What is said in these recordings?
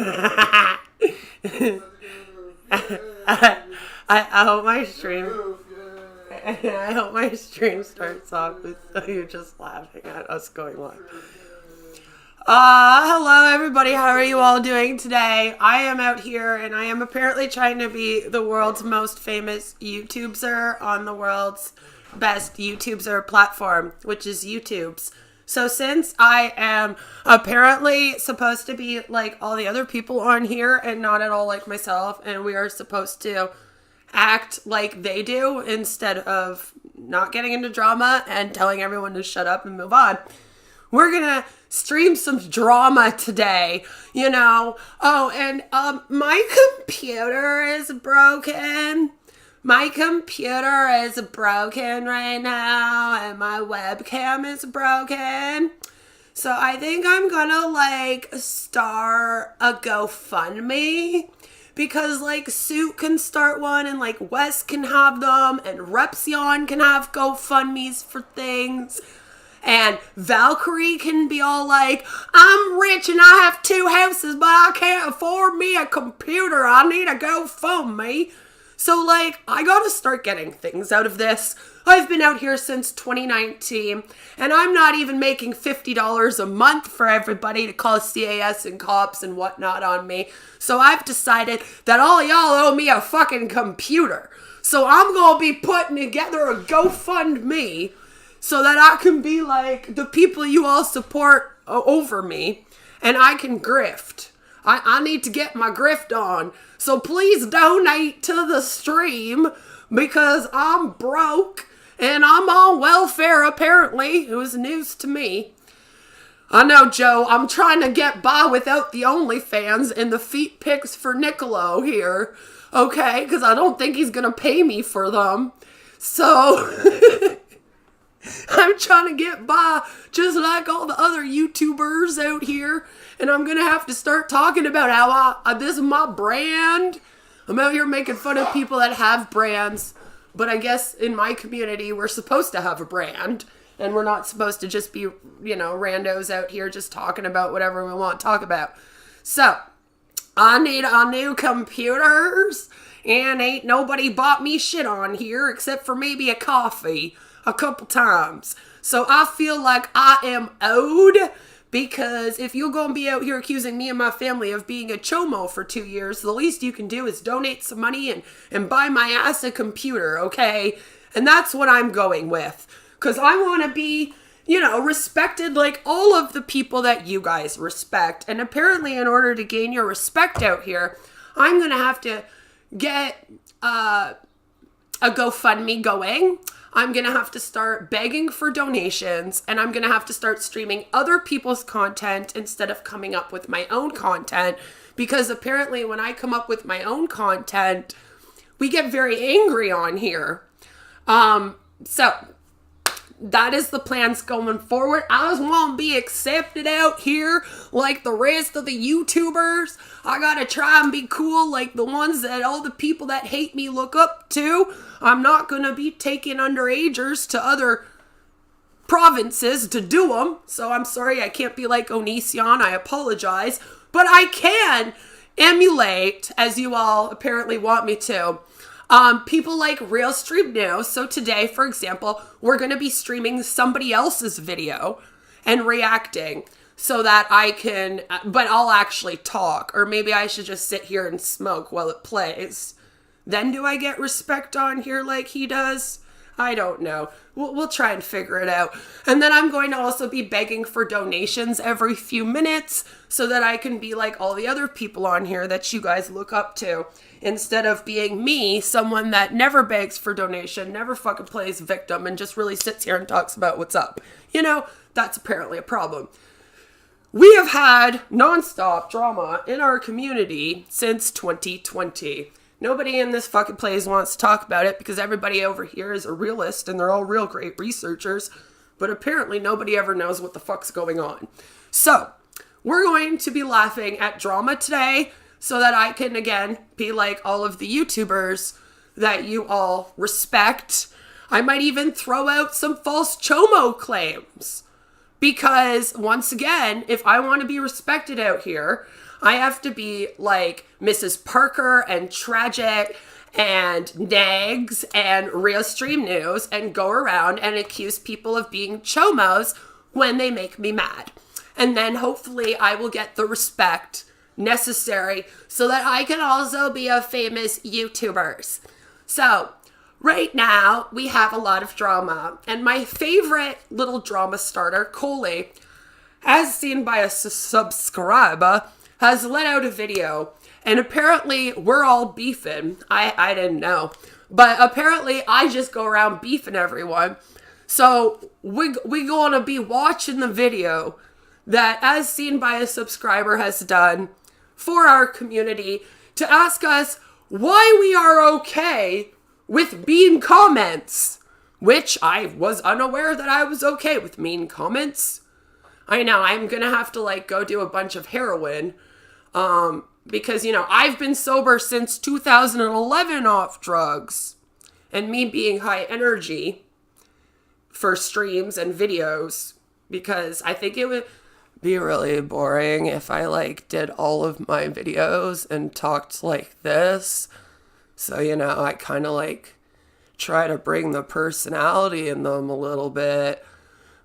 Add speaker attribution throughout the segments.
Speaker 1: I hope my stream. I hope my stream starts off with you just laughing at us going live. Hello everybody, how are you all doing today? I am out here and I am apparently trying to be the world's most famous YouTuber on the world's best YouTuber platform, which is YouTube's. So since I am apparently supposed to be like all the other people on here and not at all like myself, and we are supposed to act like they do instead of not getting into drama and telling everyone to shut up and move on, we're gonna stream some drama today, you know. Oh, and my computer is broken. My computer is broken right now, and my webcam is broken. So I think I'm gonna like start a GoFundMe, because like Suit can start one, and like Wes can have them, and Repsion can have GoFundMes for things. And Valkyrie can be all like, I'm rich and I have 2 houses, but I can't afford me a computer. I need a GoFundMe. So like, I gotta start getting things out of this. I've been out here since 2019, and I'm not even making $50 a month for everybody to call CAS and cops and whatnot on me. So I've decided that all y'all owe me a fucking computer. So I'm gonna be putting together a GoFundMe so that I can be like the people you all support over me, and I can grift. I need to get my grift on. So please donate to the stream, because I'm broke and I'm on welfare apparently. It was news to me. I know, Joe, I'm trying to get by without the OnlyFans and the feet pics for Niccolo here. Okay, because I don't think he's going to pay me for them. So I'm trying to get by just like all the other YouTubers out here. And I'm going to have to start talking about how this is my brand. I'm out here making fun of people that have brands. But I guess in my community, we're supposed to have a brand. And we're not supposed to just be, you know, randos out here just talking about whatever we want to talk about. So, I need a new computers. And ain't nobody bought me shit on here except for maybe a coffee a couple times. So I feel like I am owed, because if you're going to be out here accusing me and my family of being a chomo for 2 years, the least you can do is donate some money and buy my ass a computer, okay? And that's what I'm going with, because I want to be, you know, respected like all of the people that you guys respect. And apparently in order to gain your respect out here, I'm going to have to get a GoFundMe going. I'm going to have to start begging for donations, and I'm going to have to start streaming other people's content instead of coming up with my own content, because apparently when I come up with my own content, we get very angry on here. So that is the plans going forward. I just want to be accepted out here like the rest of the YouTubers. I gotta try and be cool like the ones that all the people that hate me look up to. I'm not gonna be taking underagers to other provinces to do them. So I'm sorry, I can't be like Onision. I apologize. But I can emulate, as you all apparently want me to, people like Real Stream Now. So today, for example, we're going to be streaming somebody else's video and reacting so that I can, but I'll actually talk. Or maybe I should just sit here and smoke while it plays. Then do I get respect on here like he does? I don't know. We'll try and figure it out. And then I'm going to also be begging for donations every few minutes so that I can be like all the other people on here that you guys look up to. Instead of being me, someone that never begs for donation, never fucking plays victim, and just really sits here and talks about what's up. You know, that's apparently a problem. We have had nonstop drama in our community since 2020. Nobody in this fucking place wants to talk about it because everybody over here is a realist and they're all real great researchers, but apparently nobody ever knows what the fuck's going on. So, we're going to be laughing at drama today so that I can, again, be like all of the YouTubers that you all respect. I might even throw out some false chomo claims. Because once again, if I want to be respected out here, I have to be like Mrs. Parker and Tragic and Nags and Real Stream News and go around and accuse people of being chomos when they make me mad. And then hopefully I will get the respect necessary so that I can also be a famous YouTuber. So right now we have a lot of drama, and my favorite little drama starter, Coley, as seen by a subscriber, has let out a video, and apparently we're all beefing. I didn't know, but apparently I just go around beefing everyone. So we gonna be watching the video that, as seen by a subscriber, has done for our community to ask us why we are okay with mean comments, which I was unaware that I was okay with mean comments. I know I'm gonna have to like go do a bunch of heroin, because, you know, I've been sober since 2011 off drugs, and me being high energy for streams and videos, because I think it would be really boring if I like did all of my videos and talked like this. So, you know, I kind of like try to bring the personality in them a little bit,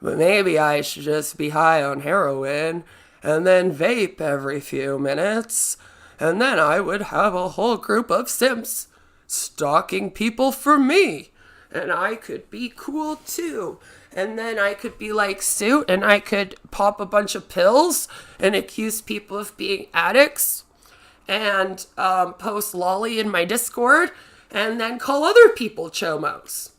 Speaker 1: but maybe I should just be high on heroin and then vape every few minutes, and then I would have a whole group of simps stalking people for me, and I could be cool too. And then I could be like Suit, and I could pop a bunch of pills and accuse people of being addicts, and post lolly in my Discord, and then call other people chomos.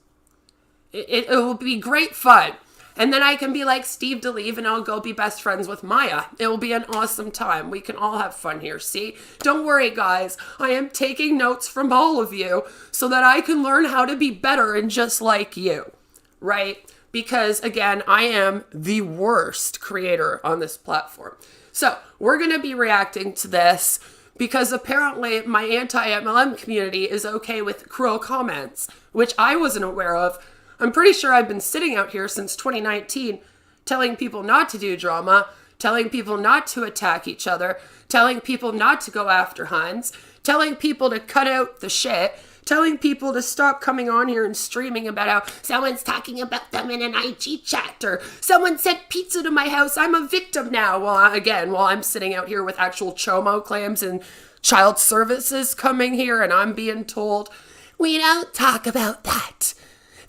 Speaker 1: It will be great fun. And then I can be like Steve DeLeve, and I'll go be best friends with Maya. It will be an awesome time. We can all have fun here, see? Don't worry, guys. I am taking notes from all of you so that I can learn how to be better and just like you, right? Because, again, I am the worst creator on this platform. So we're going to be reacting to this because apparently my anti-MLM community is okay with cruel comments, which I wasn't aware of. I'm pretty sure I've been sitting out here since 2019 telling people not to do drama, telling people not to attack each other, telling people not to go after Huns, telling people to cut out the shit, telling people to stop coming on here and streaming about how someone's talking about them in an IG chat, or someone sent pizza to my house, I'm a victim now. While I'm sitting out here with actual chomo claims and child services coming here, and I'm being told, we don't talk about that.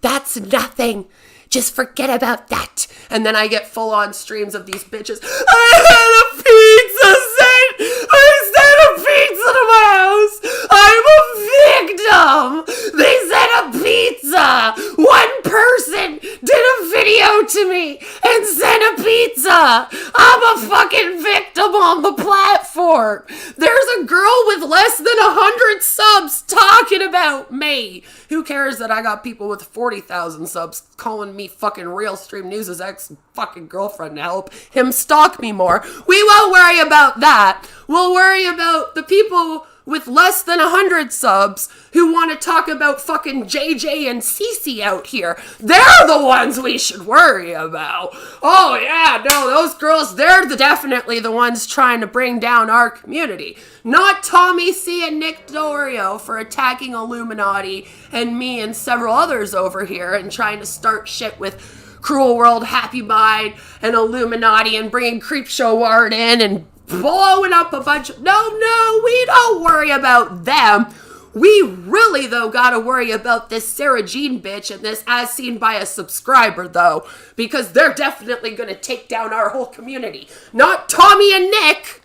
Speaker 1: That's nothing. Just forget about that. And then I get full-on streams of these bitches. I had a pizza sent. I sent a pizza to my house. I'm a victim. They sent a pizza. One person did a video to me and sent a pizza. I'm a fucking victim on the platform. There's a girl with less than 100 subs talking about me. Who cares that I got people with 40,000 subs calling me fucking Real Stream News' ex-fucking girlfriend to help him stalk me more? We won't worry about that. We'll worry about the people with less than 100 subs who want to talk about fucking JJ and Cece out here. They're the ones we should worry about. Oh yeah, no, those girls, they're definitely the ones trying to bring down our community. Not Tommy C and Nick Dorio for attacking Illuminati and me and several others over here and trying to start shit with Cruel World, Happy Mind, and Illuminati and bringing Creepshow Ward in and blowing up a bunch of... No, we don't worry about them. We really, though, gotta worry about this Sarah Jean bitch and this As Seen by a Subscriber, though, because they're definitely gonna take down our whole community. Not Tommy and Nick.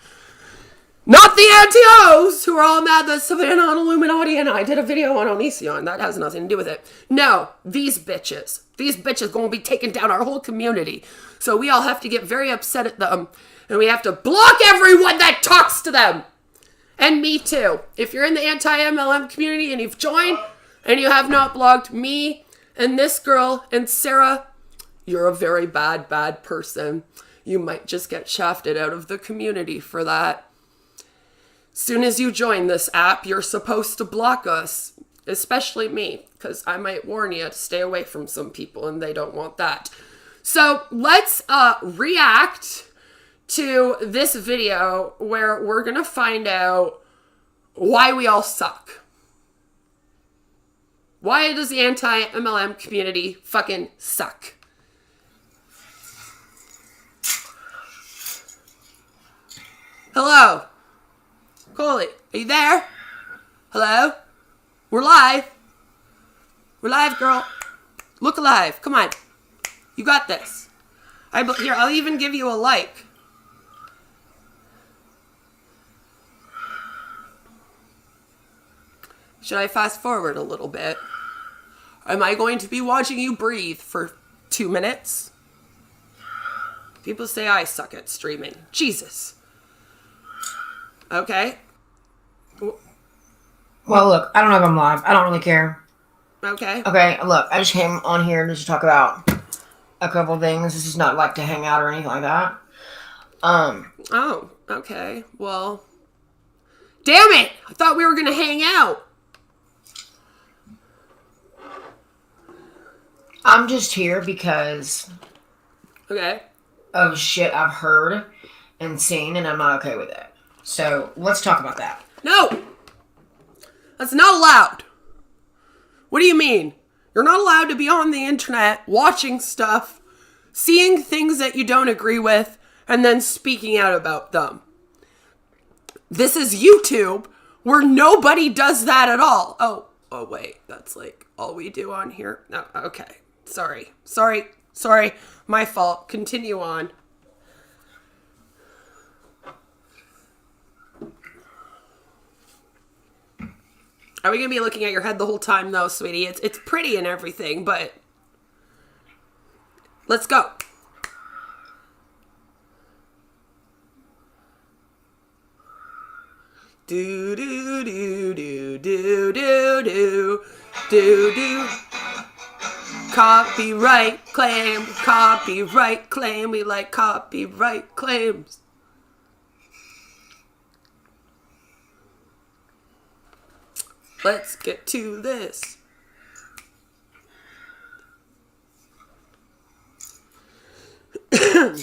Speaker 1: Not the anti-O's, who are all mad that Savannah on Illuminati and I did a video on Onision. That has nothing to do with it. No, these bitches. These bitches gonna be taking down our whole community. So we all have to get very upset at them. And we have to block everyone that talks to them. And me too. If you're in the anti-MLM community and you've joined and you have not blocked me and this girl and Sarah, you're a very bad, bad person. You might just get shafted out of the community for that. Soon as you join this app, you're supposed to block us, especially me, because I might warn you to stay away from some people and they don't want that. So let's react to this video where we're going to find out why we all suck. Why does the anti-MLM community fucking suck? Hello? Coley, are you there? Hello? We're live. We're live, girl. Look alive. Come on. You got this. Here, I'll even give you a like. Should I fast forward a little bit? Am I going to be watching you breathe for 2 minutes? People say I suck at streaming. Jesus. Okay.
Speaker 2: Well, look, I don't know if I'm live. I don't really care.
Speaker 1: Okay.
Speaker 2: Okay, look, I just came on here just to talk about a couple things. This is not like to hang out or anything like that.
Speaker 1: Oh, okay. Well, damn it! I thought we were gonna hang out.
Speaker 2: I'm just here because
Speaker 1: Okay.
Speaker 2: of shit I've heard and seen, and I'm not okay with it. So, let's talk about that.
Speaker 1: No! That's not allowed. What do you mean? You're not allowed to be on the internet watching stuff, seeing things that you don't agree with, and then speaking out about them. This is YouTube, where nobody does that at all. Oh, wait. That's like all we do on here? No, okay. Sorry. My fault. Continue on. Are we going to be looking at your head the whole time, though, sweetie? It's pretty and everything, but let's go. Do do do do do do do do do. Copyright claim. We like copyright claims. Let's get to this.
Speaker 2: Can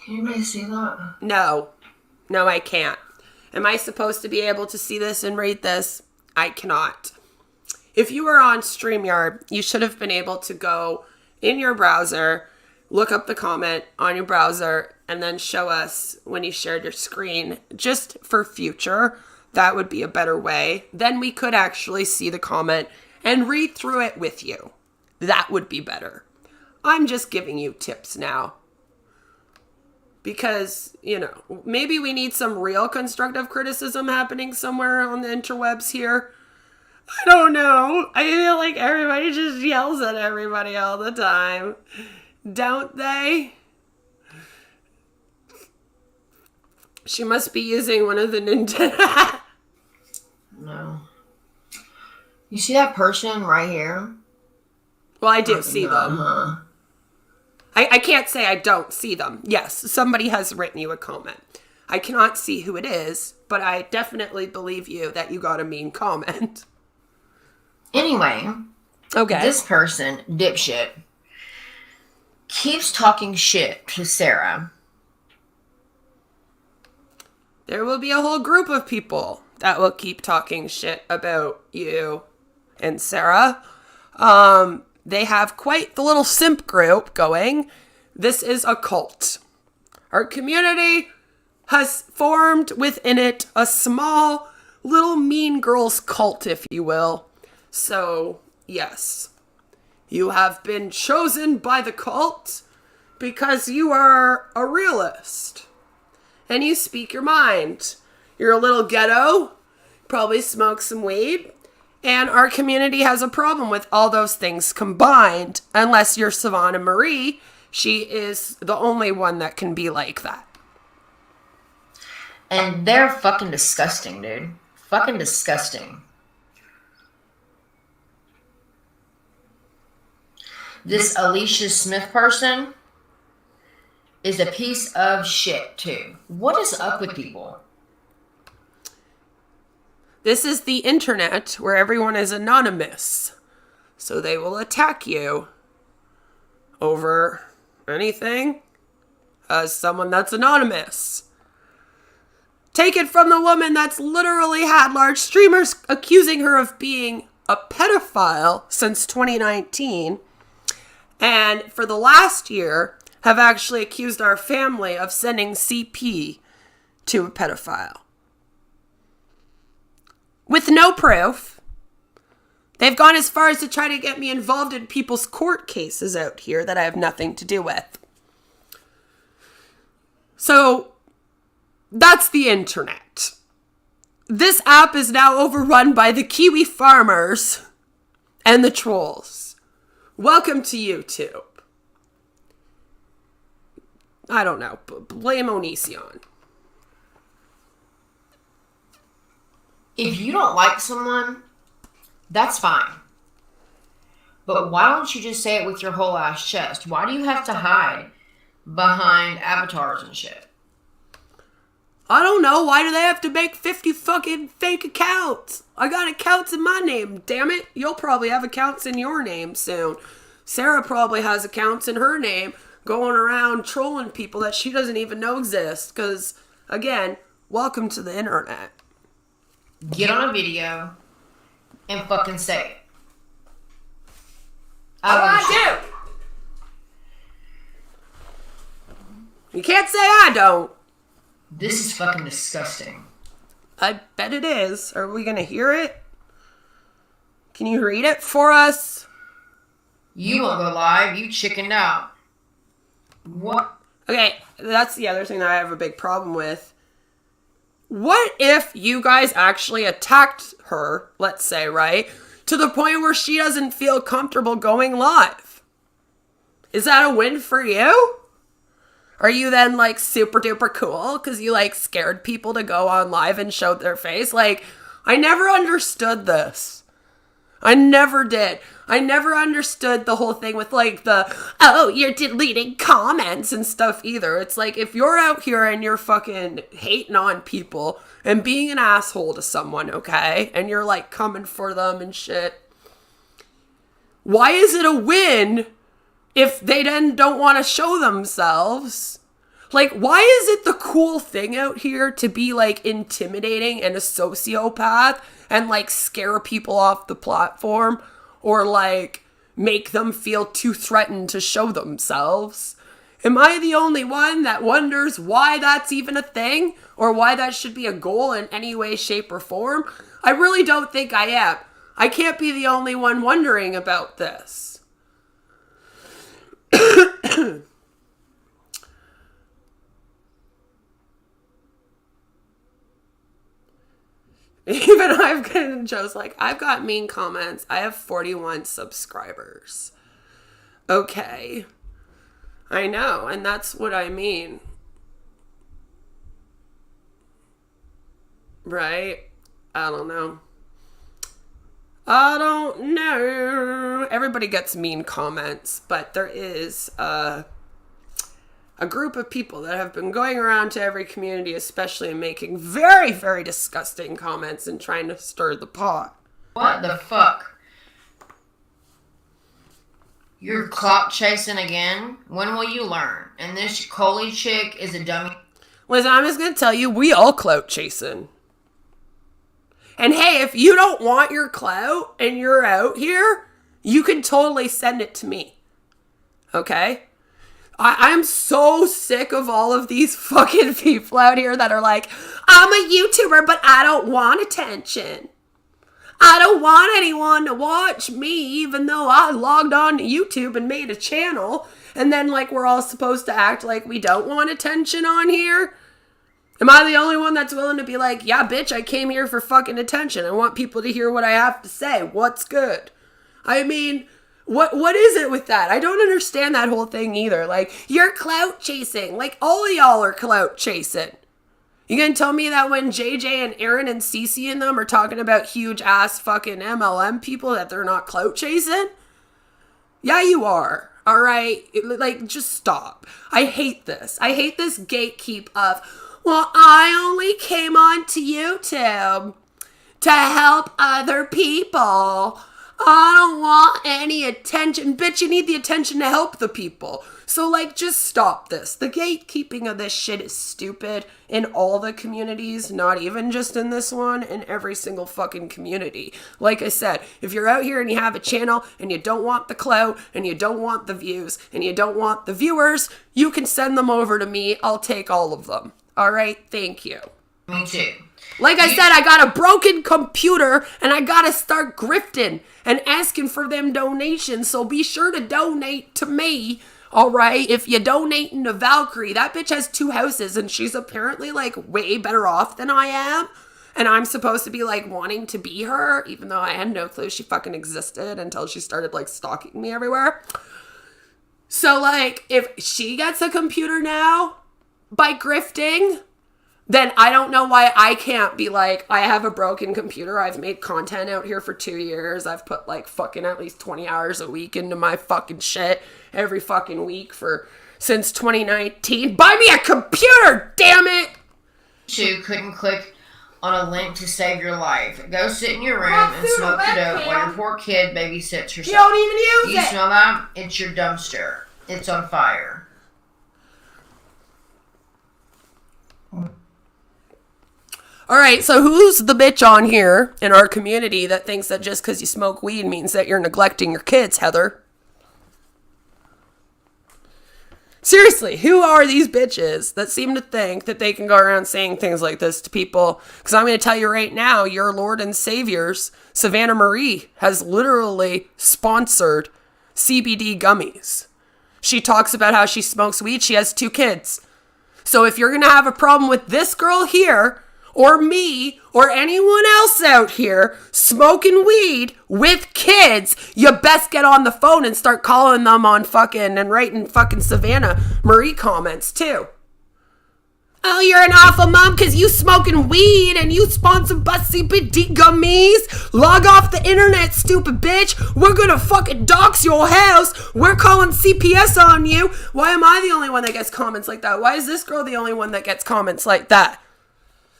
Speaker 2: anybody see that?
Speaker 1: No, I can't. Am I supposed to be able to see this and read this? I cannot. If you were on StreamYard, you should have been able to go in your browser, look up the comment on your browser, and then show us when you shared your screen. Just for future, that would be a better way. Then we could actually see the comment and read through it with you. That would be better. I'm just giving you tips now. Because, maybe we need some real constructive criticism happening somewhere on the interwebs here. I don't know. I feel like everybody just yells at everybody all the time. Don't they? She must be using one of the Nintendo.
Speaker 2: No. You see that person right here?
Speaker 1: Well, I do see them. I can't say I don't see them. Yes, somebody has written you a comment. I cannot see who it is, but I definitely believe you that you got a mean comment.
Speaker 2: Anyway.
Speaker 1: Okay.
Speaker 2: This person, dipshit, keeps talking shit to Sarah.
Speaker 1: There will be a whole group of people that will keep talking shit about you and Sarah. They have quite the little simp group going. This is a cult. Our community has formed within it a small little mean girls cult, if you will. So, yes, you have been chosen by the cult because you are a realist and you speak your mind. You're a little ghetto, probably smoke some weed. And our community has a problem with all those things combined. Unless you're Savannah Marie, she is the only one that can be like that.
Speaker 2: And they're fucking disgusting, dude. Fucking disgusting. This Alicia Smith person is a piece of shit, too. What is up with people?
Speaker 1: This is the internet where everyone is anonymous. So they will attack you over anything as someone that's anonymous. Take it from the woman that's literally had large streamers accusing her of being a pedophile since 2019. And for the last year, have actually accused our family of sending CP to a pedophile. With no proof. They've gone as far as to try to get me involved in people's court cases out here that I have nothing to do with. So, that's the internet. This app is now overrun by the Kiwi farmers and the trolls. Welcome to YouTube. I don't know. Blame Onision.
Speaker 2: If you don't like someone, that's fine. But why don't you just say it with your whole ass chest? Why do you have to hide behind avatars and shit?
Speaker 1: I don't know. Why do they have to make 50 fucking fake accounts? I got accounts in my name, damn it. You'll probably have accounts in your name soon. Sarah probably has accounts in her name going around trolling people that she doesn't even know exist. Because, again, welcome to the internet.
Speaker 2: Get on a video and fucking say it. I
Speaker 1: do. You can't say I don't.
Speaker 2: This is fucking disgusting.
Speaker 1: I bet it is. Are we going to hear it? Can you read it for us?
Speaker 2: You won't go live. You chickened out. What?
Speaker 1: Okay, that's the other thing that I have a big problem with. What if you guys actually attacked her, let's say, right? To the point where she doesn't feel comfortable going live. Is that a win for you? Are you then like super duper cool because you like scared people to go on live and show their face? Like, I never understood this. I never did. I never understood the whole thing with like the, oh, you're deleting comments and stuff either. It's like, if you're out here and you're fucking hating on people and being an asshole to someone, okay? And you're like coming for them and shit. Why is it a win if they then don't want to show themselves? Like, why is it the cool thing out here to be like intimidating and a sociopath and like scare people off the platform or like make them feel too threatened to show themselves? Am I the only one that wonders why that's even a thing or why that should be a goal in any way, shape, or form? I really don't think I am. I can't be the only one wondering about this. Even I've gotten Joe's like, I've got mean comments. I have 41 subscribers. Okay. I know, and that's what I mean. Right? I don't know. I don't know. Everybody gets mean comments, but there is a group of people that have been going around to every community, especially making very, very disgusting comments and trying to stir the pot.
Speaker 2: What the fuck? You're clout chasing again? When will you learn? And this Coley chick is a dummy.
Speaker 1: Listen, I'm just going to tell you, we all clout chasing. And hey, if you don't want your clout and you're out here, you can totally send it to me. Okay? I'm so sick of all of these fucking people out here that are like, I'm a YouTuber, but I don't want attention. I don't want anyone to watch me, even though I logged on to YouTube and made a channel. And then, like, we're all supposed to act like we don't want attention on here. Am I the only one that's willing to be like, yeah, bitch, I came here for fucking attention. I want people to hear what I have to say. What's good? I mean, what is it with that? I don't understand that whole thing either. Like, you're clout chasing. Like, all of y'all are clout chasing. You gonna tell me that when JJ and Aaron and Cece and them are talking about huge ass fucking MLM people that they're not clout chasing? Yeah, you are. All right? Like, just stop. I hate this. I hate this gatekeep of, well, I only came on to YouTube to help other people. I don't want any attention. Bitch, you need the attention to help the people. So, like, just stop this. The gatekeeping of this shit is stupid in all the communities, not even just in this one, in every single fucking community. Like I said, if you're out here and you have a channel and you don't want the clout and you don't want the views and you don't want the viewers, you can send them over to me. I'll take all of them. All right? Thank you.
Speaker 2: Me too.
Speaker 1: Like I said, I got a broken computer and I gotta start grifting and asking for them donations. So be sure to donate to me. All right, if you donate to Valkyrie, that bitch has 2 houses and she's apparently like way better off than I am. And I'm supposed to be like wanting to be her, even though I had no clue she fucking existed until she started like stalking me everywhere. So like, if she gets a computer now by grifting, then I don't know why I can't be like, I have a broken computer. I've made content out here for 2 years. I've put like fucking at least 20 hours a week into my fucking shit every fucking week since 2019. Buy me a computer, damn it!
Speaker 2: You couldn't click on a link to save your life. Go sit in your room and smoke the dope while your poor kid babysits herself.
Speaker 1: You don't even use it!
Speaker 2: You smell that? It's your dumpster. It's on fire.
Speaker 1: All right, so who's the bitch on here in our community that thinks that just because you smoke weed means that you're neglecting your kids, Heather? Seriously, who are these bitches that seem to think that they can go around saying things like this to people? Because I'm going to tell you right now, your Lord and Saviors, Savannah Marie, has literally sponsored CBD gummies. She talks about how she smokes weed. She has 2 kids. So if you're going to have a problem with this girl here, or me, or anyone else out here smoking weed with kids, you best get on the phone and start calling them on fucking and writing fucking Savannah Marie comments too. Oh, you're an awful mom because you smoking weed and you sponsor bus CBD gummies. Log off the internet, stupid bitch. We're gonna fucking dox your house. We're calling CPS on you. Why am I the only one that gets comments like that? Why is this girl the only one that gets comments like that?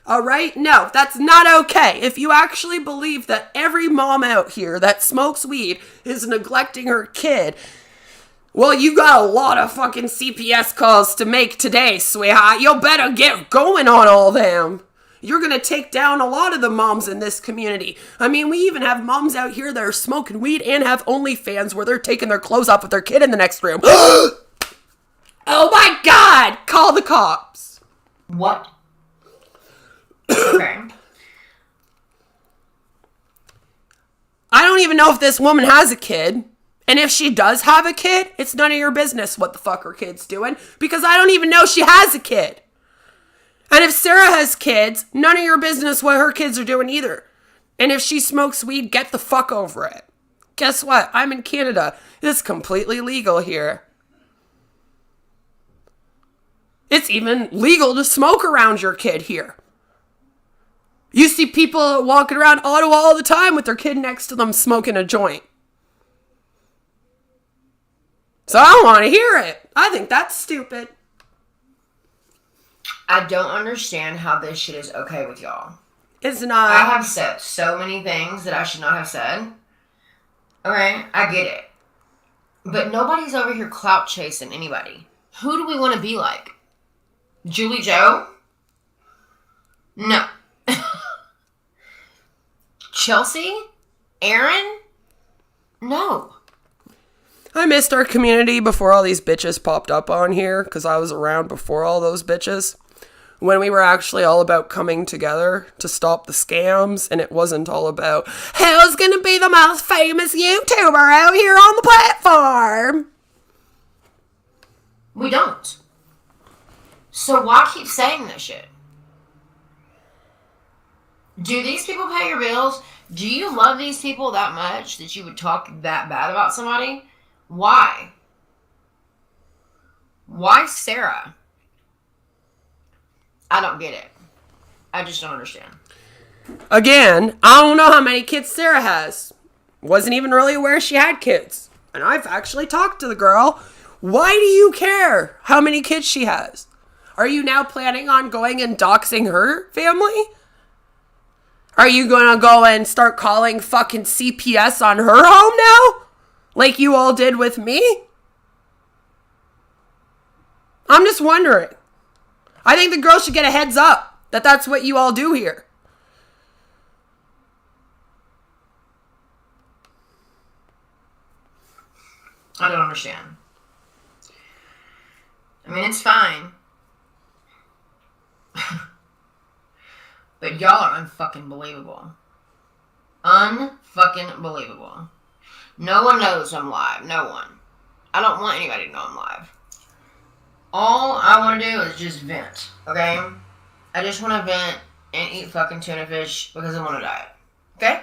Speaker 1: All right? No, that's not okay. If you actually believe that every mom out here that smokes weed is neglecting her kid, well, you got a lot of fucking CPS calls to make today, sweetheart. You better get going on all them. You're going to take down a lot of the moms in this community. I mean, we even have moms out here that are smoking weed and have OnlyFans where they're taking their clothes off with their kid in the next room. Oh my God! Call the cops.
Speaker 2: What? Okay.
Speaker 1: I don't even know if this woman has a kid. And if she does have a kid, it's none of your business what the fuck her kid's doing. Because I don't even know she has a kid. And if Sarah has kids, none of your business what her kids are doing either. And if she smokes weed, get the fuck over it. Guess what? I'm in Canada. It's completely legal here. It's even legal to smoke around your kid here. You see people walking around Ottawa all the time with their kid next to them smoking a joint. So I don't want to hear it. I think that's stupid.
Speaker 2: I don't understand how this shit is okay with y'all.
Speaker 1: It's not.
Speaker 2: I have said so many things that I should not have said. Okay, I get it. But nobody's over here clout chasing anybody. Who do we want to be like? Julie Joe? No. Chelsea? Aaron? No.
Speaker 1: I missed our community before all these bitches popped up on here because I was around before all those bitches. When we were actually all about coming together to stop the scams, and it wasn't all about who's going to be the most famous YouTuber out here on the platform.
Speaker 2: We don't. So why keep saying this shit? Do these people pay your bills? Do you love these people that much that you would talk that bad about somebody? Why? Why Sarah? I don't get it. I just don't understand.
Speaker 1: Again, I don't know how many kids Sarah has. Wasn't even really aware she had kids. And I've actually talked to the girl. Why do you care how many kids she has? Are you now planning on going and doxing her family? Are you gonna go and start calling fucking CPS on her home now? Like you all did with me? I'm just wondering. I think the girl should get a heads up that that's what you all do here.
Speaker 2: I don't understand. I mean, it's fine. But y'all are unfucking believable. Unfucking believable. No one knows I'm live. No one. I don't want anybody to know I'm live. All I want to do is just vent, okay? I just want to vent and eat fucking tuna fish because I want to diet, okay?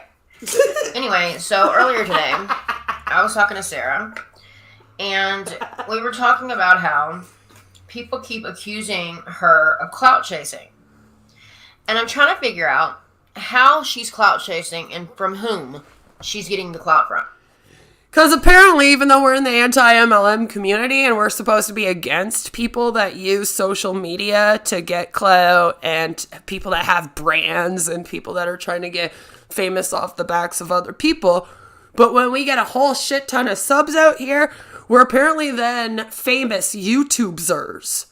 Speaker 2: Anyway, so earlier today, I was talking to Sarah, and we were talking about how people keep accusing her of clout chasing. And I'm trying to figure out how she's clout chasing and from whom she's getting the clout from.
Speaker 1: Because apparently, even though we're in the anti-MLM community and we're supposed to be against people that use social media to get clout and people that have brands and people that are trying to get famous off the backs of other people, but when we get a whole shit ton of subs out here, we're apparently then famous YouTubers.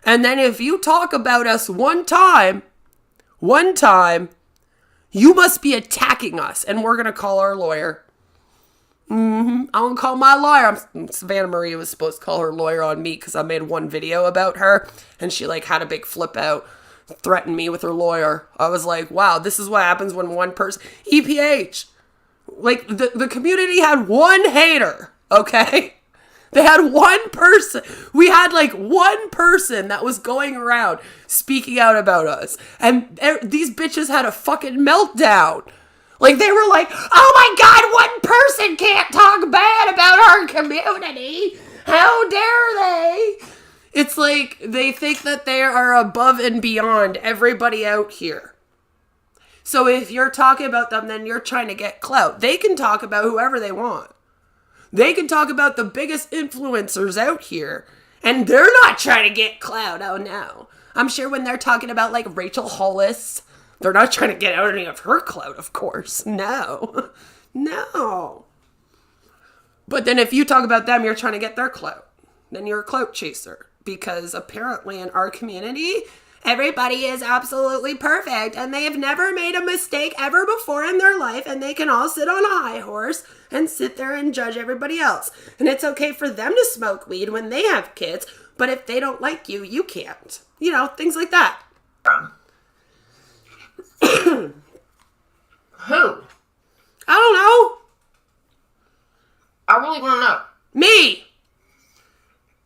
Speaker 1: And then if you talk about us one time, you must be attacking us. And we're going to call our lawyer. I'm going to call my lawyer. Savannah Marie was supposed to call her lawyer on me because I made one video about her. And she had a big flip out, threatened me with her lawyer. I was like, wow, this is what happens when one person... EPH. The community had one hater, okay? They had one person. We had one person that was going around speaking out about us. And these bitches had a fucking meltdown. They were like, oh my God, one person can't talk bad about our community. How dare they? It's like they think that they are above and beyond everybody out here. So if you're talking about them, then you're trying to get clout. They can talk about whoever they want. They can talk about the biggest influencers out here, and they're not trying to get clout. Oh, no. I'm sure when they're talking about, Rachel Hollis, they're not trying to get out any of her clout, of course. No. No. But then if you talk about them, you're trying to get their clout. Then you're a clout chaser. Because apparently in our community, everybody is absolutely perfect, and they have never made a mistake ever before in their life, and they can all sit on a high horse and sit there and judge everybody else. And it's okay for them to smoke weed when they have kids, but if they don't like you, you can't. Things like that.
Speaker 2: Who?
Speaker 1: I don't know.
Speaker 2: I really want to know.
Speaker 1: Me.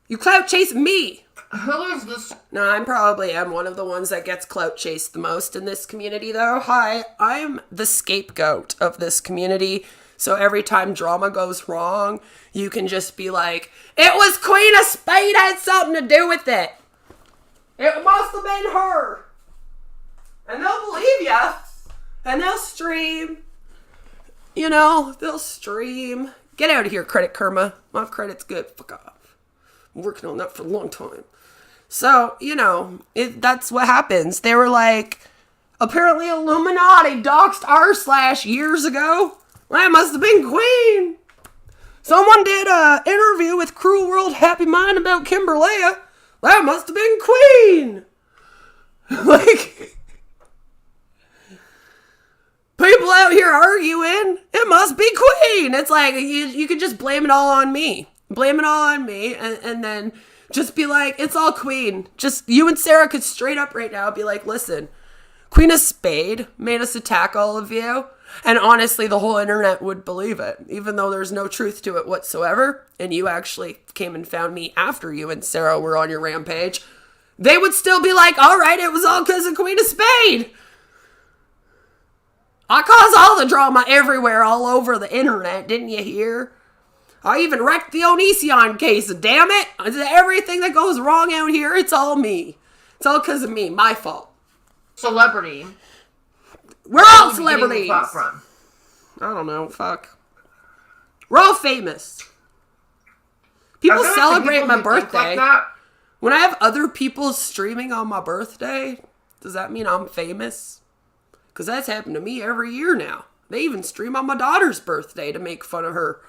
Speaker 1: You clout chase me.
Speaker 2: Who is this?
Speaker 1: No, I probably am one of the ones that gets clout chased the most in this community, though. Hi, I'm the scapegoat of this community. So every time drama goes wrong, you can just be like, it was Queen of Spade had something to do with it. It must have been her. And they'll believe ya. And they'll stream. They'll stream. Get out of here, Credit Karma. My credit's good. Fuck off. I'm working on that for a long time. So, that's what happens. They were like, apparently Illuminati doxed r/ years ago. That must have been Queen. Someone did an interview with Cruel World Happy Mind about Kimberlea. That must have been Queen. People out here arguing, it must be Queen. It's like, you could just blame it all on me. Blame it all on me, and then just be like, it's all Queen. Just, you and Sarah could straight up right now be like, listen, Queen of Spade made us attack all of you. And honestly, the whole internet would believe it, even though there's no truth to it whatsoever. And you actually came and found me after you and Sarah were on your rampage. They would still be like, all right, it was all because of Queen of Spade. I caused all the drama everywhere, all over the internet, didn't you hear? I even wrecked the Onision case, damn it. Everything that goes wrong out here, it's all me. It's all because of me, my fault.
Speaker 2: Celebrity.
Speaker 1: We're all celebrities. I don't know, fuck. We're all famous. People celebrate my birthday. When I have other people streaming on my birthday, does that mean I'm famous? because that's happened to me every year now. They even stream on my daughter's birthday to make fun of her.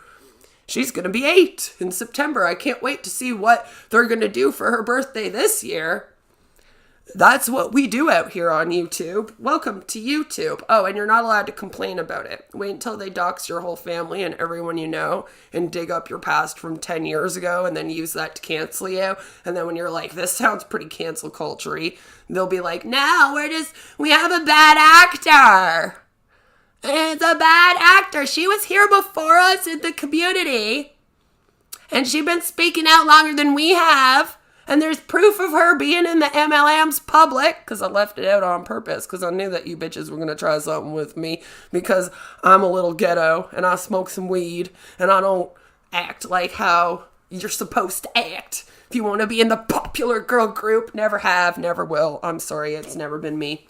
Speaker 1: She's going to be 8 in September. I can't wait to see what they're going to do for her birthday this year. That's what we do out here on YouTube. Welcome to YouTube. Oh, and you're not allowed to complain about it. Wait until they dox your whole family and everyone you know and dig up your past from 10 years ago and then use that to cancel you. And then when you're like, this sounds pretty cancel culture-y, they'll be like, no, we have a bad actor. It's a bad actor. She was here before us in the community. And she's been speaking out longer than we have. And there's proof of her being in the MLM's public, because I left it out on purpose, because I knew that you bitches were going to try something with me, because I'm a little ghetto, and I smoke some weed, and I don't act like how you're supposed to act. If you want to be in the popular girl group, never have, never will. I'm sorry, it's never been me.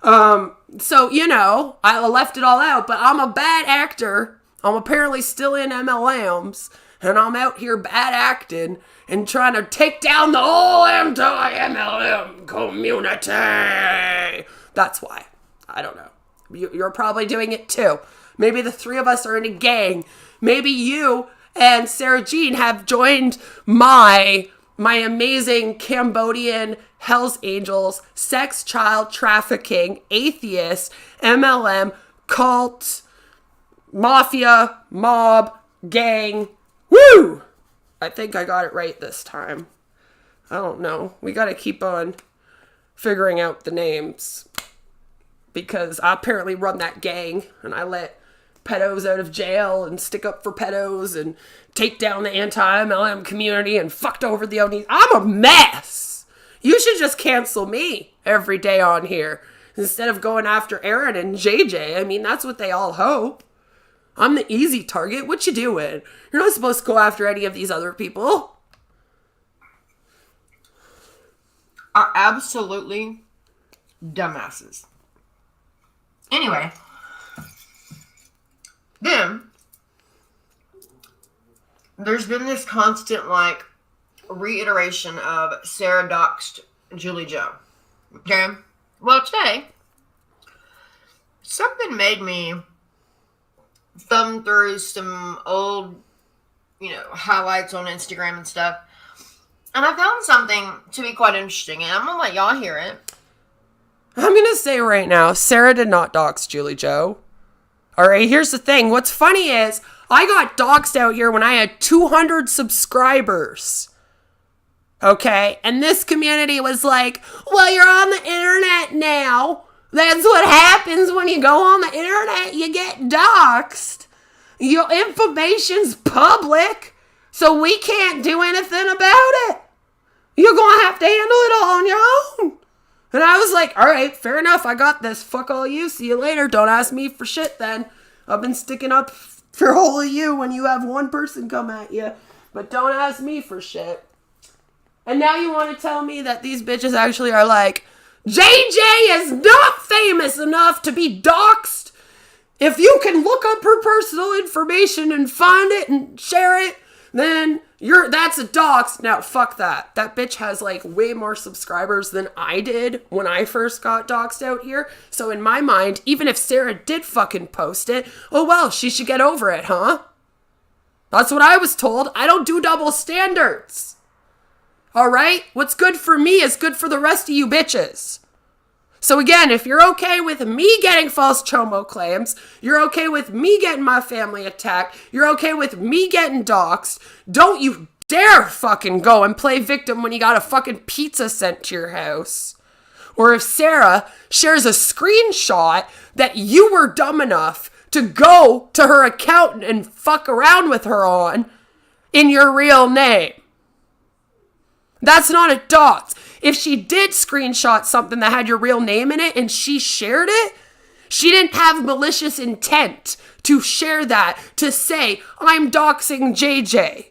Speaker 1: So, you know, I left it all out, but I'm a bad actor. I'm apparently still in MLMs, and I'm out here bad acting, and trying to take down the whole anti-MLM community. That's why. I don't know. You're probably doing it too. Maybe the 3 of us are in a gang. Maybe you and Sarah Jean have joined my amazing Cambodian Hells Angels, sex child trafficking, atheist, MLM, cult, mafia, mob, gang. Woo! I think I got it right this time. I don't know. We got to keep on figuring out the names. Because I apparently run that gang. And I let pedos out of jail and stick up for pedos and take down the anti-MLM community and fucked over the ONEs. I'm a mess. You should just cancel me every day on here. Instead of going after Aaron and JJ. I mean, that's what they all hope. I'm the easy target. What you doing? You're not supposed to go after any of these other people.
Speaker 2: Are absolutely dumbasses. Anyway. Then, there's been this constant, reiteration of Sarah doxed Julie Joe. Okay? Well, today, something made me thumb through some old, highlights on Instagram and stuff. And I found something to be quite interesting, and I'm going to let y'all hear it.
Speaker 1: I'm going to say right now, Sarah did not dox Julie Joe. All right, here's the thing. What's funny is I got doxed out here when I had 200 subscribers. Okay, and this community was like, well, you're on the internet now. That's what happens when you go on the internet. You get doxed. Your information's public, so we can't do anything about it. You're going to have to handle it all on your own. And I was like, all right, fair enough. I got this. Fuck all you. See you later. Don't ask me for shit then. I've been sticking up for all of you when you have one person come at you. But don't ask me for shit. And now you want to tell me that these bitches actually are like, JJ is not famous enough to be doxed. If you can look up her personal information and find it and share it, then that's a dox. Now, fuck that. That bitch has way more subscribers than I did when I first got doxed out here. So in my mind, even if Sarah did fucking post it, oh well, she should get over it, huh? That's what I was told. I don't do double standards. All right? What's good for me is good for the rest of you bitches. So again, if you're okay with me getting false chomo claims, you're okay with me getting my family attacked, you're okay with me getting doxxed, don't you dare fucking go and play victim when you got a fucking pizza sent to your house. Or if Sarah shares a screenshot that you were dumb enough to go to her accountant and fuck around with her on in your real name. That's not a dox. If she did screenshot something that had your real name in it and she shared it, she didn't have malicious intent to share that, to say, I'm doxing JJ.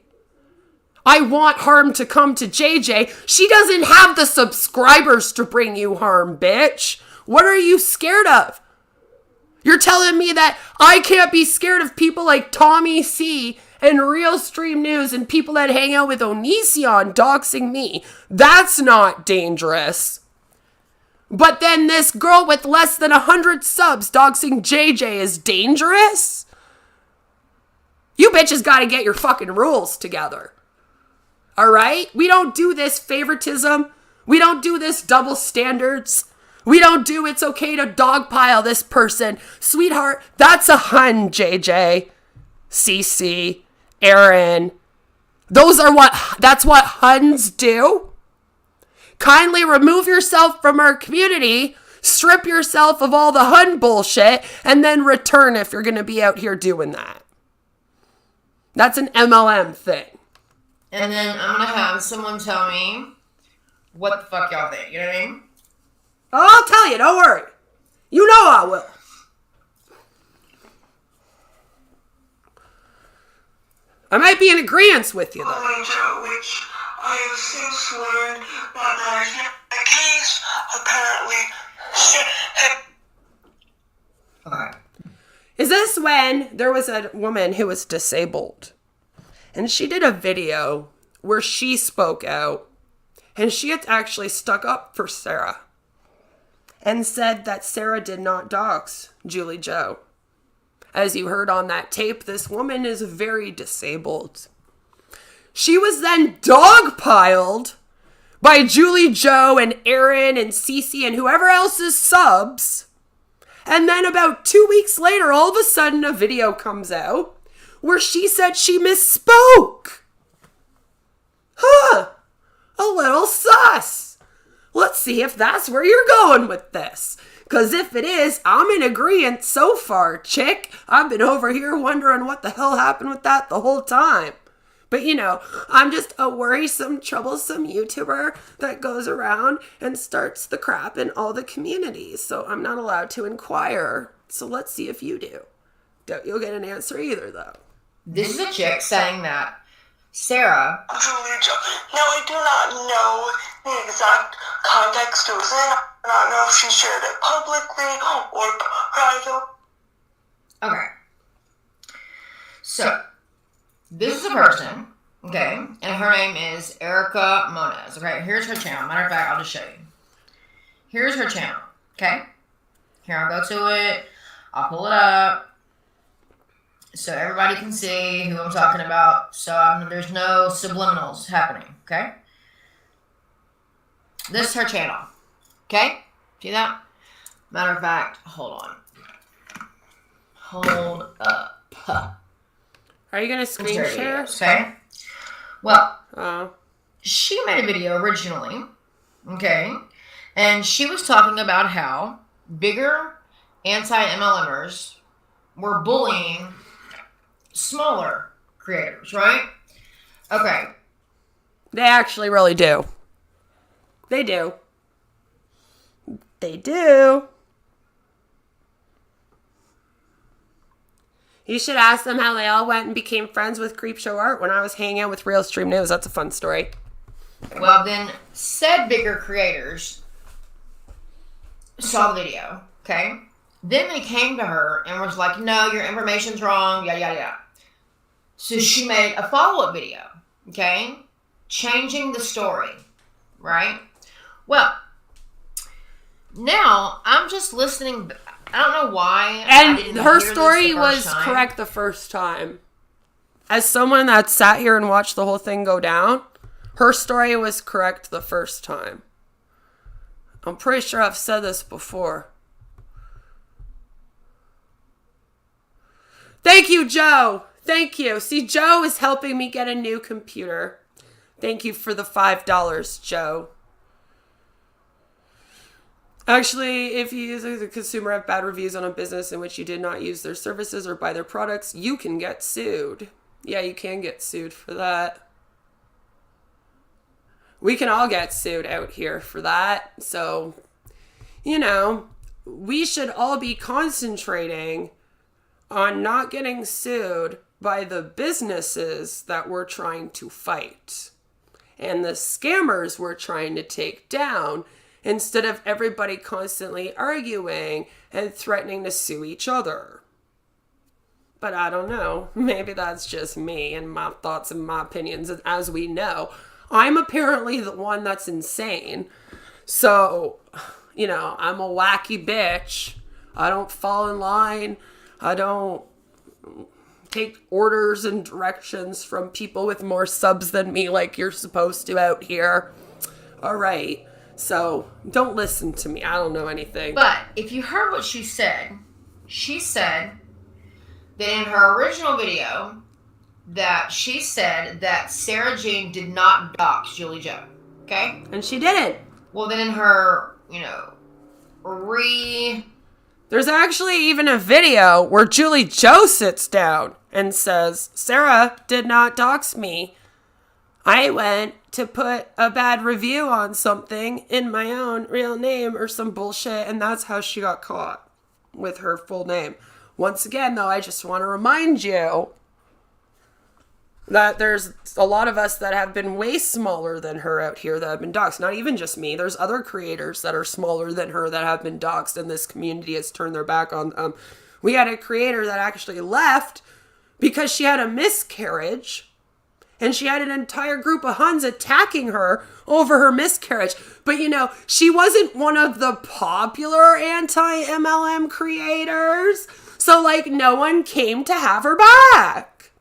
Speaker 1: I want harm to come to JJ. She doesn't have the subscribers to bring you harm, bitch. What are you scared of? You're telling me that I can't be scared of people like Tommy C and Real Stream News and people that hang out with Onision doxing me. That's not dangerous. But then this girl with less than 100 subs doxing JJ is dangerous? You bitches gotta get your fucking rules together. Alright? We don't do this favoritism. We don't do this double standards. We don't do it's okay to dogpile this person. Sweetheart, that's a hun, JJ. CC. Aaron. That's what huns do. Kindly remove yourself from our community, strip yourself of all the hun bullshit, and then return if you're going to be out here doing that. That's an MLM thing.
Speaker 2: And then I'm going to have someone tell me what the fuck y'all think. You know what I mean?
Speaker 1: Oh, I'll tell you. Don't worry. You know I will. I might be in agreement with you, though.
Speaker 3: Which I have since learned that is not the case, apparently.
Speaker 2: Okay.
Speaker 1: Is this when there was a woman who was disabled? And she did a video where she spoke out. And she had actually stuck up for Sarah. And said that Sarah did not dox Julie Joe. As you heard on that tape, this woman is very disabled. She was then dogpiled by Julie Joe and Aaron and Cece and whoever else's subs. And then about 2 weeks later, all of a sudden a video comes out where she said she misspoke. Huh. A little sus. Let's see if that's where you're going with this. Because if it is, I'm in agreement so far, chick. I've been over here wondering what the hell happened with that the whole time. But you know, I'm just a worrisome, troublesome YouTuber that goes around and starts the crap in all the communities. So I'm not allowed to inquire. So let's see if you do. Don't you'll get an answer either, though.
Speaker 2: This is a chick saying that Sarah.
Speaker 3: Julie Joe. Now, I do not know the exact context it was in. I do not know if she shared it publicly or private.
Speaker 2: Okay. So, this is a person, okay, and her name is Erica Moniz. Okay, here's her channel. Matter of fact, I'll just show you. Here's her channel, okay? Here, I'll go to it. I'll pull it up so everybody can see who I'm talking about. So there's no subliminals happening, okay? This is her channel, okay? See that? Matter of fact, hold on. Hold up.
Speaker 1: Are you going to screen share?
Speaker 2: Okay. Well, she made a video originally, okay? And she was talking about how bigger anti-MLMers were bullying smaller creators, right? Okay.
Speaker 1: They actually really do. They do. They do. You should ask them how they all went and became friends with Creepshow Art when I was hanging out with Real Stream News. That's a fun story.
Speaker 2: Well, then, said bigger creators saw the video, okay? Then they came to her and was like, no, your information's wrong, yada, yada, yada. So she made a follow-up video, okay? Changing the story, right? Well, now I'm just listening. I don't know why.
Speaker 1: And her story was correct the first time. As someone that sat here and watched the whole thing go down, her story was correct the first time. I'm pretty sure I've said this before. Thank you, Joe. Thank you. See, Joe is helping me get a new computer. Thank you for the $5, Joe. Actually, if you as a consumer have bad reviews on a business in which you did not use their services or buy their products, you can get sued. Yeah, you can get sued for that. We can all get sued out here for that. So, you know, we should all be concentrating on not getting sued by the businesses that we're trying to fight and the scammers we're trying to take down, instead of everybody constantly arguing and threatening to sue each other. But I don't know. Maybe that's just me and my thoughts and my opinions. As we know, I'm apparently the one that's insane. So I'm a wacky bitch. I don't fall in line. I don't take orders and directions from people with more subs than me like you're supposed to out here. All right. So don't listen to me. I don't know anything.
Speaker 2: But if you heard what she said that in her original video that she said that Sarah Jane did not dox Julie Joe. Okay?
Speaker 1: And she didn't.
Speaker 2: Well, then in her,
Speaker 1: There's actually even a video where Julie Joe sits down and says, Sarah did not dox me. I went to put a bad review on something in my own real name or some bullshit, and that's how she got caught with her full name. Once again, though, I just want to remind you that there's a lot of us that have been way smaller than her out here that have been doxxed. Not even just me. There's other creators that are smaller than her that have been doxxed, and this community has turned their back on them. We had a creator that actually left because she had a miscarriage, and she had an entire group of Huns attacking her over her miscarriage. But, she wasn't one of the popular anti-MLM creators. So, no one came to have her back.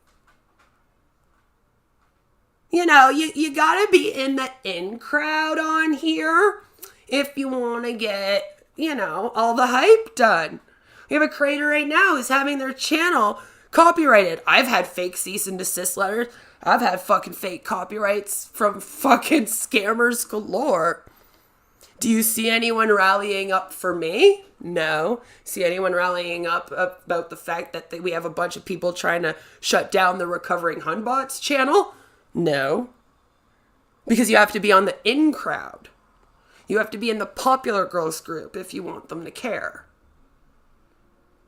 Speaker 1: You gotta be in the in crowd on here if you want to get, all the hype done. We have a creator right now who's having their channel copyrighted. I've had fake cease and desist letters. I've had fucking fake copyrights from fucking scammers galore. Do you see anyone rallying up for me? No. See anyone rallying up about the fact that we have a bunch of people trying to shut down the Recovering Hunbots channel? No. Because you have to be on the in crowd. You have to be in the popular girls group if you want them to care.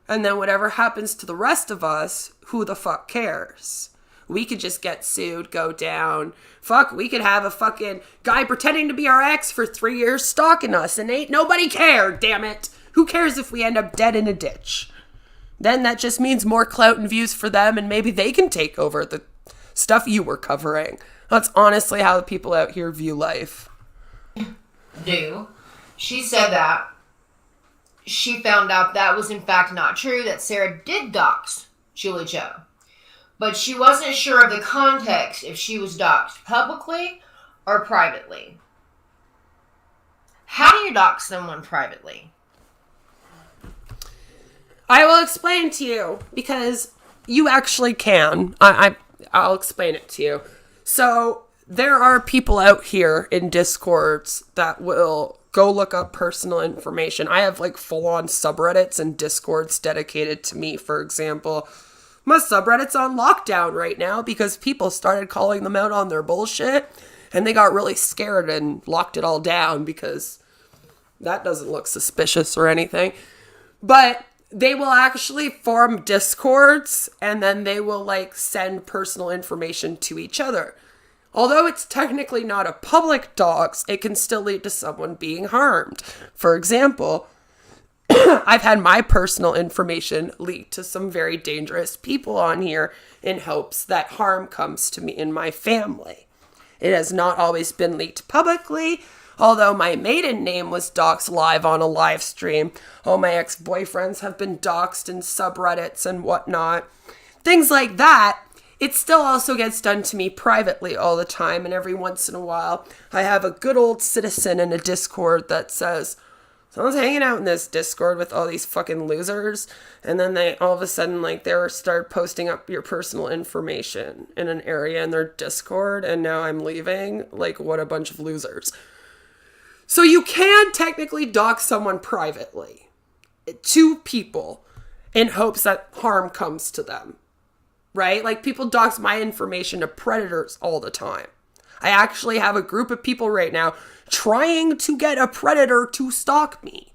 Speaker 1: And then whatever happens to the rest of us, who the fuck cares? We could just get sued, go down. Fuck, we could have a fucking guy pretending to be our ex for 3 years stalking us and ain't nobody care, damn it. Who cares if we end up dead in a ditch? Then that just means more clout and views for them, and maybe they can take over the stuff you were covering. That's honestly how the people out here view life.
Speaker 2: She said that she found out that was in fact not true, that Sarah did dox Julie Joe. But she wasn't sure of the context if she was doxed publicly or privately. How do you dox someone privately?
Speaker 1: I will explain to you, because you actually can. I'll explain it to you. So there are people out here in Discords that will go look up personal information. I have full-on subreddits and Discords dedicated to me, for example. My subreddit's on lockdown right now because people started calling them out on their bullshit, and they got really scared and locked it all down because that doesn't look suspicious or anything. But they will actually form Discords, and then they will send personal information to each other. Although it's technically not a public dox, it can still lead to someone being harmed. For example, I've had my personal information leaked to some very dangerous people on here in hopes that harm comes to me and my family. It has not always been leaked publicly, although my maiden name was doxed live on a live stream. All my ex-boyfriends have been doxed in subreddits and whatnot. Things like that. It still also gets done to me privately all the time, and every once in a while, I have a good old citizen in a Discord that says, someone's hanging out in this Discord with all these fucking losers, and then they all of a sudden they start posting up your personal information in an area in their Discord, and now I'm leaving. What a bunch of losers. So you can technically dox someone privately to people in hopes that harm comes to them, right? People dox my information to predators all the time. I actually have a group of people right now trying to get a predator to stalk me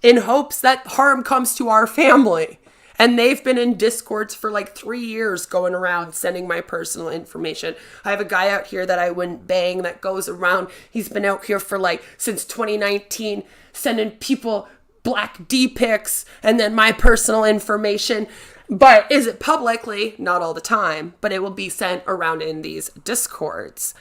Speaker 1: in hopes that harm comes to our family. And they've been in Discords for 3 years going around sending my personal information. I have a guy out here that I wouldn't bang that goes around. He's been out here for since 2019 sending people black D pics and then my personal information. But is it publicly? Not all the time, but it will be sent around in these Discords.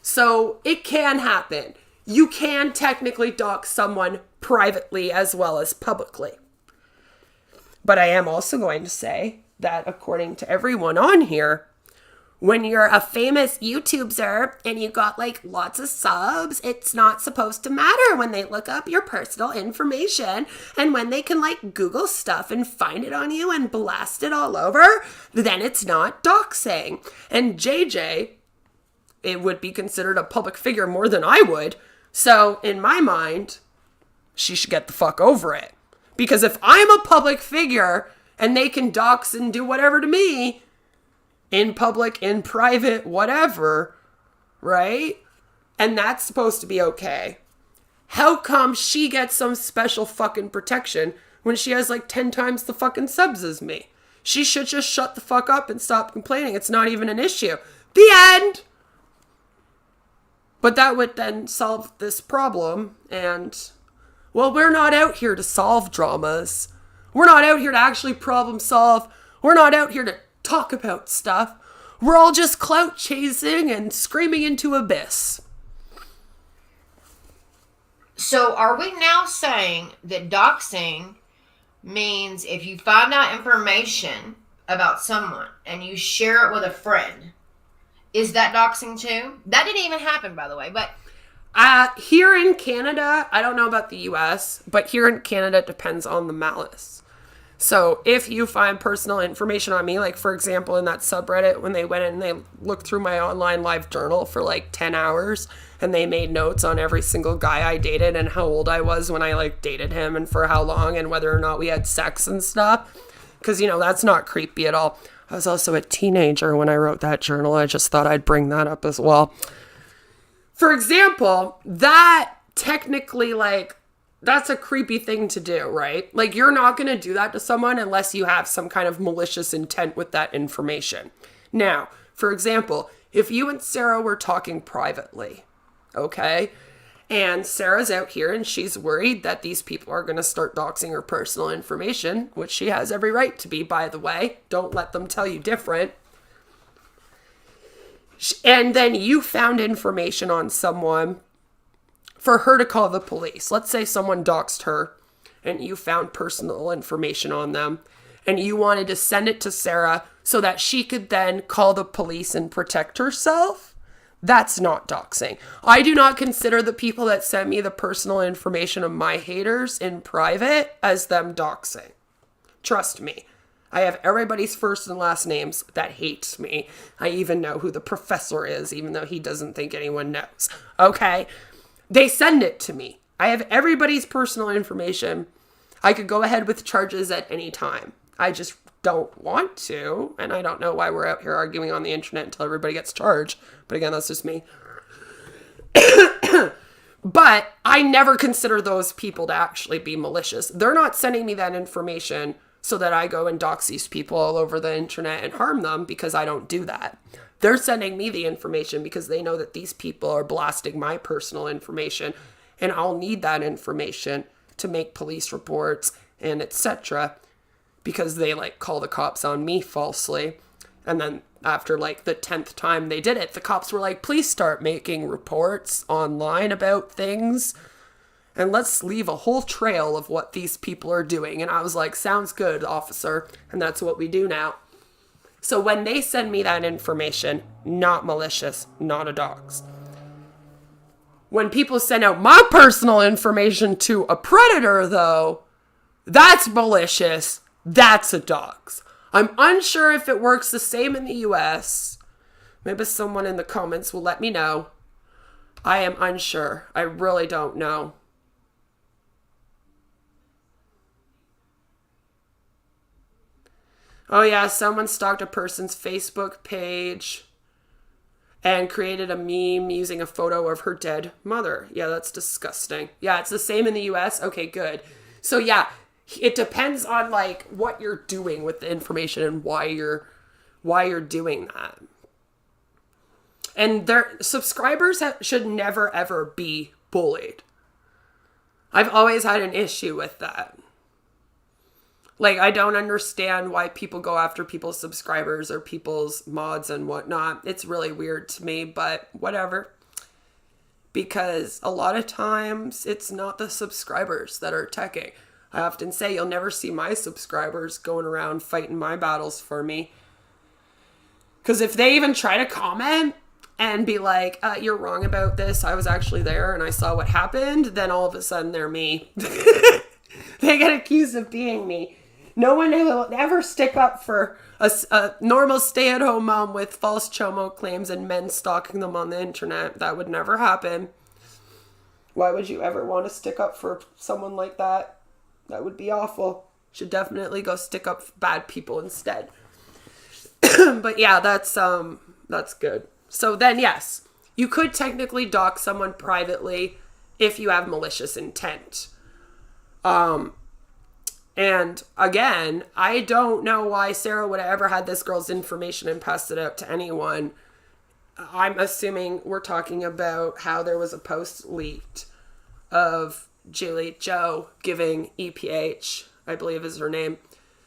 Speaker 1: So it can happen. you can technically dox someone privately as well as publicly. But I am also going to say that according to everyone on here, when you're a famous YouTuber and you got like lots of subs, it's not supposed to matter when they look up your personal information, and when they can like Google stuff and find it on you and blast it all over, then it's not doxing. And JJ, it would be considered a public figure more than I would. So in my mind, she should get the fuck over it. Because if I'm a public figure and they can dox and do whatever to me, in public, in private, whatever, right? And that's supposed to be okay. How come she gets some special fucking protection when she has like 10 times the fucking subs as me? She should just shut the fuck up and stop complaining. It's not even an issue. The end! But that would then solve this problem. And, well, we're not out here to solve dramas. We're not out here to actually problem solve. We're not out here to talk about stuff. We're all just clout chasing and screaming into abyss.
Speaker 2: So are we now saying that doxing means if you find out information about someone and you share it with a friend, is that doxing too? That didn't even happen, by the way, but
Speaker 1: here in Canada, I don't know about the US, but here in Canada it depends on the malice. So if you find personal information on me, like for example, in that subreddit, when they went in and they looked through my online live journal for like 10 hours and they made notes on every single guy I dated and how old I was when I like dated him and for how long and whether or not we had sex and stuff. Because, you know, that's not creepy at all. I was also a teenager when I wrote that journal. I just thought I'd bring that up as well. For example, that technically that's a creepy thing to do, right? Like, you're not going to do that to someone unless you have some kind of malicious intent with that information. Now, for example, if you and Sarah were talking privately, okay, and Sarah's out here and she's worried that these people are going to start doxing her personal information, which she has every right to be, by the way. Don't let them tell you different. And then you found information on someone for her to call the police. Let's say someone doxed her and you found personal information on them and you wanted to send it to Sarah so that she could then call the police and protect herself. That's not doxing. I do not consider the people that send me the personal information of my haters in private as them doxing. Trust me. I have everybody's first and last names that hates me. I even know who the professor is, even though he doesn't think anyone knows. Okay? They send it to me. I have everybody's personal information. I could go ahead with charges at any time. I just don't want to, and I don't know why we're out here arguing on the internet until everybody gets charged. But again, that's just me. But I never consider those people to actually be malicious. They're not sending me that information so that I go and dox these people all over the internet and harm them, because I don't do that. They're sending me the information because they know that these people are blasting my personal information, and I'll need that information to make police reports and etc. because they call the cops on me falsely. And then after the 10th time they did it, the cops were like, please start making reports online about things and let's leave a whole trail of what these people are doing. And I was like, sounds good, officer. And that's what we do now. So when they send me that information, not malicious, not a dox. When people send out my personal information to a predator, though, that's malicious. That's a dox. I'm unsure if it works the same in the US. Maybe someone in the comments will let me know. I am unsure. I really don't know. Oh yeah, someone stalked a person's Facebook page and created a meme using a photo of her dead mother. Yeah, that's disgusting. Yeah, it's the same in the US. Okay, good. So yeah, it depends on what you're doing with the information and why you're doing that. And their subscribers should never ever be bullied. I've always had an issue with that. I don't understand why people go after people's subscribers or people's mods and whatnot. It's really weird to me, but whatever. because a lot of times it's not the subscribers that are teching. I often say you'll never see my subscribers going around fighting my battles for me. Because if they even try to comment and be like, you're wrong about this, I was actually there and I saw what happened, then all of a sudden they're me. They get accused of being me. No one will ever stick up for a normal stay-at-home mom with false chomo claims and men stalking them on the internet. That would never happen. Why would you ever want to stick up for someone like that? That would be awful. Should definitely go stick up for bad people instead. But yeah, that's good. So then, yes, you could technically dox someone privately if you have malicious intent. And again, I don't know why Sarah would have ever had this girl's information and passed it out to anyone. I'm assuming we're talking about how there was a post leaked of Julie Joe giving EPH, I believe is her name.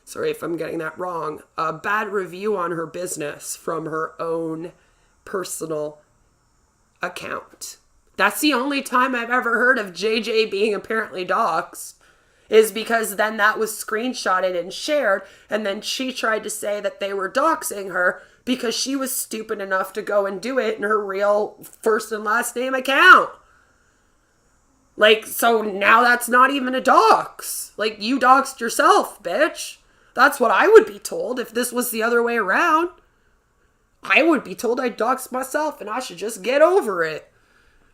Speaker 1: Sorry if I'm getting that wrong. A bad review on her business from her own personal account. That's the only time I've ever heard of JJ being apparently doxxed. Is because then that was screenshotted and shared, and then she tried to say that they were doxing her because she was stupid enough to go and do it in her real first and last name account. Like, so now that's not even a dox. Like, you doxed yourself, bitch. That's what I would be told if this was the other way around. I would be told I doxed myself and I should just get over it.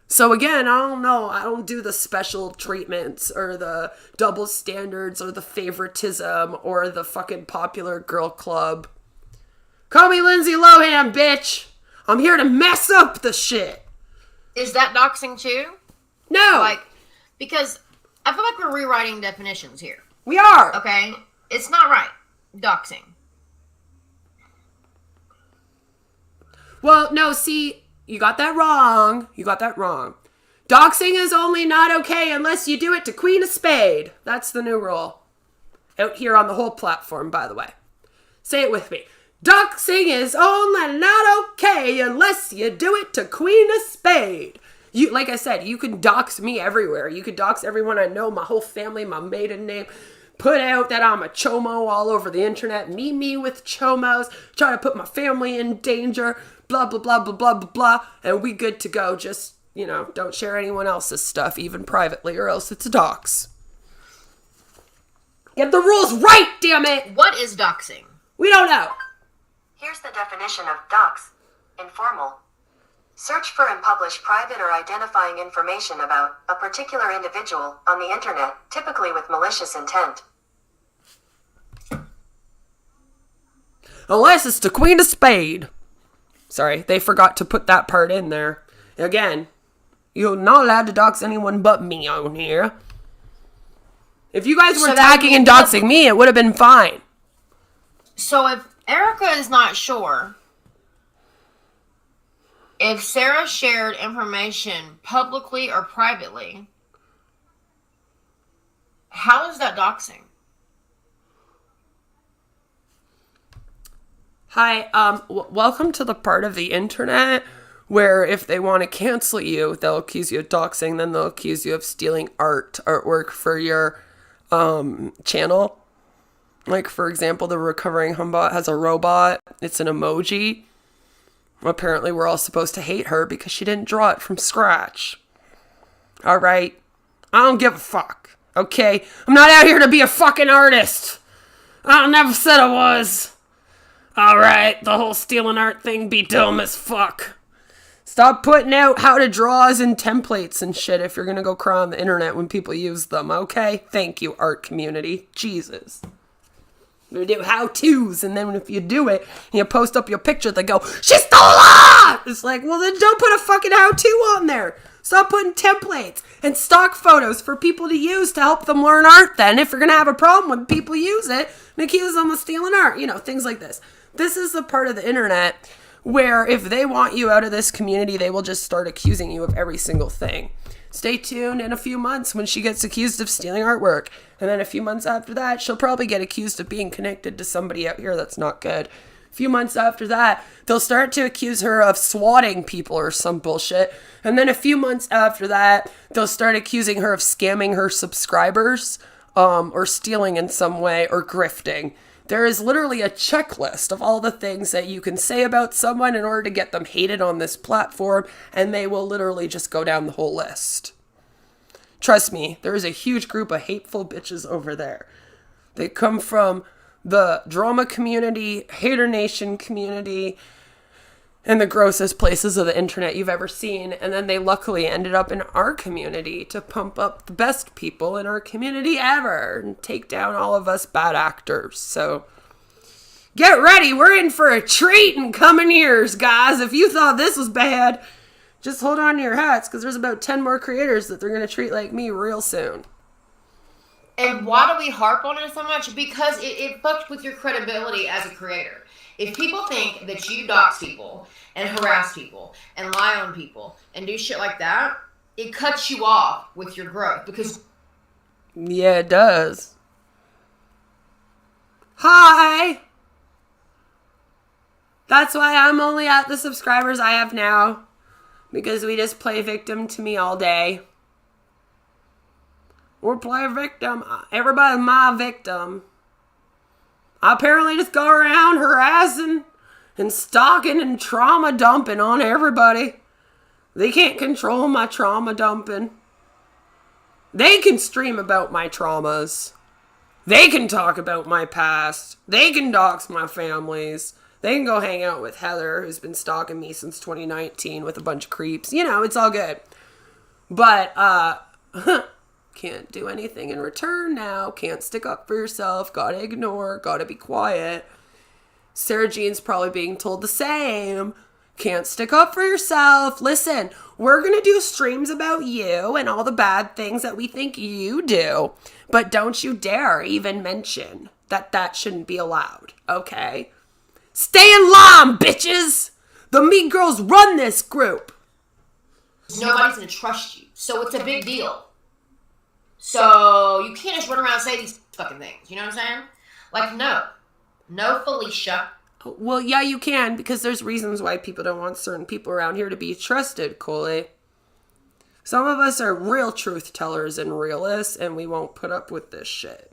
Speaker 1: So again, I don't know. I don't do the special treatments or the double standards or the favoritism or the fucking popular girl club. Call me Lindsay Lohan, bitch. I'm here to mess up the shit.
Speaker 2: Is that doxing too?
Speaker 1: No.
Speaker 2: Because I feel like we're rewriting definitions here.
Speaker 1: We are.
Speaker 2: Okay? It's not right. Doxing.
Speaker 1: Well, no, see... You got that wrong. Doxing is only not okay unless you do it to Queen of Spade. That's the new rule. Out here on the whole platform, by the way. Say it with me. Doxing is only not okay unless you do it to Queen of Spade. You, like I said, you can dox me everywhere. You could dox everyone I know, my whole family, my maiden name. Put out that I'm a chomo all over the internet. Me with chomos. Try to put my family in danger. Blah, blah, blah, blah, blah, blah, blah. And we good to go. Just, don't share anyone else's stuff, even privately, or else it's a dox. Get the rules right, damn it!
Speaker 2: What is doxing?
Speaker 1: We don't know.
Speaker 4: Here's the definition of dox. Informal. Search for and publish private or identifying information about a particular individual on the internet, typically with malicious intent.
Speaker 1: Unless it's the Queen of Spade. Sorry, they forgot to put that part in there. Again, you're not allowed to dox anyone but me on here. If you guys were tagging and doxing me, it would have been fine.
Speaker 2: So if Erica is not sure, if Sarah shared information publicly or privately, how is that doxing?
Speaker 1: Hi, welcome to the part of the internet where if they want to cancel you, they'll accuse you of doxing, then they'll accuse you of stealing artwork for your channel. Like, for example, the Recovering Humbot has a robot. It's an emoji. Apparently, we're all supposed to hate her because she didn't draw it from scratch. All right? I don't give a fuck, okay? I'm not out here to be a fucking artist. I never said I was. All right, the whole stealing art thing be dumb as fuck. Stop putting out how to draws and templates and shit if you're gonna go cry on the internet when people use them, okay? Thank you, art community. Jesus. You do how-tos, and then if you do it, and you post up your picture, they go, she stole art! It's like, well, then don't put a fucking how-to on there. Stop putting templates and stock photos for people to use to help them learn art then. If you're gonna have a problem when people use it, and accuse them of stealing art, things like this. This is the part of the internet where if they want you out of this community, they will just start accusing you of every single thing. Stay tuned in a few months when she gets accused of stealing artwork. And then a few months after that, she'll probably get accused of being connected to somebody out here that's not good. few months after that, they'll start to accuse her of swatting people or some bullshit. And then a few months after that, they'll start accusing her of scamming her subscribers, or stealing in some way, or grifting. There is literally a checklist of all the things that you can say about someone in order to get them hated on this platform, and they will literally just go down the whole list. Trust me, there is a huge group of hateful bitches over there. They come from the drama community, hater nation community, and the grossest places of the internet you've ever seen. And then they luckily ended up in our community to pump up the best people in our community ever and take down all of us bad actors. So get ready. We're in for a treat in coming years, guys. If you thought this was bad, just hold on to your hats, because there's about 10 more creators that they're going to treat like me real soon.
Speaker 2: And why do we harp on it so much? Because it fucks with your credibility as a creator. If people think that you dox people and harass people and lie on people and do shit like that, it cuts you off with your growth. Because
Speaker 1: yeah, it does. Hi! That's why I'm only at the subscribers I have now. Because we just play victim to me all day. Or play victim. Everybody's my victim. I apparently just go around harassing and stalking and trauma dumping on everybody. They can't control my trauma dumping. They can stream about my traumas. They can talk about my past. They can dox my families. They can go hang out with Heather, who's been stalking me since 2019 with a bunch of creeps. You know, it's all good. But, can't do anything in return now. Can't stick up for yourself. Gotta ignore. Gotta be quiet. Sarah Jean's probably being told the same. Can't stick up for yourself. Listen, we're gonna do streams about you and all the bad things that we think you do. But don't you dare even mention that shouldn't be allowed. Okay? Stay in line, bitches! The mean girls run this group.
Speaker 2: nobody's going to trust you. So it's a big deal. So you can't just run around and say these fucking things. You know what I'm saying? Like, no. No, Felicia.
Speaker 1: Well, yeah, you can, because there's reasons why people don't want certain people around here to be trusted, Coley. Some of us are real truth tellers and realists, and we won't put up with this shit.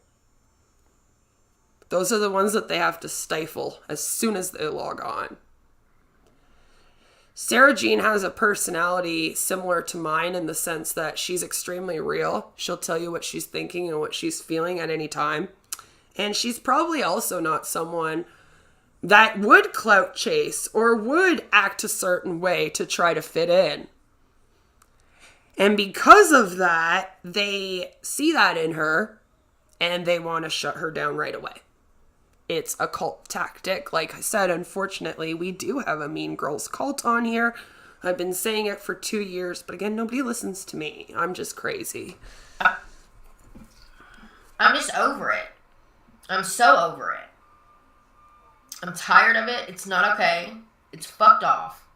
Speaker 1: Those are the ones that they have to stifle as soon as they log on. Sarah Jean has a personality similar to mine in the sense that she's extremely real. She'll tell you what she's thinking and what she's feeling at any time. And she's probably also not someone that would clout chase or would act a certain way to try to fit in. And because of that, they see that in her and they want to shut her down right away. It's a cult tactic. Like I said, unfortunately, we do have a Mean Girls cult on here. I've been saying it for 2 years, but again, nobody listens to me. I'm just crazy.
Speaker 2: I'm just over it. I'm so over it. I'm tired of it. It's not okay. It's fucked off.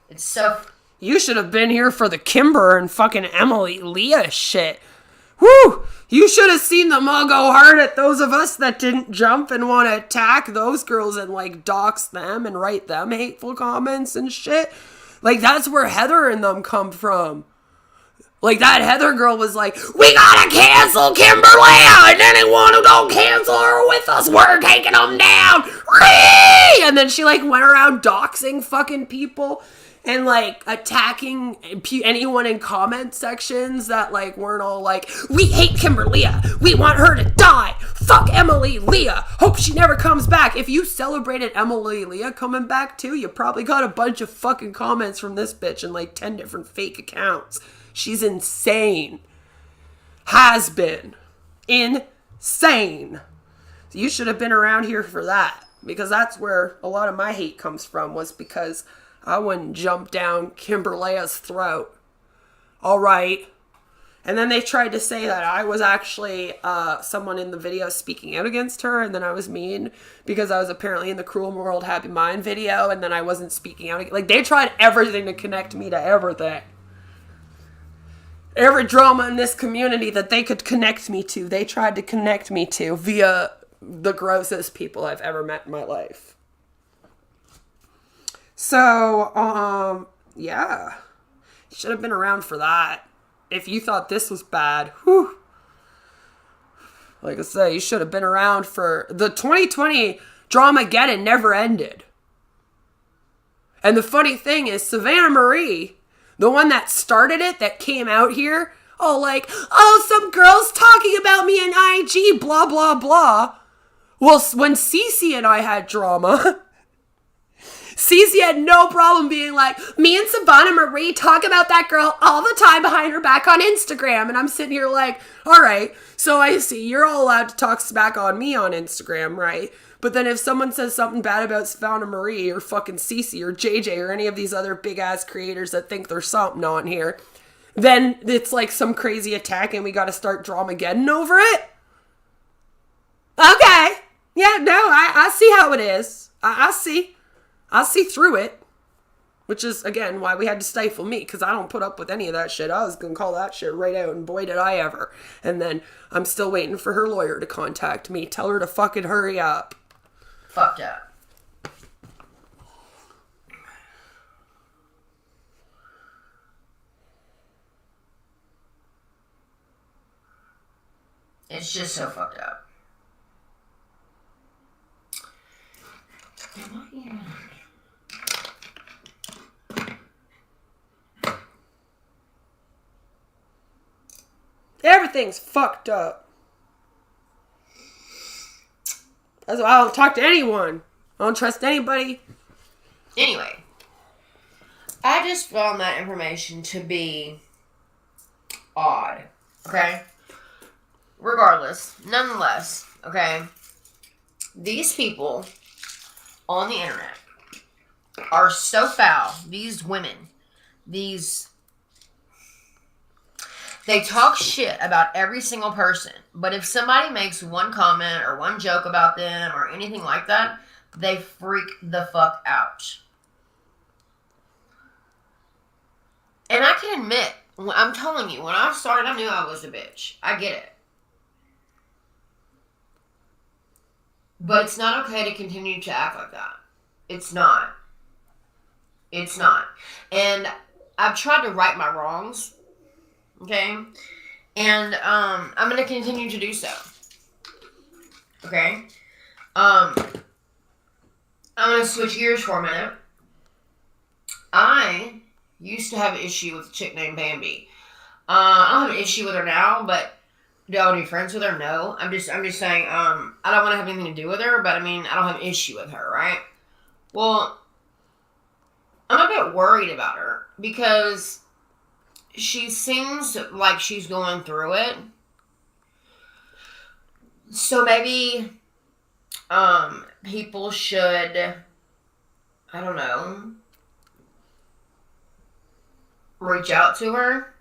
Speaker 2: It's so...
Speaker 1: You should have been here for the Kimber and fucking Emily Leah shit. Woo! You should have seen them all go hard at those of us that didn't jump and want to attack those girls and, like, dox them and write them hateful comments and shit. Like, that's where Heather and them come from. Like, that Heather girl was like, we gotta cancel Kimberly, and anyone who don't cancel her with us, we're taking them down. And then she, like, went around doxing fucking people and, like, attacking anyone in comment sections that, like, weren't all like, we hate Kimberly, we want her to die, fuck Emily Leah, hope she never comes back. If you celebrated Emily Leah coming back too, you probably got a bunch of fucking comments from this bitch in, like, 10 different fake accounts. She's insane. Has been. Insane. You should have been around here for that. Because that's where a lot of my hate comes from, was because I wouldn't jump down Kimberly's throat. Alright. And then they tried to say that I was actually someone in the video speaking out against her, and then I was mean because I was apparently in the Cruel World Happy Mind video, and then I wasn't speaking out. Like, they tried everything to connect me to everything. Every drama in this community that they could connect me to, they tried to connect me to via the grossest people I've ever met in my life. So, yeah. Should have been around for that. If you thought this was bad, whew. Like I say, you should have been around for... The 2020 Dramageddon never ended. And the funny thing is, Savannah Marie, the one that started it, that came out here, some girl's talking about me in IG, blah, blah, blah. Well, when Cece and I had drama... Cece had no problem being like, me and Savannah Marie talk about that girl all the time behind her back on Instagram. And I'm sitting here like, all right, so I see you're all allowed to talk smack on me on Instagram, right? But then if someone says something bad about Savannah Marie or fucking Cece or JJ or any of these other big ass creators that think there's something on here, then it's like some crazy attack and we got to start Dramageddon over it. Okay. Yeah, no, I see how it is. I see through it, which is, again, why we had to stifle me, because I don't put up with any of that shit. I was going to call that shit right out, and boy, did I ever. And then I'm still waiting for her lawyer to contact me. Tell her to fucking hurry up.
Speaker 2: Fucked up. It's just so fucked up.
Speaker 1: Everything's fucked up. That's why I don't talk to anyone. I don't trust anybody.
Speaker 2: Anyway, I just found that information to be odd. Okay? Regardless, nonetheless, okay? These people on the internet are so foul. These women, they talk shit about every single person, but if somebody makes one comment or one joke about them or anything like that, they freak the fuck out. And I can admit, I'm telling you, when I started, I knew I was a bitch. I get it. But it's not okay to continue to act like that. It's not. It's not. And I've tried to right my wrongs. Okay? And, I'm gonna continue to do so. Okay? I'm gonna switch gears for a minute. I used to have an issue with a chick named Bambi. I don't have an issue with her now, but do I want to be friends with her? No. I'm just saying, I don't want to have anything to do with her, but I mean, I don't have an issue with her, right? Well, I'm a bit worried about her because she seems like she's going through it. So maybe, people should, I don't know, reach out to her.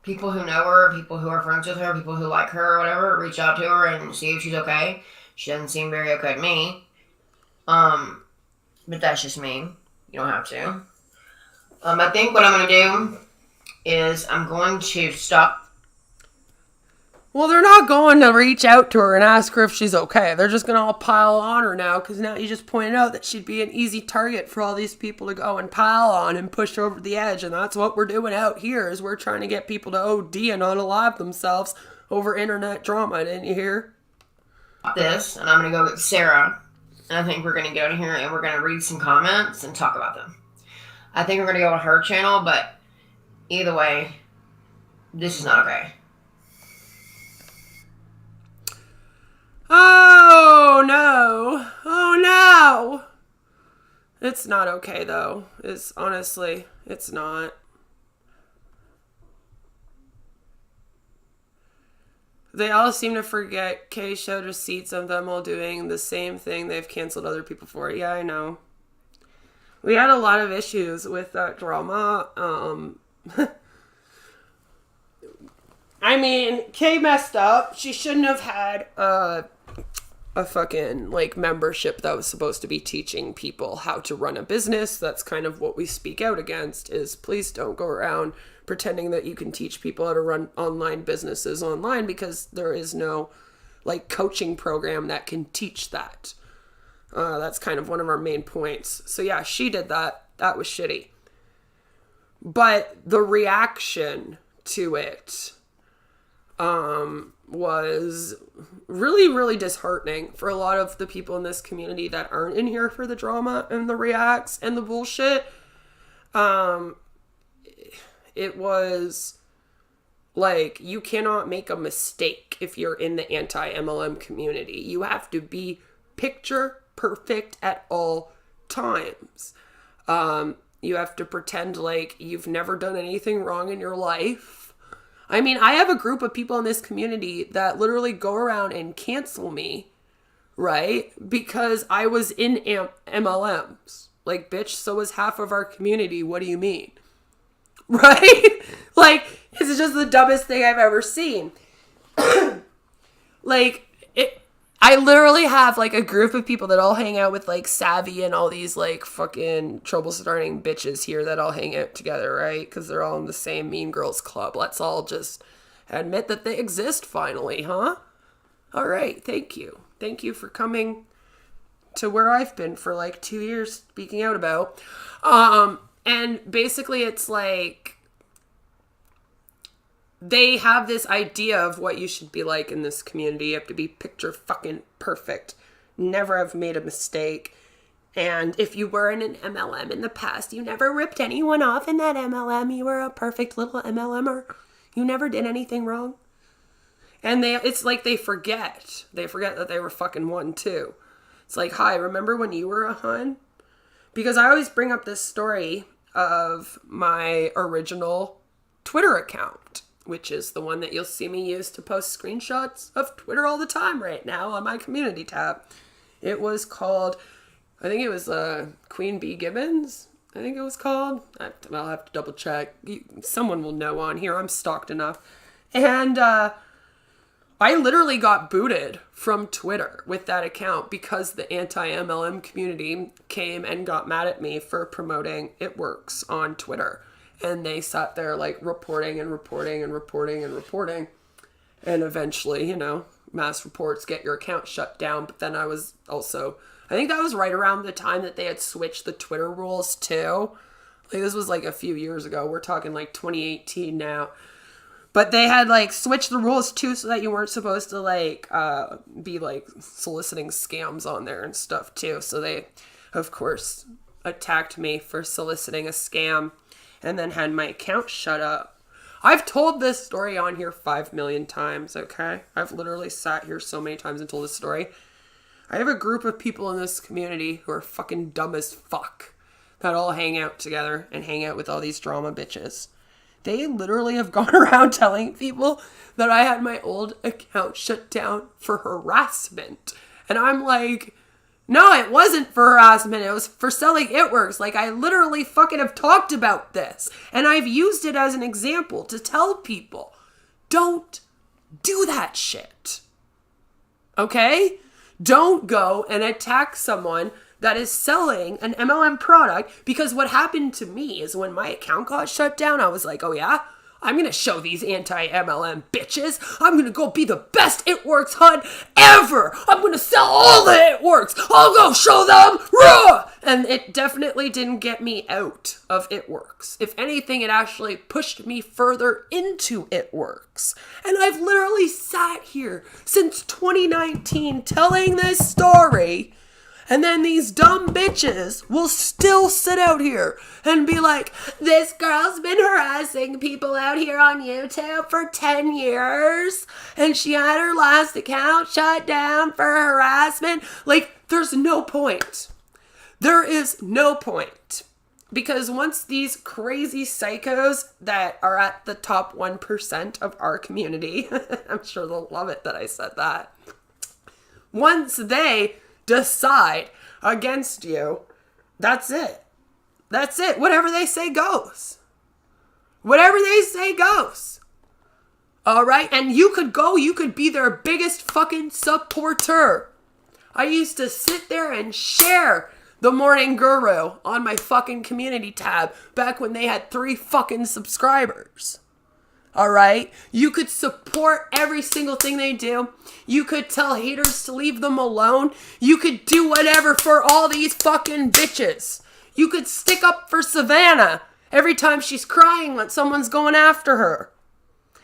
Speaker 2: People who know her, people who are friends with her, people who like her or whatever, reach out to her and see if she's okay. She doesn't seem very okay to me. But that's just me. You don't have to. I think what I'm going to do is I'm going to stop.
Speaker 1: Well, they're not going to reach out to her and ask her if she's okay. They're just going to all pile on her now because now you just pointed out that she'd be an easy target for all these people to go and pile on and push her over the edge. And that's what we're doing out here is we're trying to get people to OD and unalive themselves over internet drama. Didn't you hear?
Speaker 2: This, and I'm going to go with Sarah. And I think we're going to go to here and we're going to read some comments and talk about them. I think we're going to go to her channel, but either way, this is not okay.
Speaker 1: Oh, no. Oh, no. It's not okay, though. Honestly, it's not. They all seem to forget Kay showed receipts of them all doing the same thing they've canceled other people for. Yeah, I know. We had a lot of issues with that drama. I mean, Kay messed up. She shouldn't have had a fucking, membership that was supposed to be teaching people how to run a business. That's kind of what we speak out against, is please don't go around pretending that you can teach people how to run online businesses online, because there is no like coaching program that can teach that. That's kind of one of our main points. So yeah, she did that. That was shitty. But the reaction to it was really, really disheartening for a lot of the people in this community that aren't in here for the drama and the reacts and the bullshit. It was like, you cannot make a mistake if you're in the anti-MLM community. You have to be picture perfect at all times. You have to pretend like you've never done anything wrong in your life. I mean, I have a group of people in this community that literally go around and cancel me, right? Because I was in MLMs. Like, bitch, so was half of our community. What do you mean? Right? Like, it's just the dumbest thing I've ever seen. Like, I literally have, like, a group of people that all hang out with, like, Savvy and all these, like, fucking trouble-starting bitches here that all hang out together, right? Because they're all in the same Mean Girls Club. Let's all just admit that they exist finally, huh? All right, thank you. Thank you for coming to where I've been for, like, 2 years speaking out about. And basically it's like, they have this idea of what you should be like in this community. You have to be picture fucking perfect. Never have made a mistake. And if you were in an MLM in the past, you never ripped anyone off in that MLM. You were a perfect little MLMer. You never did anything wrong. And it's like they forget. They forget that they were fucking one too. It's like, hi, remember when you were a hun? Because I always bring up this story of my original Twitter account, which is the one that you'll see me use to post screenshots of Twitter all the time right now on my community tab. It was called, I think it was Queen Bee Gibbons, I think it was called. I'll have to double check. Someone will know on here. I'm stalked enough. And I literally got booted from Twitter with that account because the anti-MLM community came and got mad at me for promoting It Works on Twitter. And they sat there like reporting and reporting and reporting and reporting. And eventually, you know, mass reports get your account shut down. But then I was also, I think that was right around the time that they had switched the Twitter rules too. Like, this was like a few years ago. We're talking like 2018 now. But they had like switched the rules too so that you weren't supposed to like be like soliciting scams on there and stuff too. So they, of course, attacked me for soliciting a scam and then had my account shut up. I've told this story on here 5 million times, okay? I've literally sat here so many times and told this story. I have a group of people in this community who are fucking dumb as fuck that all hang out together and hang out with all these drama bitches. They literally have gone around telling people that I had my old account shut down for harassment. And I'm like, no, it wasn't for harassment. It was for selling It Works. Like, I literally fucking have talked about this. And I've used it as an example to tell people, don't do that shit. Okay? Don't go and attack someone that is selling an MLM product, because what happened to me is when my account got shut down, I was like, oh yeah, I'm going to show these anti-MLM bitches. I'm going to go be the best It Works hun ever. I'm going to sell all the It Works. I'll go show them. Raw! And it definitely didn't get me out of It Works. If anything, it actually pushed me further into It Works. And I've literally sat here since 2019 telling this story. And then these dumb bitches will still sit out here and be like, this girl's been harassing people out here on YouTube for 10 years. And she had her last account shut down for harassment. Like, there's no point. There is no point. Because once these crazy psychos that are at the top 1% of our community, I'm sure they'll love it that I said that. Once they decide against you, that's it. That's it. Whatever they say goes. Whatever they say goes. All right? And you could be their biggest fucking supporter. I used to sit there and share The Morning Guru on my fucking community tab back when they had 3 fucking subscribers. All right? You could support every single thing they do. You could tell haters to leave them alone. You could do whatever for all these fucking bitches. You could stick up for Savannah every time she's crying when someone's going after her.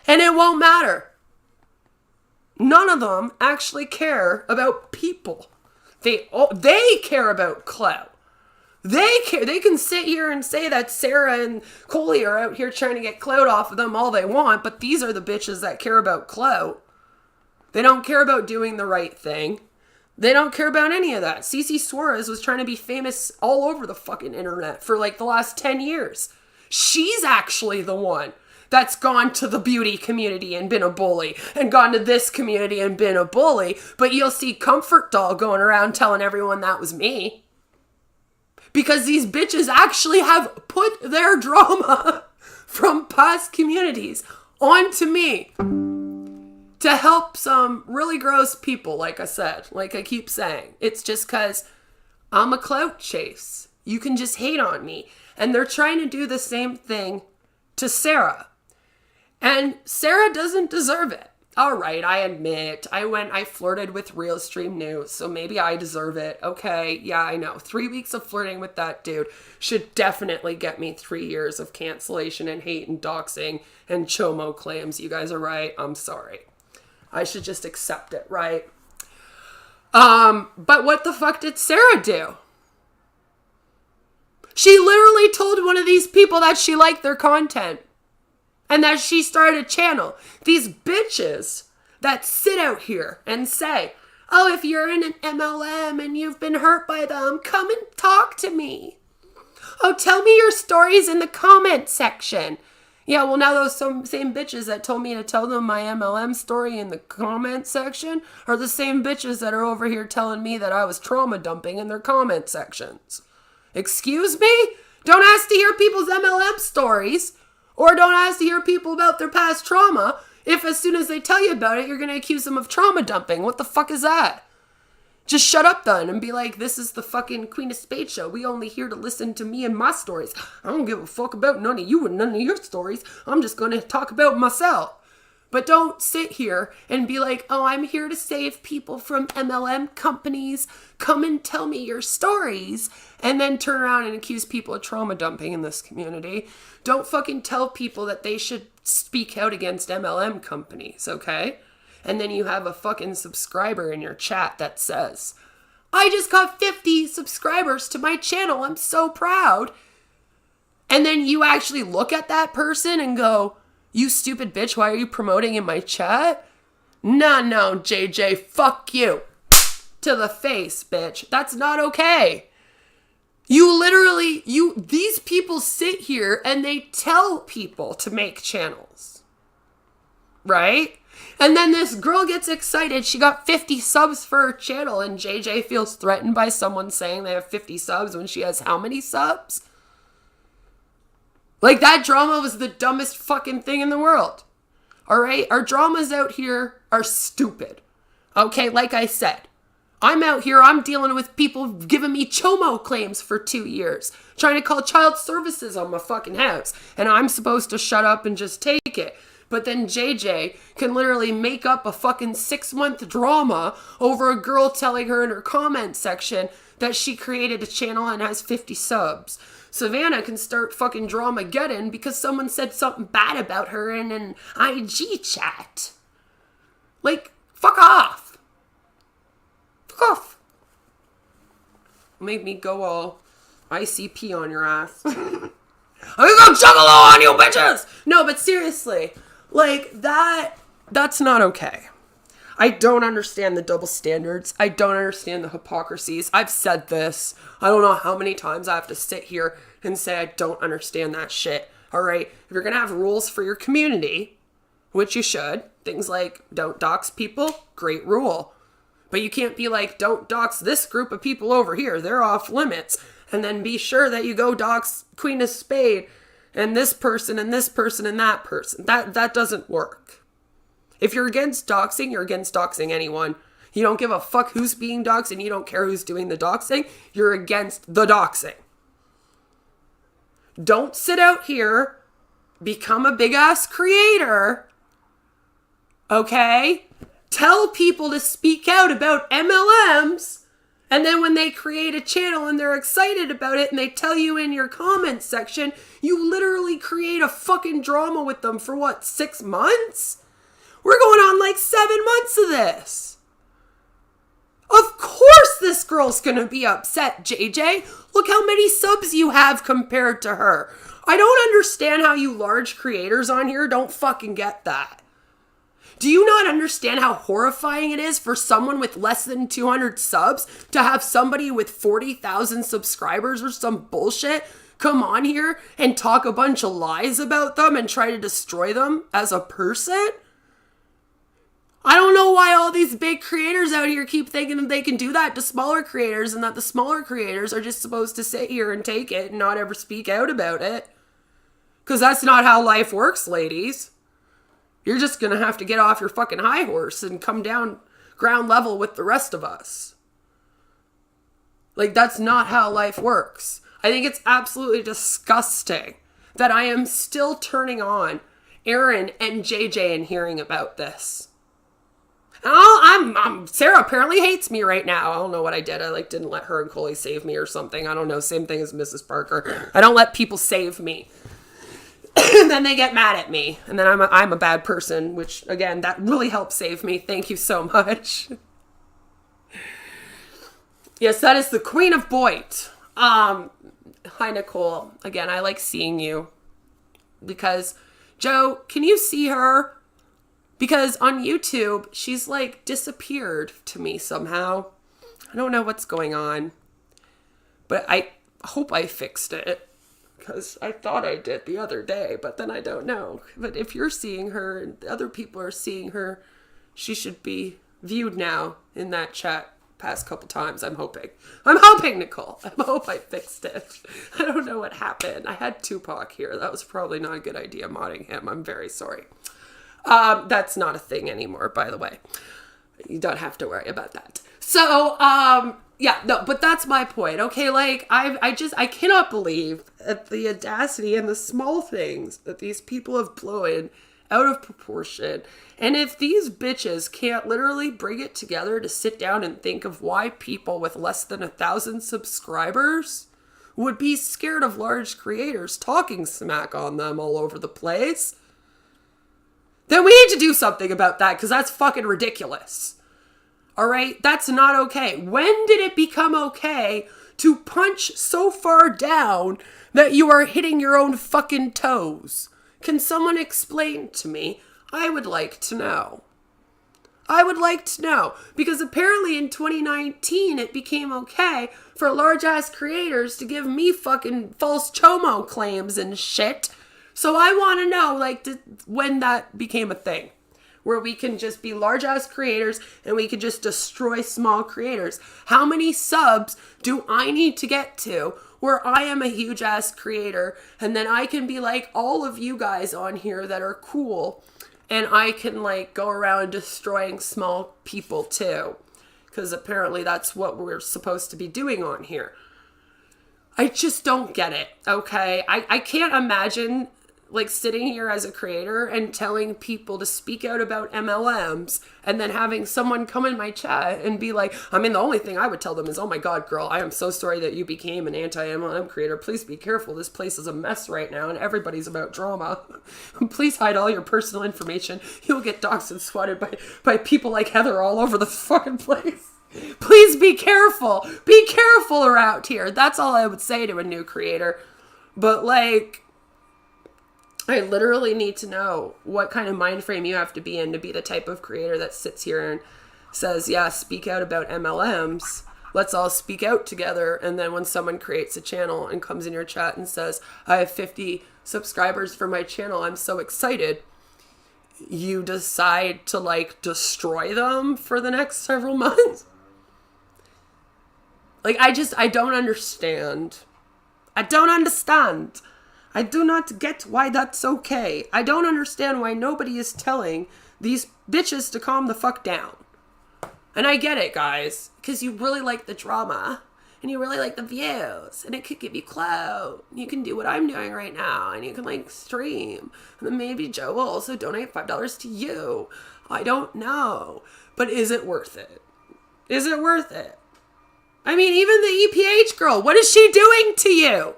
Speaker 1: And it won't matter. None of them actually care about people. They care about clout. They care. They can sit here and say that Sarah and Coley are out here trying to get clout off of them all they want, but these are the bitches that care about clout. They don't care about doing the right thing. They don't care about any of that. Cece Suarez was trying to be famous all over the fucking internet for like the last 10 years. She's actually the one that's gone to the beauty community and been a bully, and gone to this community and been a bully, but you'll see Comfort Doll going around telling everyone that was me. Because these bitches actually have put their drama from past communities onto me to help some really gross people, like I said, like I keep saying. It's just because I'm a clout chase. You can just hate on me. And they're trying to do the same thing to Sarah. And Sarah doesn't deserve it. All right, I admit, I flirted with Real Stream News, so maybe I deserve it. Okay, yeah, I know. 3 weeks of flirting with that dude should definitely get me 3 years of cancellation and hate and doxing and chomo claims. You guys are right. I'm sorry. I should just accept it, right? But what the fuck did Sarah do? She literally told one of these people that she liked their content. And that she started a channel. These bitches that sit out here and say, oh, if you're in an MLM and you've been hurt by them, come and talk to me. Oh, tell me your stories in the comment section. Yeah, well, now those same bitches that told me to tell them my MLM story in the comment section are the same bitches that are over here telling me that I was trauma dumping in their comment sections. Excuse me? Don't ask to hear people's MLM stories. Or don't ask to hear people about their past trauma if as soon as they tell you about it, you're going to accuse them of trauma dumping. What the fuck is that? Just shut up then and be like, this is the fucking Queen of Spades show. We only here to listen to me and my stories. I don't give a fuck about none of you and none of your stories. I'm just going to talk about myself. But don't sit here and be like, oh, I'm here to save people from MLM companies. Come and tell me your stories. And then turn around and accuse people of trauma dumping in this community. Don't fucking tell people that they should speak out against MLM companies, okay? And then you have a fucking subscriber in your chat that says, I just got 50 subscribers to my channel. I'm so proud. And then you actually look at that person and go, you stupid bitch, why are you promoting in my chat? No, JJ, fuck you. To the face, bitch. That's not okay. These people sit here and they tell people to make channels. Right? And then this girl gets excited. She got 50 subs for her channel and JJ feels threatened by someone saying they have 50 subs when she has how many subs? Like, that drama was the dumbest fucking thing in the world. All right? Our dramas out here are stupid. Okay? Like I said, I'm out here, I'm dealing with people giving me chomo claims for 2 years, trying to call child services on my fucking house, and I'm supposed to shut up and just take it. But then JJ can literally make up a fucking 6-month drama over a girl telling her in her comment section that she created a channel and has 50 subs. Savannah can start fucking dramageddon because someone said something bad about her in an IG chat. Like, fuck off. Fuck off. Make me go all ICP on your ass. I'm gonna juggalo on you bitches! No, but seriously, like, that's not okay. I don't understand the double standards. I don't understand the hypocrisies. I've said this. I don't know how many times I have to sit here and say I don't understand that shit. All right? If you're going to have rules for your community, which you should, things like don't dox people, great rule. But you can't be like, don't dox this group of people over here. They're off limits. And then be sure that you go dox Queen of Spade and this person and this person and that person. That doesn't work. If you're against doxing, you're against doxing anyone. You don't give a fuck who's being doxed and you don't care who's doing the doxing. You're against the doxing. Don't sit out here become a big ass creator, okay? Tell people to speak out about MLMs, and then when they create a channel and they're excited about it and they tell you in your comments section, you literally create a fucking drama with them for what, 6 months? We're going on like 7 months of this. Of course this girl's gonna be upset, JJ. Look how many subs you have compared to her. I don't understand how you large creators on here don't fucking get that. Do you not understand how horrifying it is for someone with less than 200 subs to have somebody with 40,000 subscribers or some bullshit come on here and talk a bunch of lies about them and try to destroy them as a person? I don't know why all these big creators out here keep thinking that they can do that to smaller creators and that the smaller creators are just supposed to sit here and take it and not ever speak out about it. Because that's not how life works, ladies. You're just going to have to get off your fucking high horse and come down ground level with the rest of us. Like, that's not how life works. I think it's absolutely disgusting that I am still turning on Aaron and JJ and hearing about this. Sarah apparently hates me right now. I don't know what I did. I didn't let her and Coley save me or something. I don't know. Same thing as Mrs. Parker. I don't let people save me. And then they get mad at me. And then I'm a bad person, which, again, that really helped save me. Thank you so much. Yes, that is the Queen of Boyd. Hi, Nicole. Again, I like seeing you. Because, Joe, can you see her? Because on YouTube, she's, disappeared to me somehow. I don't know what's going on. But I hope I fixed it. Because I thought I did the other day, but then I don't know. But if you're seeing her and other people are seeing her, she should be viewed now in that chat past couple times, I'm hoping. I'm hoping, Nicole. I hope I fixed it. I don't know what happened. I had Tupac here. That was probably not a good idea, modding him. I'm very sorry. That's not a thing anymore, by the way. You don't have to worry about that. So, yeah, no, but that's my point, okay? I cannot believe at the audacity and the small things that these people have blown out of proportion. And if these bitches can't literally bring it together to sit down and think of why people with less than 1,000 subscribers would be scared of large creators talking smack on them all over the place, then we need to do something about that, because that's fucking ridiculous. All right, that's not okay. When did it become okay to punch so far down that you are hitting your own fucking toes? Can someone explain to me? I would like to know. I would like to know. Because apparently in 2019, it became okay for large-ass creators to give me fucking false chomo claims and shit. So I want to know, when that became a thing. Where we can just be large-ass creators and we can just destroy small creators. How many subs do I need to get to where I am a huge-ass creator and then I can be like all of you guys on here that are cool and I can, go around destroying small people too? Because apparently that's what we're supposed to be doing on here. I just don't get it, okay? I can't imagine sitting here as a creator and telling people to speak out about MLMs and then having someone come in my chat and be like, the only thing I would tell them is, oh my God, girl, I am so sorry that you became an anti-MLM creator. Please be careful. This place is a mess right now and everybody's about drama. Please hide all your personal information. You'll get doxxed and swatted by people like Heather all over the fucking place. Please be careful. Be careful around here. That's all I would say to a new creator. But I literally need to know what kind of mind frame you have to be in to be the type of creator that sits here and says, yeah, speak out about MLMs. Let's all speak out together. And then when someone creates a channel and comes in your chat and says, I have 50 subscribers for my channel, I'm so excited, you decide to destroy them for the next several months. I don't understand. I don't understand. I do not get why that's okay. I don't understand why nobody is telling these bitches to calm the fuck down. And I get it, guys, because you really like the drama. and you really like the views, and it could give you clout. You can do what I'm doing right now, and you can like stream, and then maybe Joe will also donate $5 to you. I don't know, but is it worth it? Is it worth it? I mean, even the EPH girl, what is she doing to you?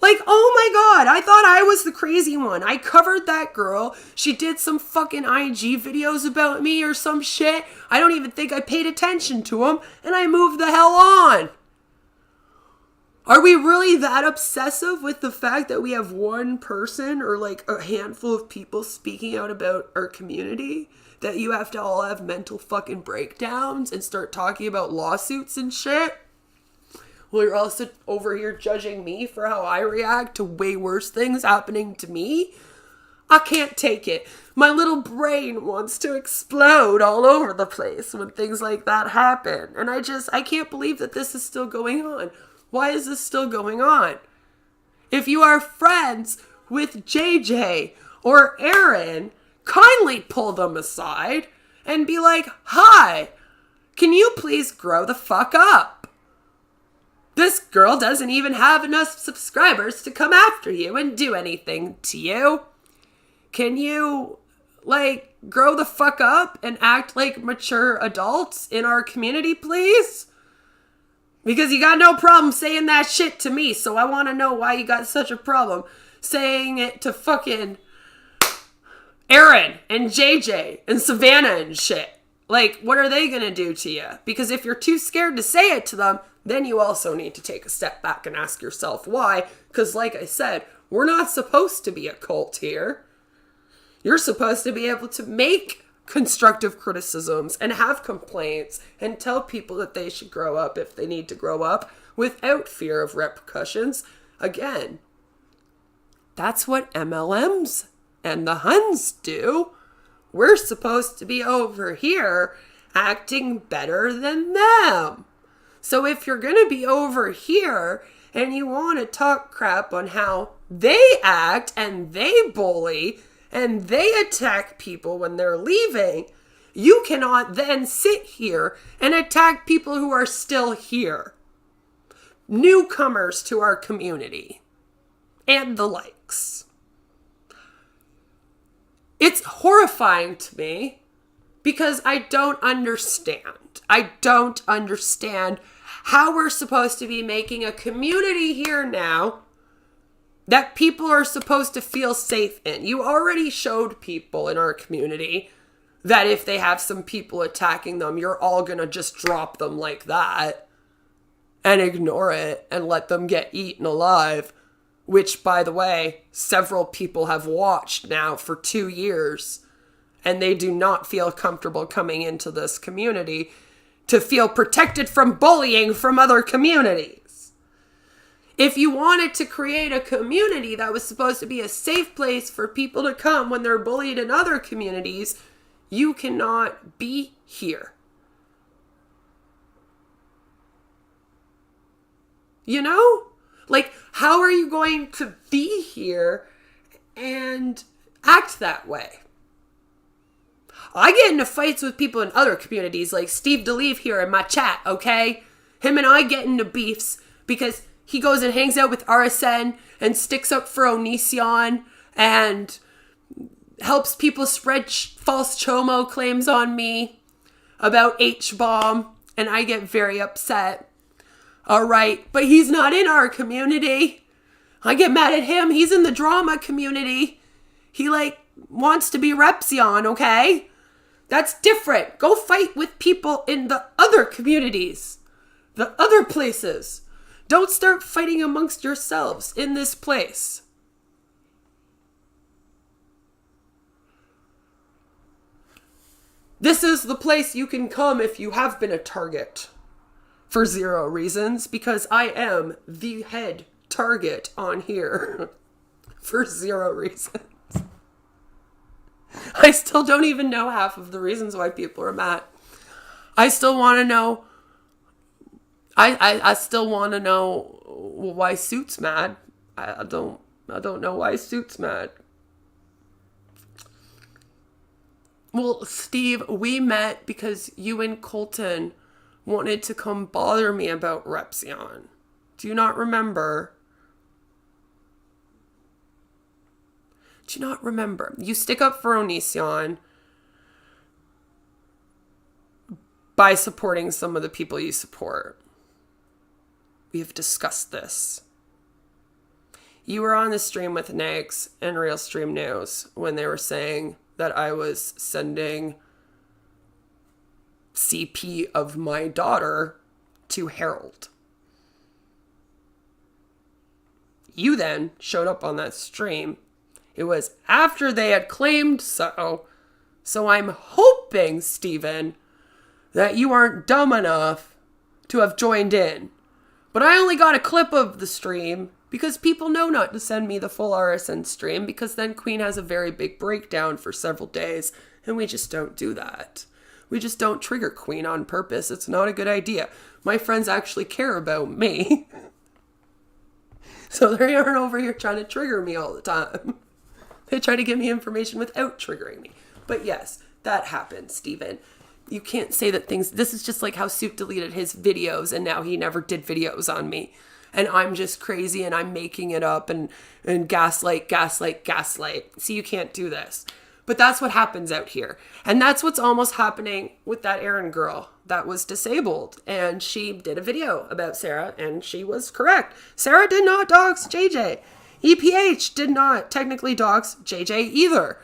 Speaker 1: Like, oh my God, I thought I was the crazy one. I covered that girl. She did some fucking IG videos about me or some shit. I don't even think I paid attention to them, and I moved the hell on. Are we really that obsessive with the fact that we have one person or like a handful of people speaking out about our community that you have to all have mental fucking breakdowns and start talking about lawsuits and shit? Well, you're also over here judging me for how I react to way worse things happening to me. I can't take it. My little brain wants to explode all over the place when things like that happen. And I can't believe that this is still going on. Why is this still going on? If you are friends with JJ or Aaron, kindly pull them aside and be like, hi, can you please grow the fuck up? This girl doesn't even have enough subscribers to come after you and do anything to you. Can you, like, grow the fuck up and act like mature adults in our community, please? Because you got no problem saying that shit to me, so I want to know why you got such a problem saying it to fucking Aaron and JJ and Savannah and shit. Like, what are they going to do to you? Because if you're too scared to say it to them, then you also need to take a step back and ask yourself why. Because like I said, we're not supposed to be a cult here. You're supposed to be able to make constructive criticisms and have complaints and tell people that they should grow up if they need to grow up without fear of repercussions. Again, that's what MLMs and the Huns do. We're supposed to be over here acting better than them. So if you're going to be over here and you want to talk crap on how they act and they bully and they attack people when they're leaving, you cannot then sit here and attack people who are still here. Newcomers to our community and the likes. It's horrifying to me because I don't understand. I don't understand how we're supposed to be making a community here now that people are supposed to feel safe in. You already showed people in our community that if they have some people attacking them, you're all going to just drop them like that and ignore it and let them get eaten alive. Which, by the way, several people have watched now for 2 years, and they do not feel comfortable coming into this community to feel protected from bullying from other communities. If you wanted to create a community that was supposed to be a safe place for people to come when they're bullied in other communities, you cannot be here. You know? Like, how are you going to be here and act that way? I get into fights with people in other communities, like Steve DeLeave here in my chat, okay? Him and I get into beefs because he goes and hangs out with RSN and sticks up for Onision and helps people spread false chomo claims on me about H-bomb, and I get very upset. All right, but he's not in our community. I get mad at him. He's in the drama community. He, wants to be Repsion, okay? That's different. Go fight with people in the other communities, the other places. Don't start fighting amongst yourselves in this place. This is the place you can come if you have been a target. For 0 reasons, because I am the head target on here. For 0 reasons. I still don't even know half of the reasons why people are mad. I still want to know. I still want to know why Suit's mad. I don't know why Suit's mad. Well, Steve, we met because you and Colton wanted to come bother me about Repsion. Do you not remember? Do you not remember? You stick up for Onision by supporting some of the people you support. We have discussed this. You were on the stream with Nags and Real Stream News when they were saying that I was sending CP of my daughter to Harold. You then showed up on that stream. It was after they had claimed so. So I'm hoping, Steven, that you aren't dumb enough to have joined in. But I only got a clip of the stream because people know not to send me the full RSN stream, because then Queen has a very big breakdown for several days, and we just don't do that. We just don't trigger Queen on purpose. It's not a good idea. My friends actually care about me. So they aren't over here trying to trigger me all the time. They try to give me information without triggering me. But yes, that happens, Steven. You can't say that things... This is just like how Soup deleted his videos and now he never did videos on me. And I'm just crazy and I'm making it up and gaslight. See, you can't do this. But that's what happens out here. And that's what's almost happening with that Erin girl that was disabled. And she did a video about Sarah and she was correct. Sarah did not dox JJ. EPH did not technically dox JJ either.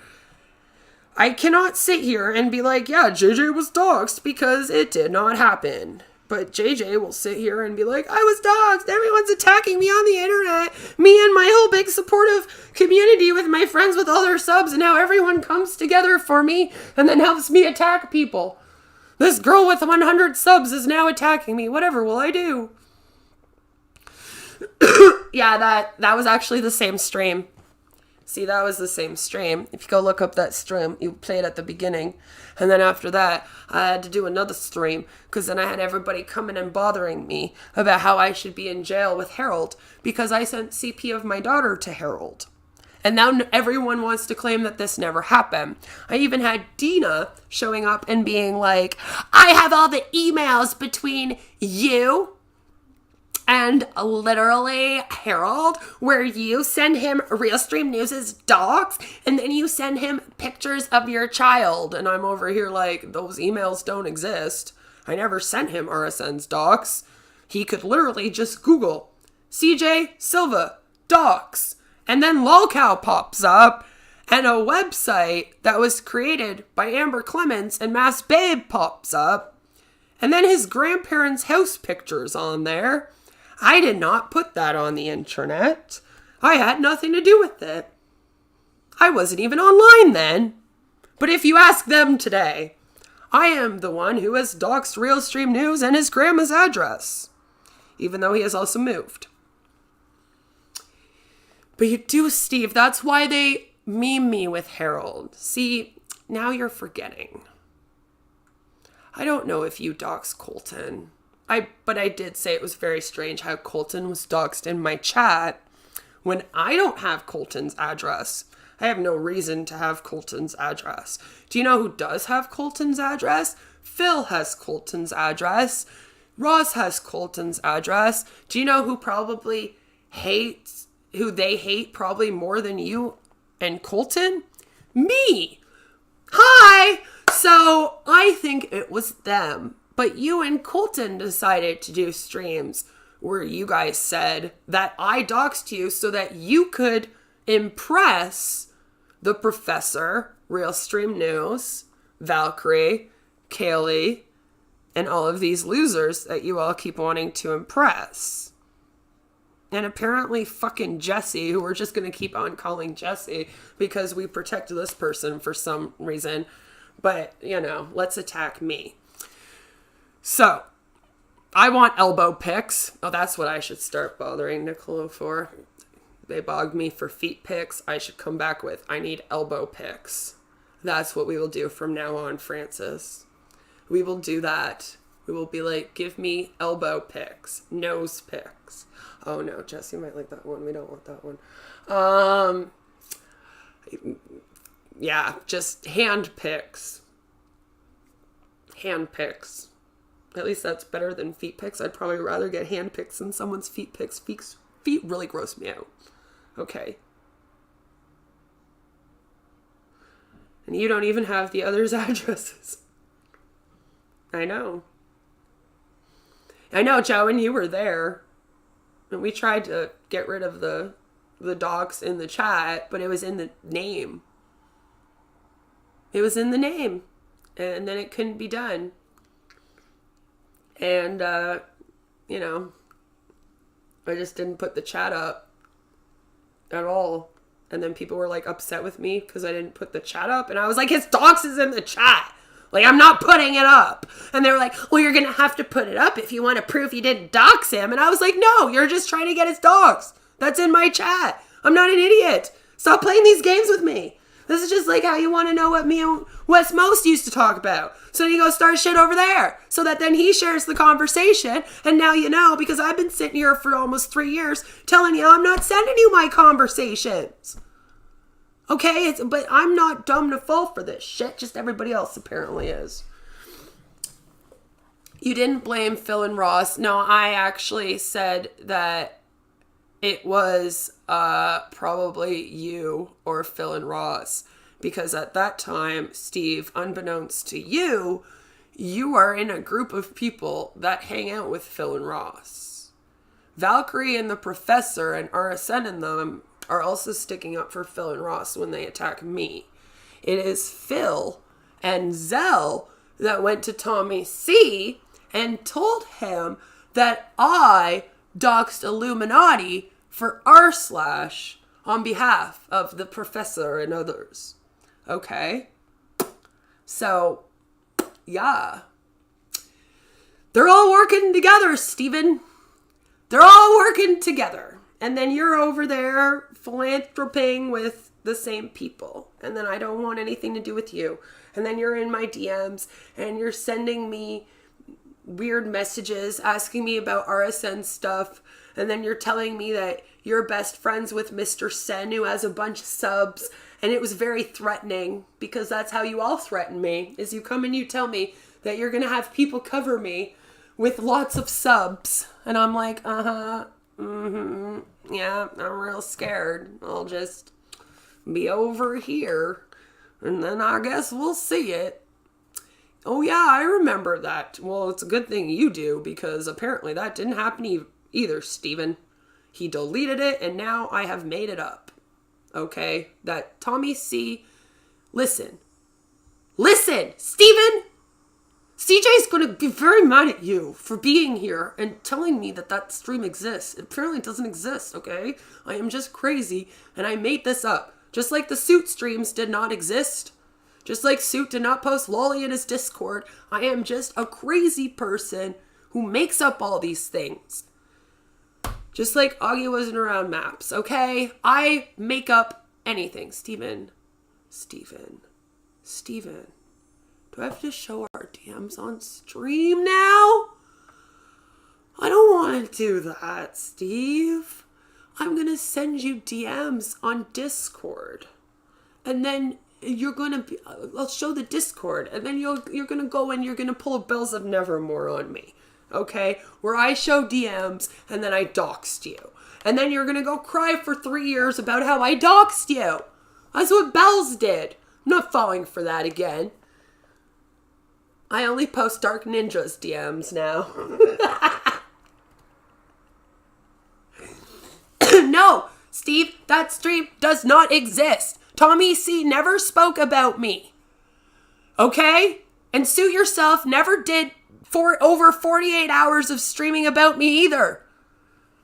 Speaker 1: I cannot sit here and be like, yeah, JJ was doxed, because it did not happen. But JJ will sit here and be like, I was doxed. Everyone's attacking me on the internet. Me and my whole big supportive community with my friends with all their subs. And now everyone comes together for me and then helps me attack people. This girl with 100 subs is now attacking me. Whatever will I do? Yeah, that was actually the same stream. See, that was the same stream. If you go look up that stream, you play it at the beginning. And then after that, I had to do another stream, because then I had everybody coming and bothering me about how I should be in jail with Harold, because I sent CP of my daughter to Harold. And now everyone wants to claim that this never happened. I even had Dina showing up and being like, I have all the emails between you and literally Harold, where you send him Real Stream News' docs, and then you send him pictures of your child. And I'm over here like, those emails don't exist. I never sent him RSN's docs. He could literally just Google CJ Silva docs, and then lolcow pops up, and a website that was created by Amber Clements and Mass Babe pops up, and then his grandparents' house pictures on there. I did not put that on the internet. I had nothing to do with it. I wasn't even online then. But if you ask them today, I am the one who has doxed Real Stream News and his grandma's address, even though he has also moved. But you do, Steve. That's why they meme me with Harold. See, now you're forgetting. I don't know if you doxed Colton. But I did say it was very strange how Colton was doxed in my chat when I don't have Colton's address. I have no reason to have Colton's address. Do you know who does have Colton's address? Phil has Colton's address. Ross has Colton's address. Do you know who they hate probably more than you and Colton? Me. Hi. So I think it was them. But you and Colton decided to do streams where you guys said that I doxed you so that you could impress the professor, Real Stream News, Valkyrie, Kaylee, and all of these losers that you all keep wanting to impress. And apparently fucking Jesse, who we're just going to keep on calling Jesse because we protect this person for some reason. But, let's attack me. So, I want elbow pics. Oh, that's what I should start bothering Nicolo for. They bogged me for feet pics. I should come back with, I need elbow pics. That's what we will do from now on, Francis. We will do that. We will be like, give me elbow pics, nose pics. Oh no, Jesse might like that one. We don't want that one. Yeah, just hand pics. Hand pics. At least that's better than feet pics. I'd probably rather get hand pics than someone's feet pics. Feet really gross me out. Okay. And you don't even have the others' addresses. I know. I know, Joe, and you were there. And we tried to get rid of the docs in the chat, but it was in the name. It was in the name. And then it couldn't be done. And, you know, I just didn't put the chat up at all. And then people were, like, upset with me because I didn't put the chat up. And I was like, his docs is in the chat. Like, I'm not putting it up. And they were like, well, you're going to have to put it up if you want to prove you didn't dox him. And I was like, no, you're just trying to get his docs. That's in my chat. I'm not an idiot. Stop playing these games with me. This is just like how you want to know what me and Wes Most used to talk about. So you go start shit over there. So that then he shares the conversation. And now you know, because I've been sitting here for almost 3 years telling you I'm not sending you my conversations. Okay, but I'm not dumb to fall for this shit. Just everybody else apparently is. You didn't blame Phil and Ross. No, I actually said that it was probably you or Phil and Ross. Because at that time, Steve, unbeknownst to you, you are in a group of people that hang out with Phil and Ross. Valkyrie and the Professor and RSN and them are also sticking up for Phil and Ross when they attack me. It is Phil and Zell that went to Tommy C and told him that I doxed Illuminati for r/ on behalf of the Professor and others. Okay? So, yeah. They're all working together, Steven. They're all working together. And then you're over there philanthroping with the same people. And then I don't want anything to do with you. And then you're in my DMs and you're sending me weird messages asking me about RSN stuff. And then you're telling me that you're best friends with Mr. Sen, who has a bunch of subs. And it was very threatening because that's how you all threaten me, is you come and you tell me that you're going to have people cover me with lots of subs. And I'm like, yeah, I'm real scared. I'll just be over here. And then I guess we'll see it. Oh yeah, I remember that. Well, it's a good thing you do, because apparently that didn't happen either, Steven. He deleted it, and now I have made it up. Okay? That Tommy C... Listen, Steven! CJ's going to be very mad at you for being here and telling me that that stream exists. It apparently doesn't exist, okay? I am just crazy, and I made this up. Just like the Suit streams did not exist. Just like Suit did not post Lolly in his Discord. I am just a crazy person who makes up all these things. Just like Augie wasn't around maps, okay? I make up anything. Steven. Do I have to show our DMs on stream now? I don't want to do that, Steve. I'm going to send you DMs on Discord. And then you're going to be... I'll show the Discord. And then you're going to go and you're going to pull a Bells of Nevermore on me. Okay? Where I show DMs and then I doxed you. And then you're going to go cry for 3 years about how I doxed you. That's what Bells did. I'm not falling for that again. I only post Dark Ninja's DMs now. No, Steve, that stream does not exist. Tommy C never spoke about me. Okay? And Suit Yourself never did over 48 hours of streaming about me either.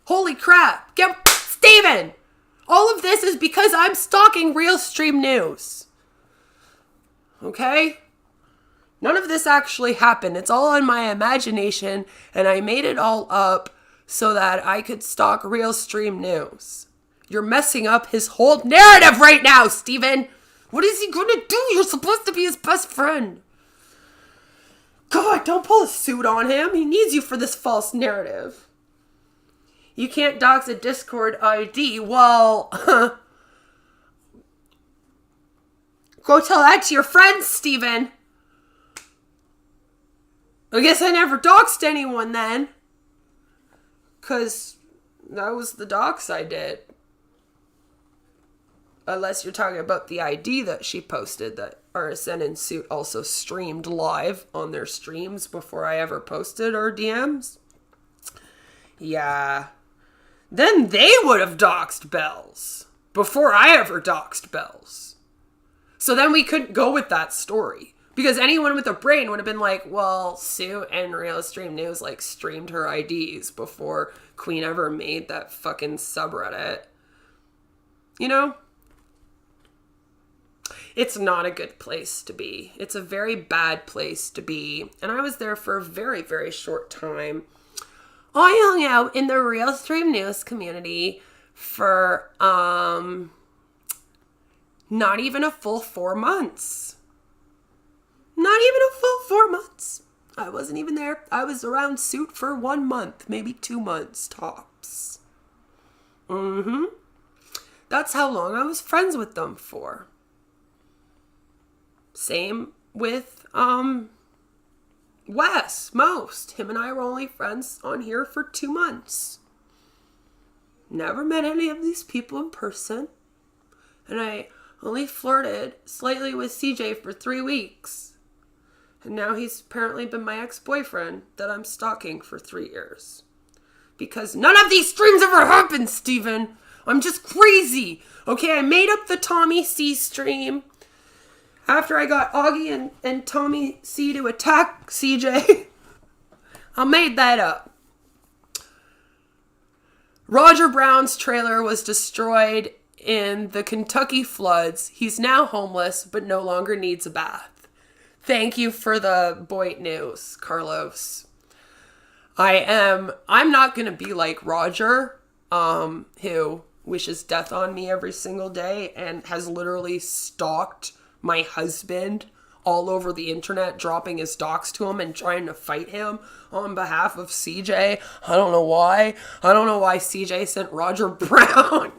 Speaker 1: Holy crap. Steven! All of this is because I'm stalking Real Stream News. Okay? None of this actually happened. It's all in my imagination, and I made it all up so that I could stalk Real Stream News. You're messing up his whole narrative right now, Steven. What is he gonna do? You're supposed to be his best friend. God, don't pull a Suit on him. He needs you for this false narrative. You can't dox a Discord ID. Well, go tell that to your friends, Steven. I guess I never doxed anyone then. Because that was the dox I did. Unless you're talking about the ID that she posted that RSN and Suit also streamed live on their streams before I ever posted our DMs. Yeah. Then they would have doxed Bells before I ever doxed Bells. So then we couldn't go with that story. Because anyone with a brain would have been like, well, Sue and Real Stream News like streamed her IDs before Queen ever made that fucking subreddit. You know? It's not a good place to be. It's a very bad place to be. And I was there for a very, very short time. I hung out in the Real Stream News community for not even a full 4 months. Not even a full 4 months. I wasn't even there. I was around Suit for 1 month, maybe 2 months tops. That's how long I was friends with them for. Same with Wes, most. Him and I were only friends on here for 2 months. Never met any of these people in person. And I only flirted slightly with CJ for 3 weeks. And now he's apparently been my ex-boyfriend that I'm stalking for 3 years. Because none of these streams ever happened, Steven. I'm just crazy. Okay, I made up the Tommy C stream after I got Augie and Tommy C to attack CJ. I made that up. Roger Brown's trailer was destroyed in the Kentucky floods. He's now homeless, but no longer needs a bath. Thank you for the Boyd news, Carlos. I'm not going to be like Roger, who wishes death on me every single day and has literally stalked my husband all over the internet, dropping his docs to him and trying to fight him on behalf of CJ. I don't know why. I don't know why CJ sent Roger Brown.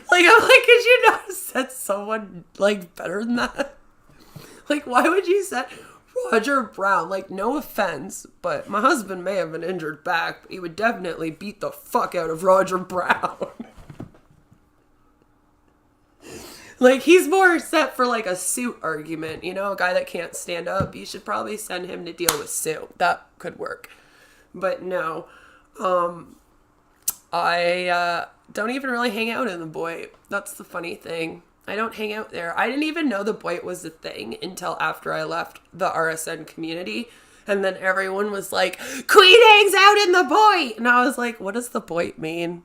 Speaker 1: Like, I'm like, could you not set someone, like, better than that? Like, why would you set Roger Brown? Like, no offense, but my husband may have an injured back, but he would definitely beat the fuck out of Roger Brown. Like, he's more set for, like, a Suit argument, you know? A guy that can't stand up. You should probably send him to deal with Suit. That could work. But no. I don't even really hang out in the Boyd. That's the funny thing. I don't hang out there. I didn't even know the Boyd was a thing until after I left the RSN community. And then everyone was like, Queen hangs out in the Boyd! And I was like, what does the Boyd mean?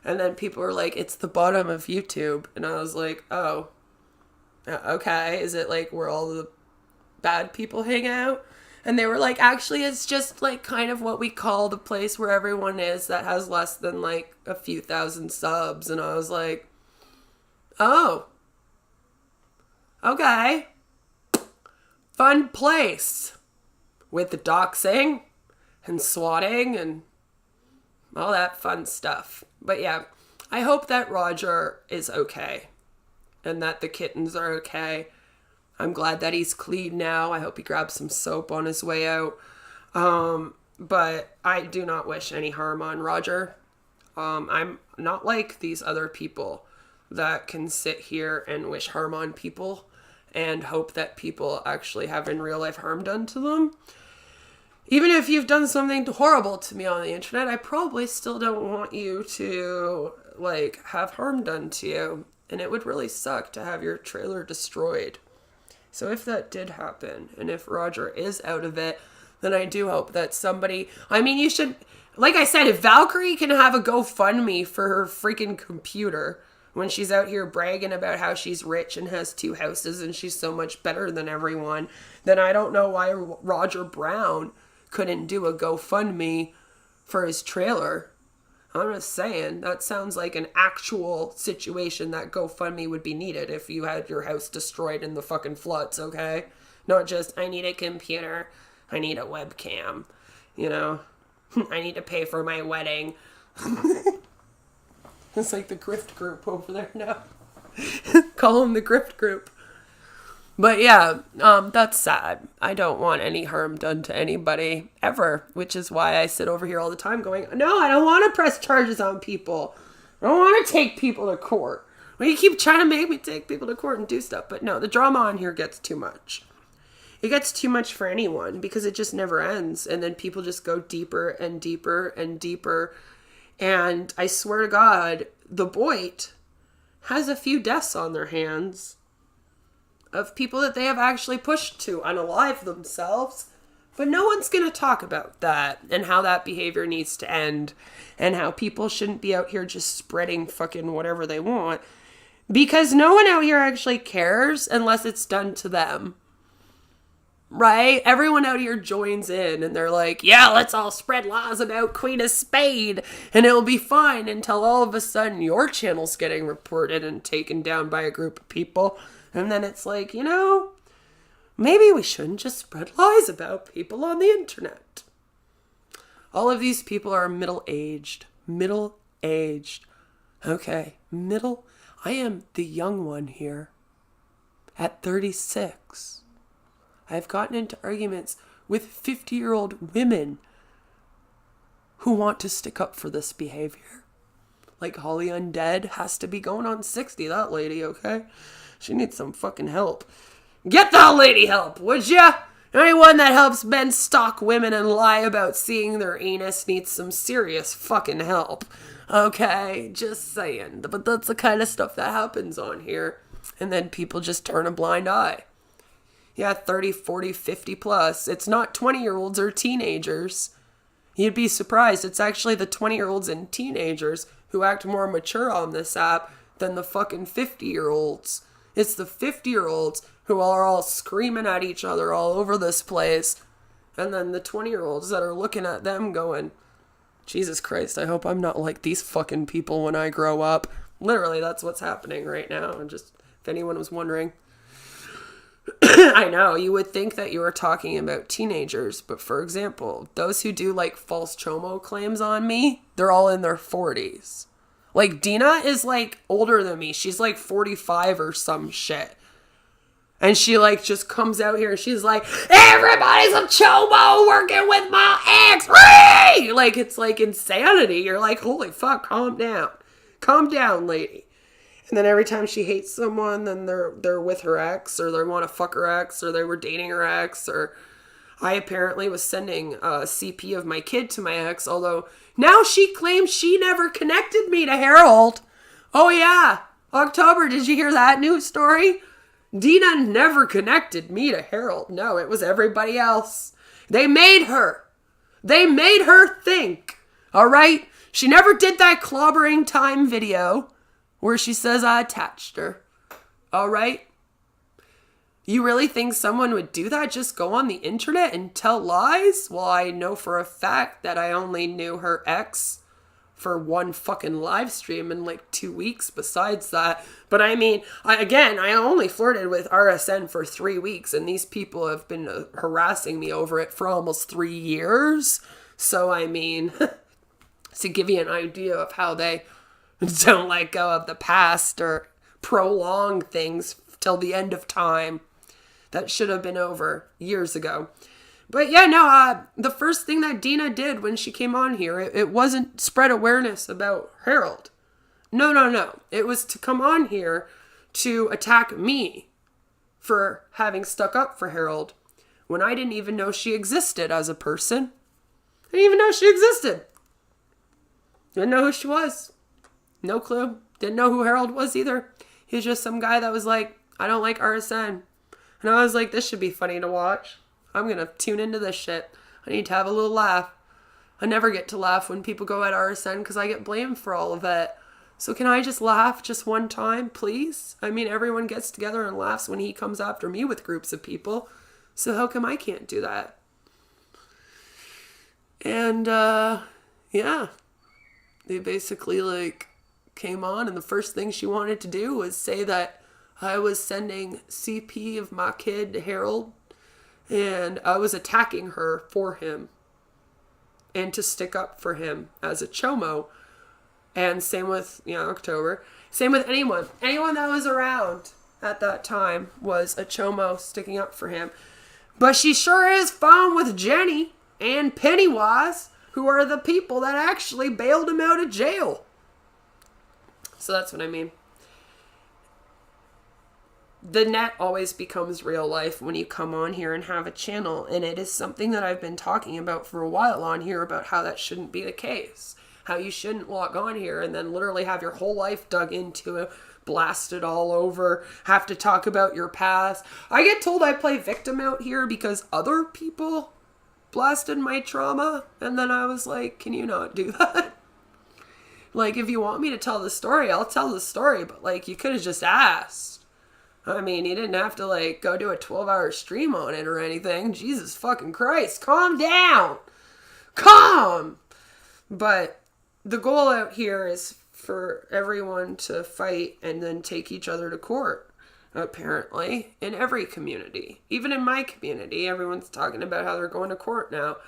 Speaker 1: And then people were like, it's the bottom of YouTube. And I was like, oh, okay. Is it like where all the bad people hang out? And they were like, actually, it's just like kind of what we call the place where everyone is that has less than like a few thousand subs. And I was like, oh, okay. Fun place with the doxing and swatting and all that fun stuff. But yeah, I hope that Roger is okay and that the kittens are okay. I'm glad that he's clean now. I hope he grabs some soap on his way out. But I do not wish any harm on Roger. I'm not like these other people that can sit here and wish harm on people and hope that people actually have in real life harm done to them. Even if you've done something horrible to me on the internet, I probably still don't want you to, like, have harm done to you. And it would really suck to have your trailer destroyed. So if that did happen, and if Roger is out of it, then I do hope that somebody... I mean, you should... Like I said, if Valkyrie can have a GoFundMe for her freaking computer when she's out here bragging about how she's rich and has 2 houses and she's so much better than everyone, then I don't know why Roger Brown couldn't do a GoFundMe for his trailer. I'm just saying, that sounds like an actual situation that GoFundMe would be needed if you had your house destroyed in the fucking floods, okay? Not just, I need a computer, I need a webcam, you know? I need to pay for my wedding. It's like the grift group over there now. Call them the grift group. But yeah, that's sad. I don't want any harm done to anybody ever, which is why I sit over here all the time going, no, I don't want to press charges on people. I don't want to take people to court. Well, you keep trying to make me take people to court and do stuff. But no, the drama on here gets too much. It gets too much for anyone because it just never ends. And then people just go deeper and deeper and deeper. And I swear to God, the Boyd has a few deaths on their hands of people that they have actually pushed to unalive themselves. But no one's going to talk about that and how that behavior needs to end and how people shouldn't be out here just spreading fucking whatever they want because no one out here actually cares unless it's done to them. Right? Everyone out here joins in and they're like, yeah, let's all spread lies about Queen of Spade and it'll be fine until all of a sudden your channel's getting reported and taken down by a group of people. And then it's like, you know, maybe we shouldn't just spread lies about people on the internet. All of these people are middle-aged. Middle-aged. Okay, I am the young one here. At 36. I've gotten into arguments with 50-year-old women who want to stick up for this behavior. Like Holly Undead has to be going on 60, that lady, okay? She needs some fucking help. Get that lady help, would ya? Anyone that helps men stalk women and lie about seeing their anus needs some serious fucking help. Okay, just saying. But that's the kind of stuff that happens on here. And then people just turn a blind eye. Yeah, 30, 40, 50 plus. It's not 20-year-olds or teenagers. You'd be surprised. It's actually the 20-year-olds and teenagers who act more mature on this app than the fucking 50-year-olds. It's the 50-year-olds who are all screaming at each other all over this place. And then the 20-year-olds that are looking at them going, Jesus Christ, I hope I'm not like these fucking people when I grow up. Literally, that's what's happening right now. And just, if anyone was wondering. I know, you would think that you were talking about teenagers, but for example, those who do like false chomo claims on me, they're all in their 40s. Like Dina is like older than me. She's like 45 or some shit. And she like just comes out here and she's like, everybody's a chomo working with my ex. Like it's like insanity. You're like, holy fuck, calm down. Calm down, lady. And then every time she hates someone, then they're with her ex, or they want to fuck her ex, or they were dating her ex, or I apparently was sending a CP of my kid to my ex, although now she claims she never connected me to Harold. Oh yeah, October, did you hear that news story? Dina never connected me to Harold. No, it was everybody else. They made her. They made her think. All right? She never did that clobbering time video where she says I attached her. All right? You really think someone would do that? Just go on the internet and tell lies? Well, I know for a fact that I only knew her ex for one fucking live stream in like 2 weeks besides that. But I mean, I only flirted with RSN for 3 weeks, and these people have been harassing me over it for almost 3 years. So I mean, to give you an idea of how they don't let go of the past or prolong things till the end of time. That should have been over years ago. But yeah, no, the first thing that Dina did when she came on here, it wasn't spread awareness about Harold. No. It was to come on here to attack me for having stuck up for Harold when I didn't even know she existed as a person. I didn't even know she existed. Didn't know who she was. No clue. Didn't know who Harold was either. He was just some guy that was like, I don't like RSN. And I was like, this should be funny to watch. I'm going to tune into this shit. I need to have a little laugh. I never get to laugh when people go at RSN because I get blamed for all of it. So can I just laugh just one time, please? I mean, everyone gets together and laughs when he comes after me with groups of people. So how come I can't do that? And, yeah. They basically, like, came on, and the first thing she wanted to do was say that I was sending CP of my kid to Harold, and I was attacking her for him, and to stick up for him as a chomo. And same with, October. Same with anyone that was around. at that time was a chomo sticking up for him. But she sure is fine with Jenny and Pennywise, who are the people that actually bailed him out of jail. So that's what I mean. The net always becomes real life when you come on here and have a channel. And it is something that I've been talking about for a while on here about how that shouldn't be the case. How you shouldn't log on here and then literally have your whole life dug into it, blasted all over, have to talk about your past. I get told I play victim out here because other people blasted my trauma. And then I was like, can you not do that? Like, if you want me to tell the story, I'll tell the story. But, like, you could have just asked. I mean, you didn't have to, like, go do a 12-hour stream on it or anything. Jesus fucking Christ. Calm down. Calm. But the goal out here is for everyone to fight and then take each other to court, apparently, in every community. Even in my community, everyone's talking about how they're going to court now.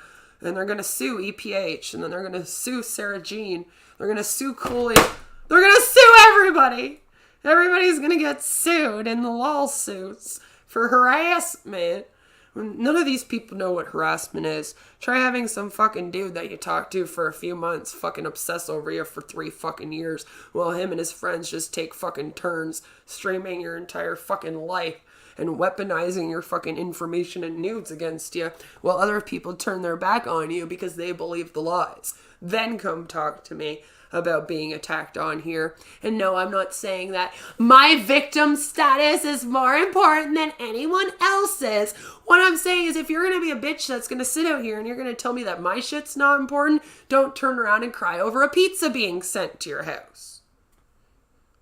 Speaker 1: And they're going to sue EPH. And then they're going to sue Sarah Jean. They're going to sue Cooley. They're going to sue everybody. Everybody's going to get sued in the lawsuits for harassment. None of these people know what harassment is. Try having some fucking dude that you talk to for a few months fucking obsess over you for 3 fucking years while him and his friends just take fucking turns streaming your entire fucking life and weaponizing your fucking information and nudes against you while other people turn their back on you because they believe the lies. Then come talk to me about being attacked on here. And no, I'm not saying that my victim status is more important than anyone else's. What I'm saying is if you're going to be a bitch that's going to sit out here and you're going to tell me that my shit's not important, don't turn around and cry over a pizza being sent to your house.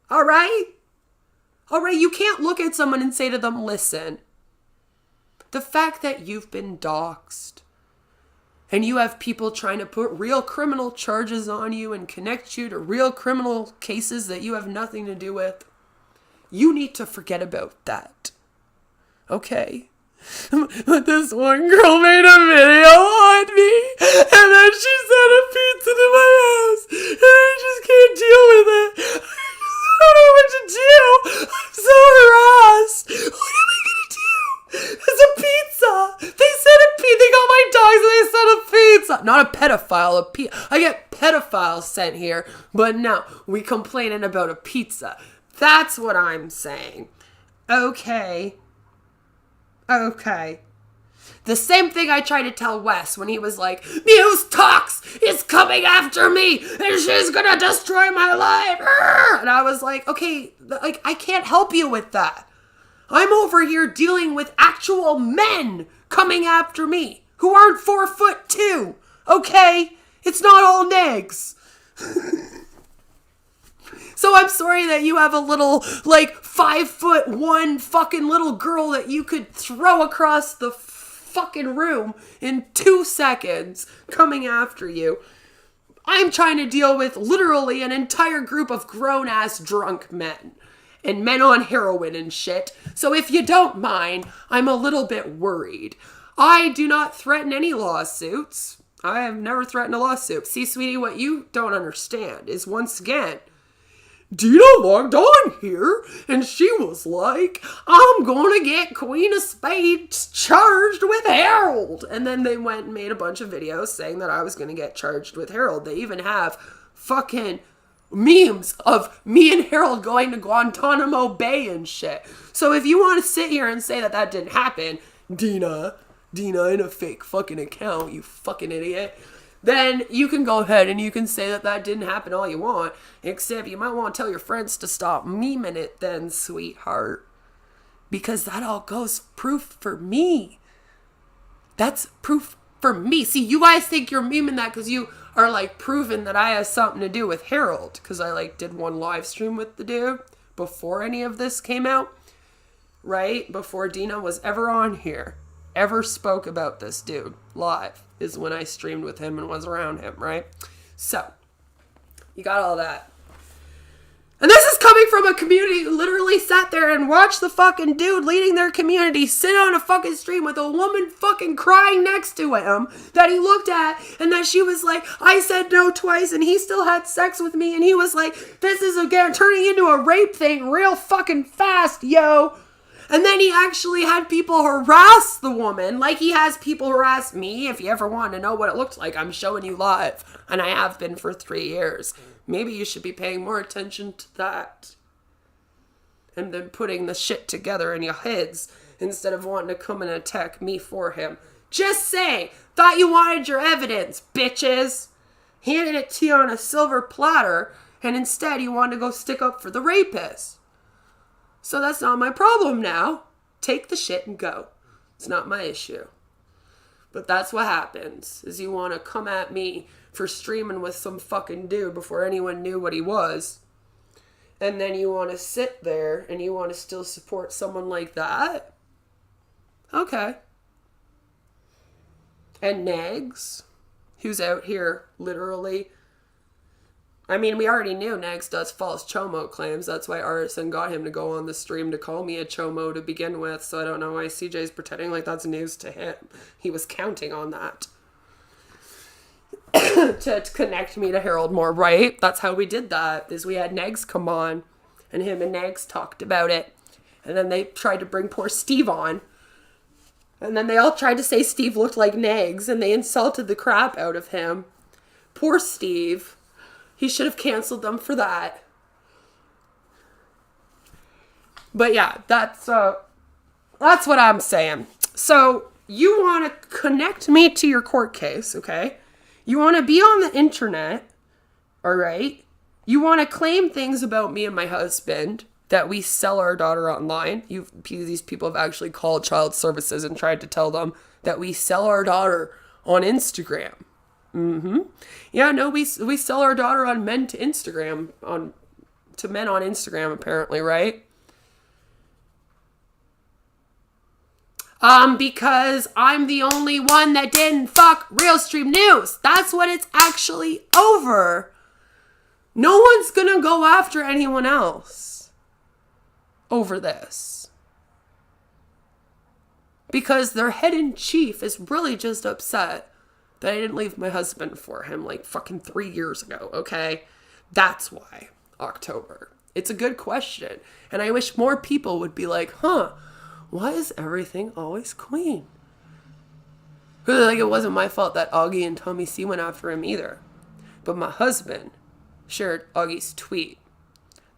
Speaker 1: All right? All right, you can't look at someone and say to them, listen, the fact that you've been doxxed and you have people trying to put real criminal charges on you and connect you to real criminal cases that you have nothing to do with, you need to forget about that. Okay? But this one girl made a video on me, and then she sent a pizza to my house, and I just can't deal with it. I don't know what to do. I'm so harassed. What am I going to do? It's a pizza. They sent a pizza. They got my dogs and they sent a pizza. Not a pedophile. I get pedophiles sent here, but no, we complaining about a pizza. That's what I'm saying. Okay. The same thing I tried to tell Wes when he was like, Muse Talks is coming after me and she's gonna destroy my life. And I was like, okay, like I can't help you with that. I'm over here dealing with actual men coming after me who aren't 4'2". Okay? It's not all negs. So I'm sorry that you have a little, like, 5'1" fucking little girl that you could throw across the fucking room in 2 seconds coming after you. I'm trying to deal with literally an entire group of grown-ass drunk men. And men on heroin and shit. So if you don't mind, I'm a little bit worried. I do not threaten any lawsuits. I have never threatened a lawsuit. See, sweetie, what you don't understand is, once again, Dina logged on here and she was like, I'm going to get Queen of Spades charged with Harold. And then they went and made a bunch of videos saying that I was going to get charged with Harold. They even have fucking memes of me and Harold going to Guantanamo Bay and shit. So if you want to sit here and say that that didn't happen, Dina in a fake fucking account, you fucking idiot, then you can go ahead and you can say that that didn't happen all you want. Except you might want to tell your friends to stop memeing it then, sweetheart. Because that all goes proof for me. That's proof for me. See, you guys think you're memeing that because you are like proving that I have something to do with Harold. Because I like did one live stream with the dude before any of this came out. Right? Before Dina was ever on here. Ever spoke about this dude live. Is when I streamed with him and was around him, right? So, you got all that. And this is coming from a community who literally sat there and watched the fucking dude leading their community sit on a fucking stream with a woman fucking crying next to him that he looked at, and that she was like, I said no twice and he still had sex with me, and he was like, this is again turning into a rape thing real fucking fast, yo. And then he actually had people harass the woman like he has people harass me. If you ever want to know what it looked like, I'm showing you live. And I have been for 3 years. Maybe you should be paying more attention to that. And then putting the shit together in your heads instead of wanting to come and attack me for him. Just say, thought you wanted your evidence, bitches. Handed it to you on a silver platter, and instead you wanted to go stick up for the rapist. So that's not my problem now. Take the shit and go. It's not my issue. But that's what happens, is you want to come at me for streaming with some fucking dude before anyone knew what he was. And then you want to sit there and you want to still support someone like that? Okay. And Nags, who's out here literally... I mean, we already knew Nags does false chomo claims. That's why Artisan got him to go on the stream to call me a chomo to begin with. So I don't know why CJ's pretending like that's news to him. He was counting on that. to connect me to Harold more, right? That's how we did that, is we had Nags come on. And him and Nags talked about it. And then they tried to bring poor Steve on. And then they all tried to say Steve looked like Nags. And they insulted the crap out of him. Poor Steve. He should have canceled them for that. But yeah, that's what I'm saying. So you want to connect me to your court case, okay? You want to be on the internet, all right? You want to claim things about me and my husband, that we sell our daughter online. These people have actually called child services and tried to tell them that we sell our daughter on Instagram. Mm-hmm. Yeah, no, we sell our daughter on men to Instagram, to men on Instagram, apparently, right? Because I'm the only one that didn't fuck Real Stream News. That's what it's actually over. No one's gonna go after anyone else over this. Because their head in chief is really just upset that I didn't leave my husband for him like fucking 3 years ago, okay? That's why. October. It's a good question. And I wish more people would be like, why is everything always Queen? Like, it wasn't my fault that Augie and Tommy C went after him either. But my husband shared Augie's tweet.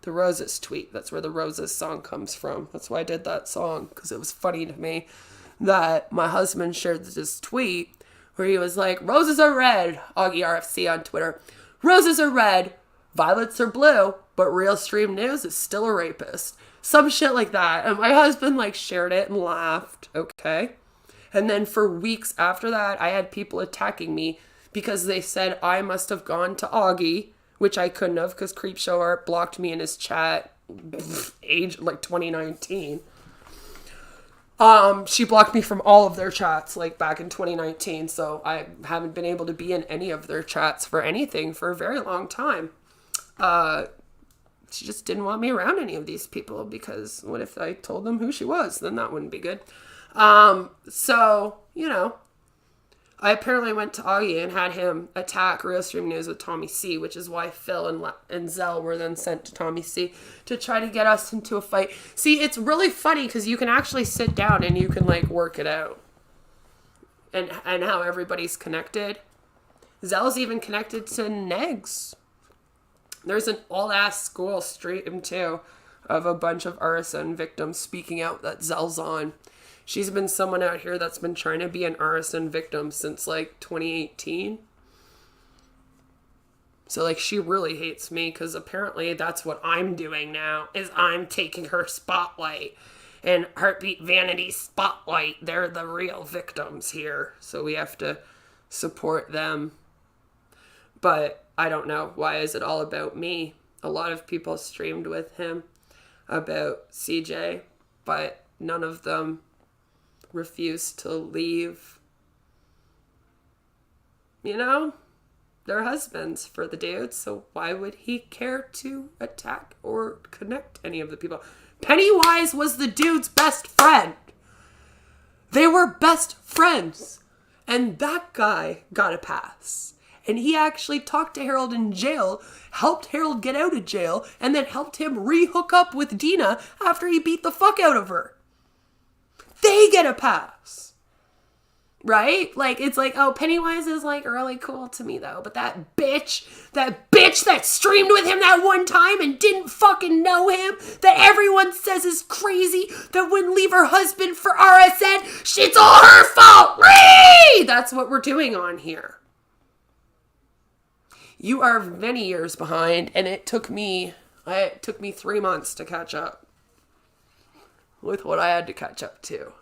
Speaker 1: The Roses tweet. That's where the Roses song comes from. That's why I did that song, because it was funny to me that my husband shared this tweet where he was like, roses are red, Augie RFC on Twitter. Roses are red, violets are blue, but Real Stream News is still a rapist. Some shit like that. And my husband like shared it and laughed, okay? And then for weeks after that, I had people attacking me because they said I must have gone to Augie, which I couldn't have because Creepshow Art blocked me in his chat age like 2019. She blocked me from all of their chats, like, back in 2019, so I haven't been able to be in any of their chats for anything for a very long time. She just didn't want me around any of these people, because what if I told them who she was? Then that wouldn't be good. So, you know, I apparently went to Augie and had him attack Real Stream News with Tommy C, which is why Phil and Zell were then sent to Tommy C to try to get us into a fight. See, it's really funny because you can actually sit down and you can, like, work it out. And how everybody's connected. Zell's even connected to Negs. There's an old-ass school stream, too, of a bunch of arson victims speaking out that Zell's on. She's been someone out here that's been trying to be an arson victim since, like, 2018. So, like, she really hates me because apparently that's what I'm doing now, is I'm taking her spotlight. And Heartbeat Vanity Spotlight, they're the real victims here. So we have to support them. But I don't know. Why is it all about me? A lot of people streamed with him about CJ, but none of them refused to leave. You know? their husbands for the dudes, so why would he care to attack or connect any of the people? Pennywise was the dude's best friend. They were best friends. And that guy got a pass. And he actually talked to Harold in jail, helped Harold get out of jail, and then helped him re-hook up with Dina after he beat the fuck out of her. They get a pass. Right? Like, it's like, oh, Pennywise is, like, really cool to me, though. But that bitch that streamed with him that one time and didn't fucking know him, that everyone says is crazy, that wouldn't leave her husband for RSN, it's all her fault! Whee! That's what we're doing on here. You are many years behind, and it took me 3 months to catch up with what I had to catch up to.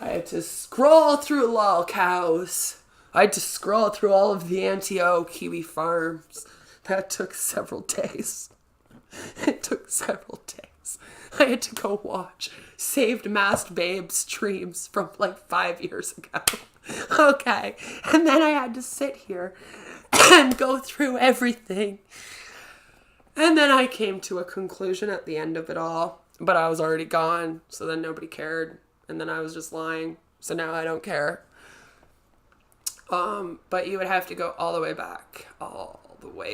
Speaker 1: I had to scroll through lol cows. I had to scroll through all of the Antio Kiwi farms. That took several days. It took several days. I had to go watch Saved Masked Babe streams from like 5 years ago. Okay. And then I had to sit here and go through everything. And then I came to a conclusion at the end of it all. But I was already gone, so then nobody cared. And then I was just lying, so now I don't care. But you would have to go all the way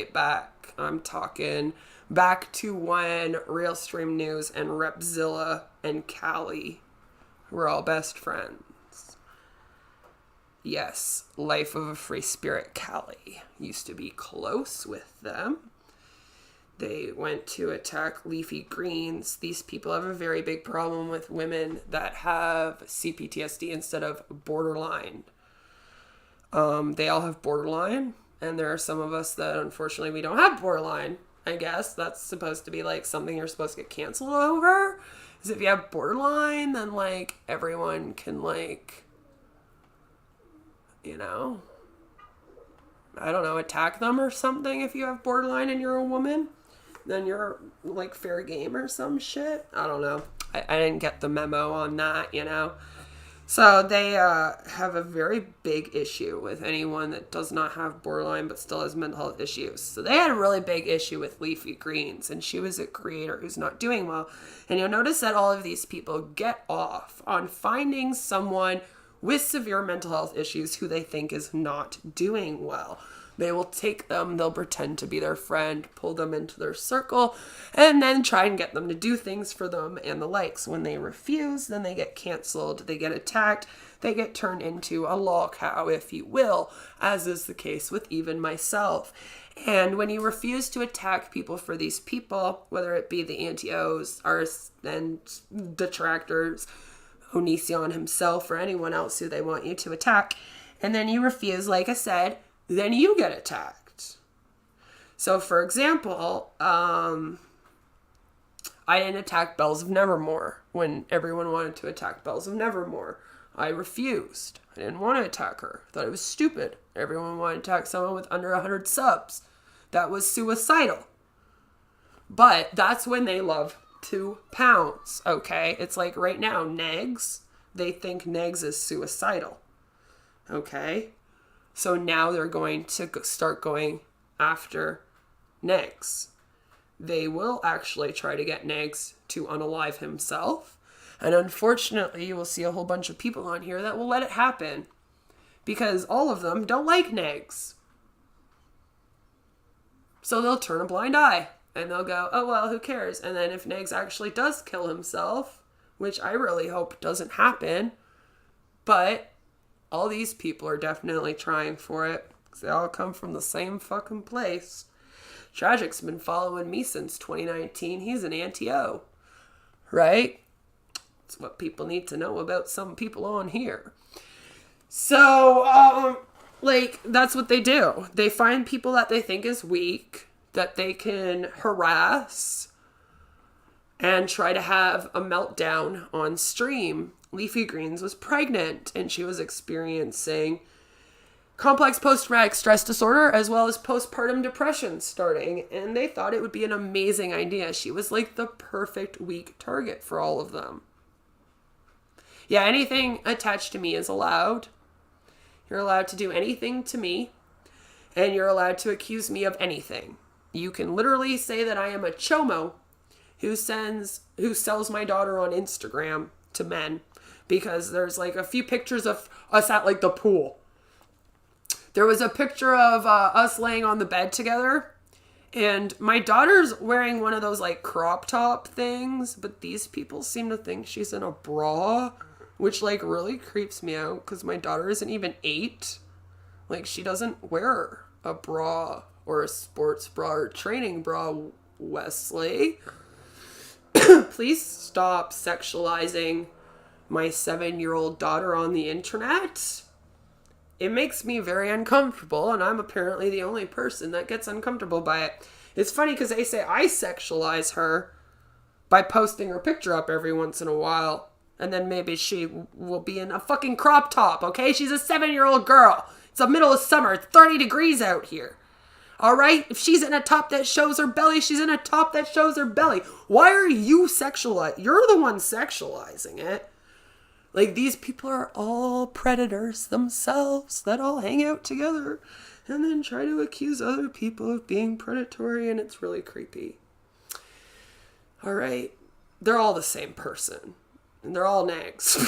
Speaker 1: back. I'm talking back to when Real Stream News and Repzilla and Callie were all best friends. Yes, Life of a Free Spirit Callie used to be close with them. They went to attack leafy greens. These people have a very big problem with women that have CPTSD instead of borderline. They all have borderline, and there are some of us that unfortunately we don't have borderline. I guess that's supposed to be like something you're supposed to get canceled over. Is if you have borderline, then like everyone can like, you know, I don't know, attack them or something if you have borderline and you're a woman. Then you're like fair game or some shit. I don't know. I didn't get the memo on that, you know. So they have a very big issue with anyone that does not have borderline but still has mental health issues. So they had a really big issue with leafy greens, and she was a creator who's not doing well. And you'll notice that all of these people get off on finding someone with severe mental health issues who they think is not doing well. They will take them, they'll pretend to be their friend, pull them into their circle, and then try and get them to do things for them and the likes. When they refuse, then they get canceled, they get attacked, they get turned into a lol cow, if you will, as is the case with even myself. And when you refuse to attack people for these people, whether it be the anti-Os, and detractors, Onision himself, or anyone else who they want you to attack, and then you refuse, like I said, then you get attacked. So, for example, I didn't attack Bells of Nevermore when everyone wanted to attack Bells of Nevermore. I refused. I didn't want to attack her. I thought it was stupid. Everyone wanted to attack someone with under 100 subs. That was suicidal. But that's when they love to pounce, okay? It's like right now, Negs, they think Negs is suicidal, okay? So now they're going to start going after Negs. They will actually try to get Negs to unalive himself. And unfortunately, you will see a whole bunch of people on here that will let it happen. Because all of them don't like Negs. So they'll turn a blind eye. And they'll go, oh, well, who cares? And then if Negs actually does kill himself, which I really hope doesn't happen, but all these people are definitely trying for it, because they all come from the same fucking place. Tragic's been following me since 2019. He's an anti-O, right? It's what people need to know about some people on here. So, that's what they do. They find people that they think is weak, that they can harass, and try to have a meltdown on stream. Leafy Greens was pregnant, and she was experiencing complex post-traumatic stress disorder as well as postpartum depression starting, and they thought it would be an amazing idea. She was like the perfect weak target for all of them. Yeah, anything attached to me is allowed. You're allowed to do anything to me, and you're allowed to accuse me of anything. You can literally say that I am a chomo who sells my daughter on Instagram to men, because there's like a few pictures of us at like the pool. There was a picture of us laying on the bed together, and my daughter's wearing one of those like crop top things, but these people seem to think she's in a bra, which like really creeps me out because my daughter isn't even 8. Like, she doesn't wear a bra or a sports bra or training bra, Wesley. Please stop sexualizing my 7-year-old daughter on the internet. It makes me very uncomfortable, and I'm apparently the only person that gets uncomfortable by it. It's funny because they say I sexualize her by posting her picture up every once in a while, and then maybe she will be in a fucking crop top, okay? She's a 7-year-old girl. It's the middle of summer. It's 30 degrees out here. All right? If she's in a top that shows her belly, she's in a top that shows her belly. Why are you sexualizing? You're the one sexualizing it. Like, these people are all predators themselves that all hang out together and then try to accuse other people of being predatory, and it's really creepy. All right? They're all the same person. And they're all nags.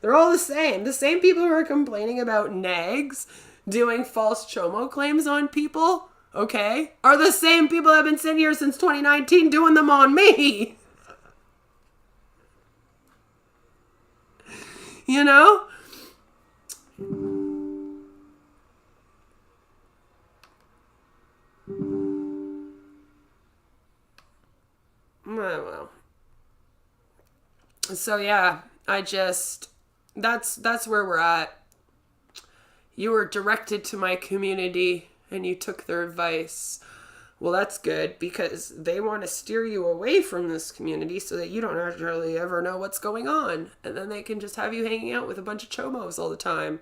Speaker 1: They're all the same. The same people who are complaining about nags doing false chomo claims on people, okay, are the same people that have been sitting here since 2019 doing them on me. You know? Well. So yeah, that's where we're at. You were directed to my community and you took their advice. Well, that's good, because they want to steer you away from this community so that you don't actually ever know what's going on. And then they can just have you hanging out with a bunch of chomos all the time.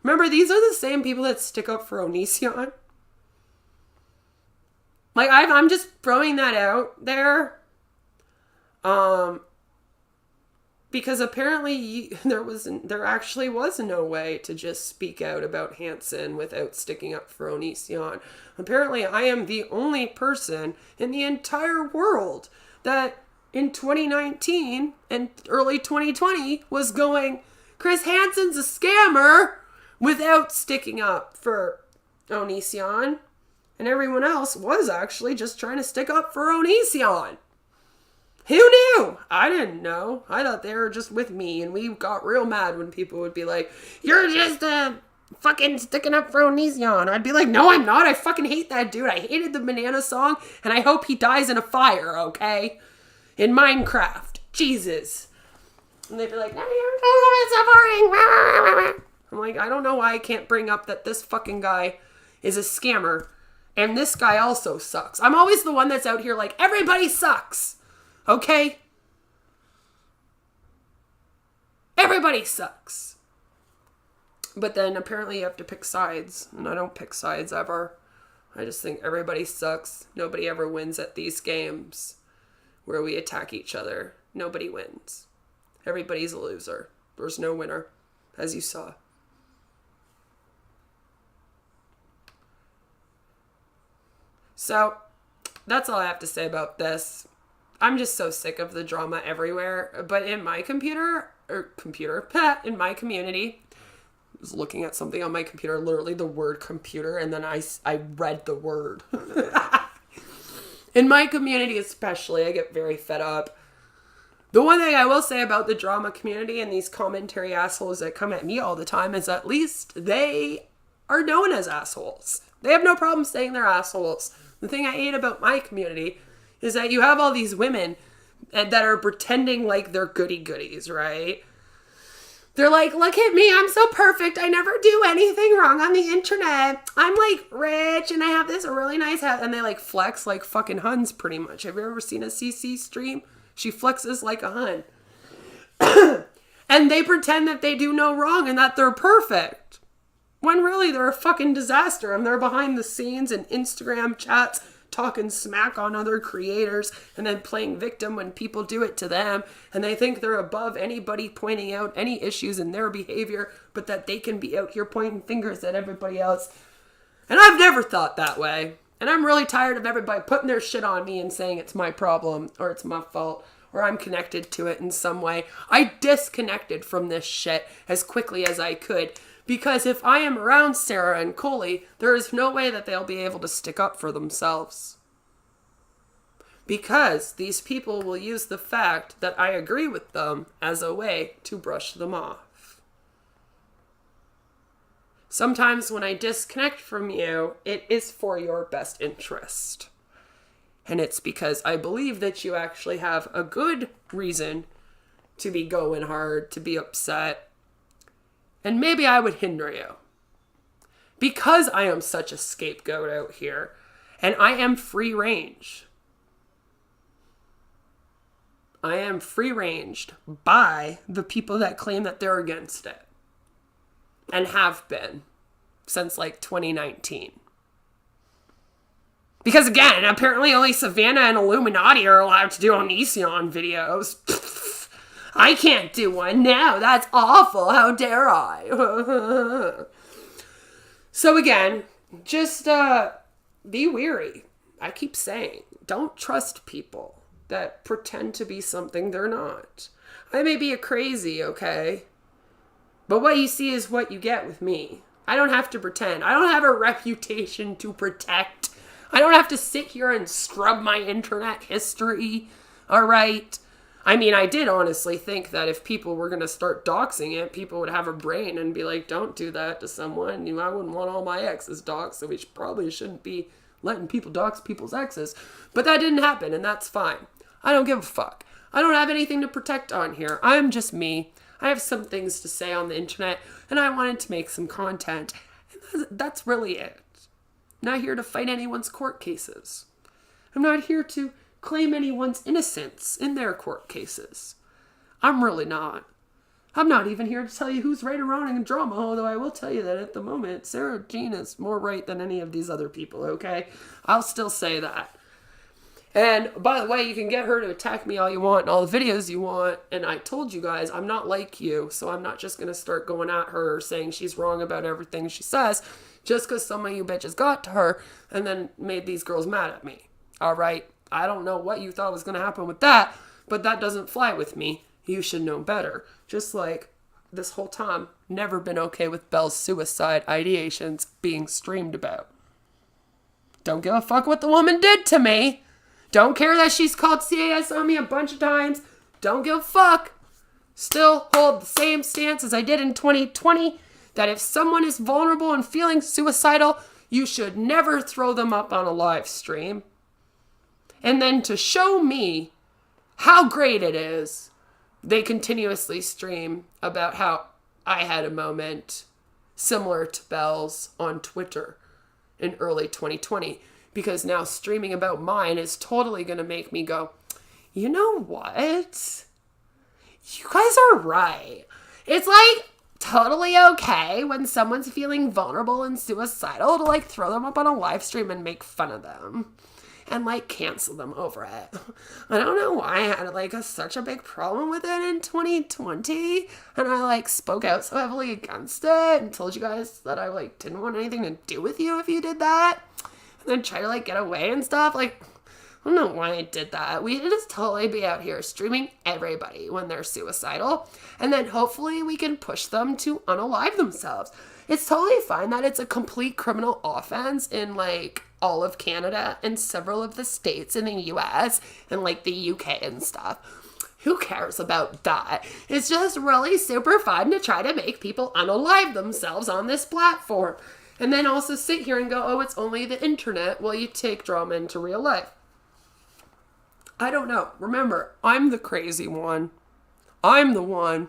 Speaker 1: Remember, these are the same people that stick up for Onision. Like, I'm just throwing that out there. Because apparently there actually was no way to just speak out about Hansen without sticking up for Onision. Apparently I am the only person in the entire world that in 2019 and early 2020 was going, Chris Hansen's a scammer, without sticking up for Onision. And everyone else was actually just trying to stick up for Onision. Who knew? I didn't know. I thought they were just with me, and we got real mad when people would be like, you're just fucking sticking up for Onision. I'd be like, no, I'm not. I fucking hate that dude. I hated the Banana song, and I hope he dies in a fire, okay? In Minecraft. Jesus. And they'd be like, no, you're suffering. I'm like, I don't know why I can't bring up that this fucking guy is a scammer, and this guy also sucks. I'm always the one that's out here like, everybody sucks. Okay? Everybody sucks. But then apparently you have to pick sides. And I don't pick sides ever. I just think everybody sucks. Nobody ever wins at these games where we attack each other. Nobody wins. Everybody's a loser. There's no winner, as you saw. So, that's all I have to say about this. I'm just so sick of the drama everywhere. But in my in my community, I was looking at something on my computer, literally the word computer, and then I read the word. In my community especially, I get very fed up. The one thing I will say about the drama community and these commentary assholes that come at me all the time is at least they are known as assholes. They have no problem saying they're assholes. The thing I hate about my community is that you have all these women that are pretending like they're goody-goodies, right? They're like, look at me, I'm so perfect. I never do anything wrong on the internet. I'm like rich and I have this really nice house. And they like flex like fucking Huns pretty much. Have you ever seen a CC stream? She flexes like a Hun. And they pretend that they do no wrong and that they're perfect. When really they're a fucking disaster and they're behind the scenes in Instagram chats talking smack on other creators and then playing victim when people do it to them, and they think they're above anybody pointing out any issues in their behavior, but that they can be out here pointing fingers at everybody else. And I've never thought that way. And I'm really tired of everybody putting their shit on me and saying it's my problem or it's my fault or I'm connected to it in some way. I disconnected from this shit as quickly as I could, because if I am around Sarah and Coley, there is no way that they'll be able to stick up for themselves. Because these people will use the fact that I agree with them as a way to brush them off. Sometimes when I disconnect from you, it is for your best interest. And it's because I believe that you actually have a good reason to be going hard, to be upset. And maybe I would hinder you. Because I am such a scapegoat out here. And I am free range. I am free ranged by the people that claim that they're against it. And have been since like 2019. Because again, apparently only Savannah and Illuminati are allowed to do Onision videos. I can't do one now. That's awful. How dare I? So again, just be weary. I keep saying, don't trust people that pretend to be something they're not. I may be a crazy, okay? But what you see is what you get with me. I don't have to pretend. I don't have a reputation to protect. I don't have to sit here and scrub my internet history. All right? I mean, I did honestly think that if people were going to start doxing it, people would have a brain and be like, don't do that to someone. You know, I wouldn't want all my exes doxed, so we probably shouldn't be letting people dox people's exes. But that didn't happen, and that's fine. I don't give a fuck. I don't have anything to protect on here. I'm just me. I have some things to say on the internet, and I wanted to make some content. And that's really it. I'm not here to fight anyone's court cases. I'm not here to claim anyone's innocence in their court cases. I'm really not. I'm not even here to tell you who's right or wrong in drama, although I will tell you that at the moment, Sarah Jean is more right than any of these other people, okay? I'll still say that. And by the way, you can get her to attack me all you want in all the videos you want. And I told you guys, I'm not like you. So I'm not just going to start going at her saying she's wrong about everything she says just because some of you bitches got to her and then made these girls mad at me. All right. I don't know what you thought was going to happen with that, but that doesn't fly with me. You should know better. Just like this whole time, never been okay with Belle's suicide ideations being streamed about. Don't give a fuck what the woman did to me. Don't care that she's called CAS on me a bunch of times. Don't give a fuck. Still hold the same stance as I did in 2020, that if someone is vulnerable and feeling suicidal, you should never throw them up on a live stream. And then to show me how great it is, they continuously stream about how I had a moment similar to Belle's on Twitter in early 2020. Because now streaming about mine is totally going to make me go, you know what? You guys are right. It's like totally okay when someone's feeling vulnerable and suicidal to like throw them up on a live stream and make fun of them. And like cancel them over it. I don't know why I had like such a big problem with it in 2020. And I like spoke out so heavily against it and told you guys that I like didn't want anything to do with you if you did that. And then try to like get away and stuff. Like, I don't know why I did that. We need to totally be out here streaming everybody when they're suicidal. And then hopefully we can push them to unalive themselves. It's totally fine that it's a complete criminal offense in like all of Canada and several of the states in the US and like the UK and stuff. Who cares about that? It's just really super fun to try to make people unalive themselves on this platform. And then also sit here and go, oh, it's only the internet while you take drama into real life. I don't know. Remember, I'm the crazy one. I'm the one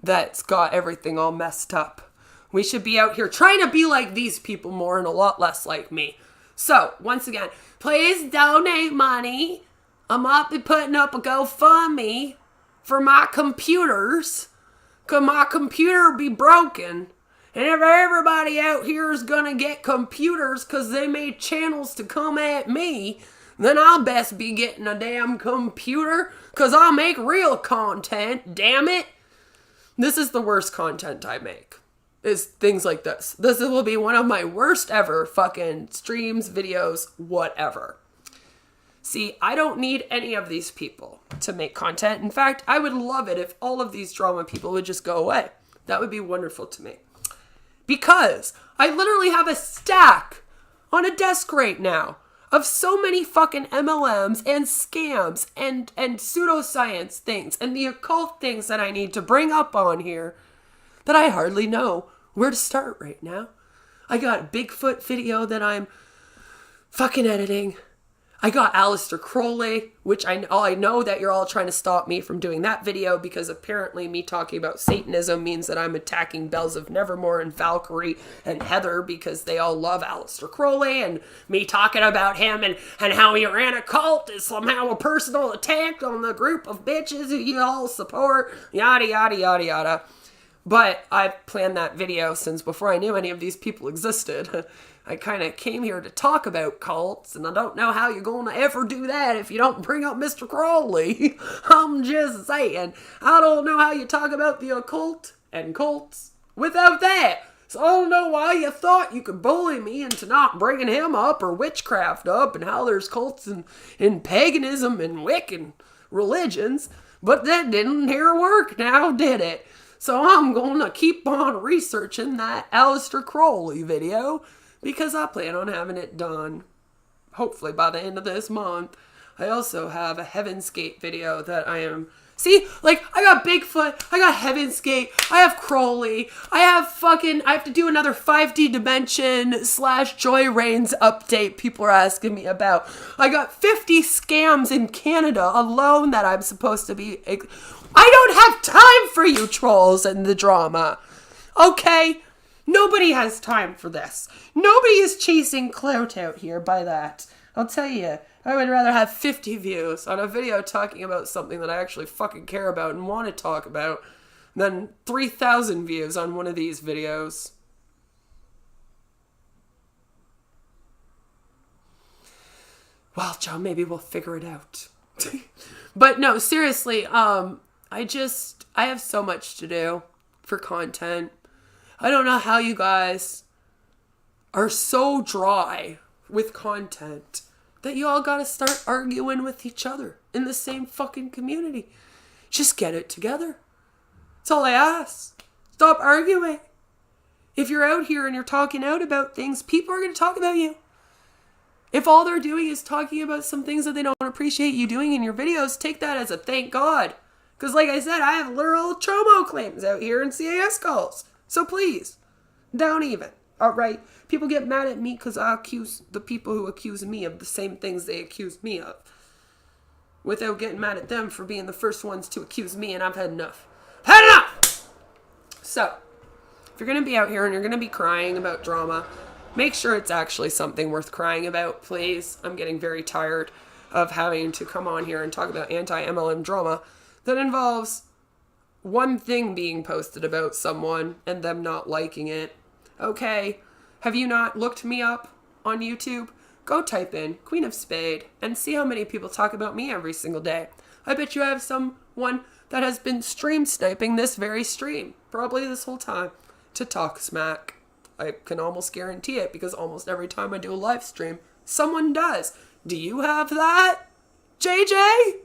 Speaker 1: that's got everything all messed up. We should be out here trying to be like these people more and a lot less like me. So, once again, please donate money. I might be putting up a GoFundMe for my computers. Because my computer be broken. And if everybody out here is gonna get computers because they made channels to come at me, then I'll best be getting a damn computer because I'll make real content, damn it. This is the worst content I make, is things like this. This will be one of my worst ever fucking streams, videos, whatever. See, I don't need any of these people to make content. In fact, I would love it if all of these drama people would just go away. That would be wonderful to me. Because I literally have a stack on a desk right now of so many fucking MLMs and scams and pseudoscience things and the occult things that I need to bring up on here that I hardly know where to start right now. I got a Bigfoot video that I'm fucking editing. I got Aleister Crowley, which I know that you're all trying to stop me from doing that video because apparently me talking about Satanism means that I'm attacking Bells of Nevermore and Valkyrie and Heather because they all love Aleister Crowley, and me talking about him and how he ran a cult is somehow a personal attack on the group of bitches who you all support, yada, yada, yada, yada. But I've planned that video since before I knew any of these people existed. I kind of came here to talk about cults, and I don't know how you're going to ever do that if you don't bring up Mr. Crowley. I'm just saying. I don't know how you talk about the occult and cults without that. So I don't know why you thought you could bully me into not bringing him up or witchcraft up and how there's cults and paganism and Wiccan religions. But that didn't here work now, did it? So I'm going to keep on researching that Aleister Crowley video because I plan on having it done, hopefully by the end of this month. I also have a Heaven's Gate video that I am... See, like, I got Bigfoot, I got Heaven's Gate, I have Crowley, I have to do another 5D Dimension / Joy Reigns update people are asking me about. I got 50 scams in Canada alone that I'm supposed to be... I don't have time for you trolls and the drama. Okay? Nobody has time for this. Nobody is chasing clout out here by that. I'll tell you, I would rather have 50 views on a video talking about something that I actually fucking care about and want to talk about than 3,000 views on one of these videos. Well, Joe, maybe we'll figure it out. But no, seriously, I have so much to do for content. I don't know how you guys are so dry with content that you all gotta start arguing with each other in the same fucking community. Just get it together. That's all I ask. Stop arguing. If you're out here and you're talking out about things, people are gonna talk about you. If all they're doing is talking about some things that they don't appreciate you doing in your videos, take that as a thank God. Because like I said, I have literal chomo claims out here in CAS calls. So please, don't even. Alright? People get mad at me because I accuse the people who accuse me of the same things they accuse me of. Without getting mad at them for being the first ones to accuse me, and I've had enough. Had enough! So, if you're going to be out here and you're going to be crying about drama, make sure it's actually something worth crying about, please. I'm getting very tired of having to come on here and talk about anti-MLM drama that involves one thing being posted about someone and them not liking it. Okay, have you not looked me up on YouTube? Go type in Queen of Spade and see how many people talk about me every single day. I bet you have someone that has been stream sniping this very stream, probably this whole time, to talk smack. I can almost guarantee it because almost every time I do a live stream, someone does. Do you have that, JJ?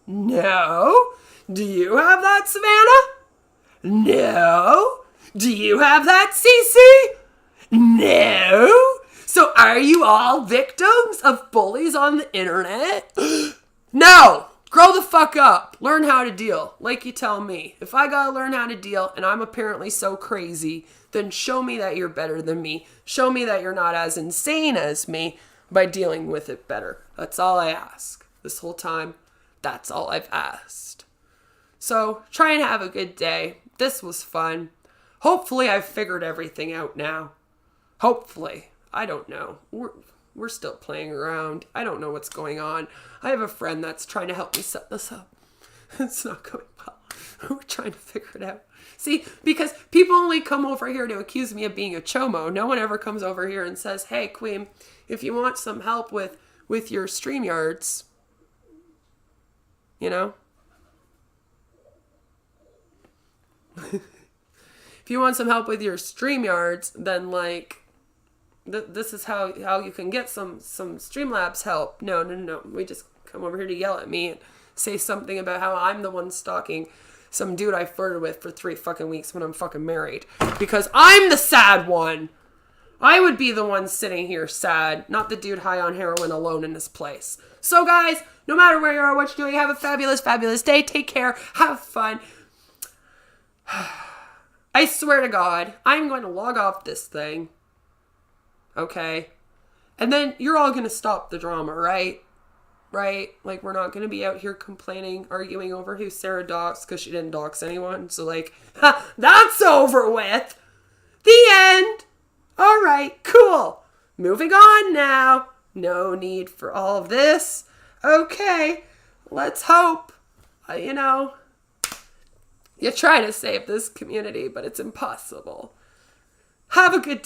Speaker 1: No. Do you have that, Savannah? No. Do you have that, Cece? No. So are you all victims of bullies on the internet? No. Grow the fuck up. Learn how to deal. Like you tell me. If I gotta learn how to deal and I'm apparently so crazy, then show me that you're better than me. Show me that you're not as insane as me by dealing with it better. That's all I ask. This whole time, that's all I've asked. So, try and have a good day. This was fun. Hopefully I've figured everything out now. Hopefully. I don't know. We're still playing around. I don't know what's going on. I have a friend that's trying to help me set this up. It's not going well. We're trying to figure it out. See, because people only come over here to accuse me of being a chomo. No one ever comes over here and says, hey, Queen, if you want some help with your StreamYards, you know? If you want some help with your StreamYards, then, like, this is how you can get some Streamlabs help. No. We just come over here to yell at me and say something about how I'm the one stalking some dude I flirted with for 3 fucking weeks when I'm fucking married. Because I'm the sad one. I would be the one sitting here sad, not the dude high on heroin alone in this place. So guys, no matter where you are, what you're doing, have a fabulous, fabulous day. Take care. Have fun. I swear to God, I'm going to log off this thing. Okay? And then you're all going to stop the drama, right? Right? Like, we're not going to be out here complaining, arguing over who Sarah doxed because she didn't dox anyone. So, like, that's over with. The end. All right, cool. Moving on now. No need for all of this. Okay, let's hope. You try to save this community, but it's impossible. Have a good day.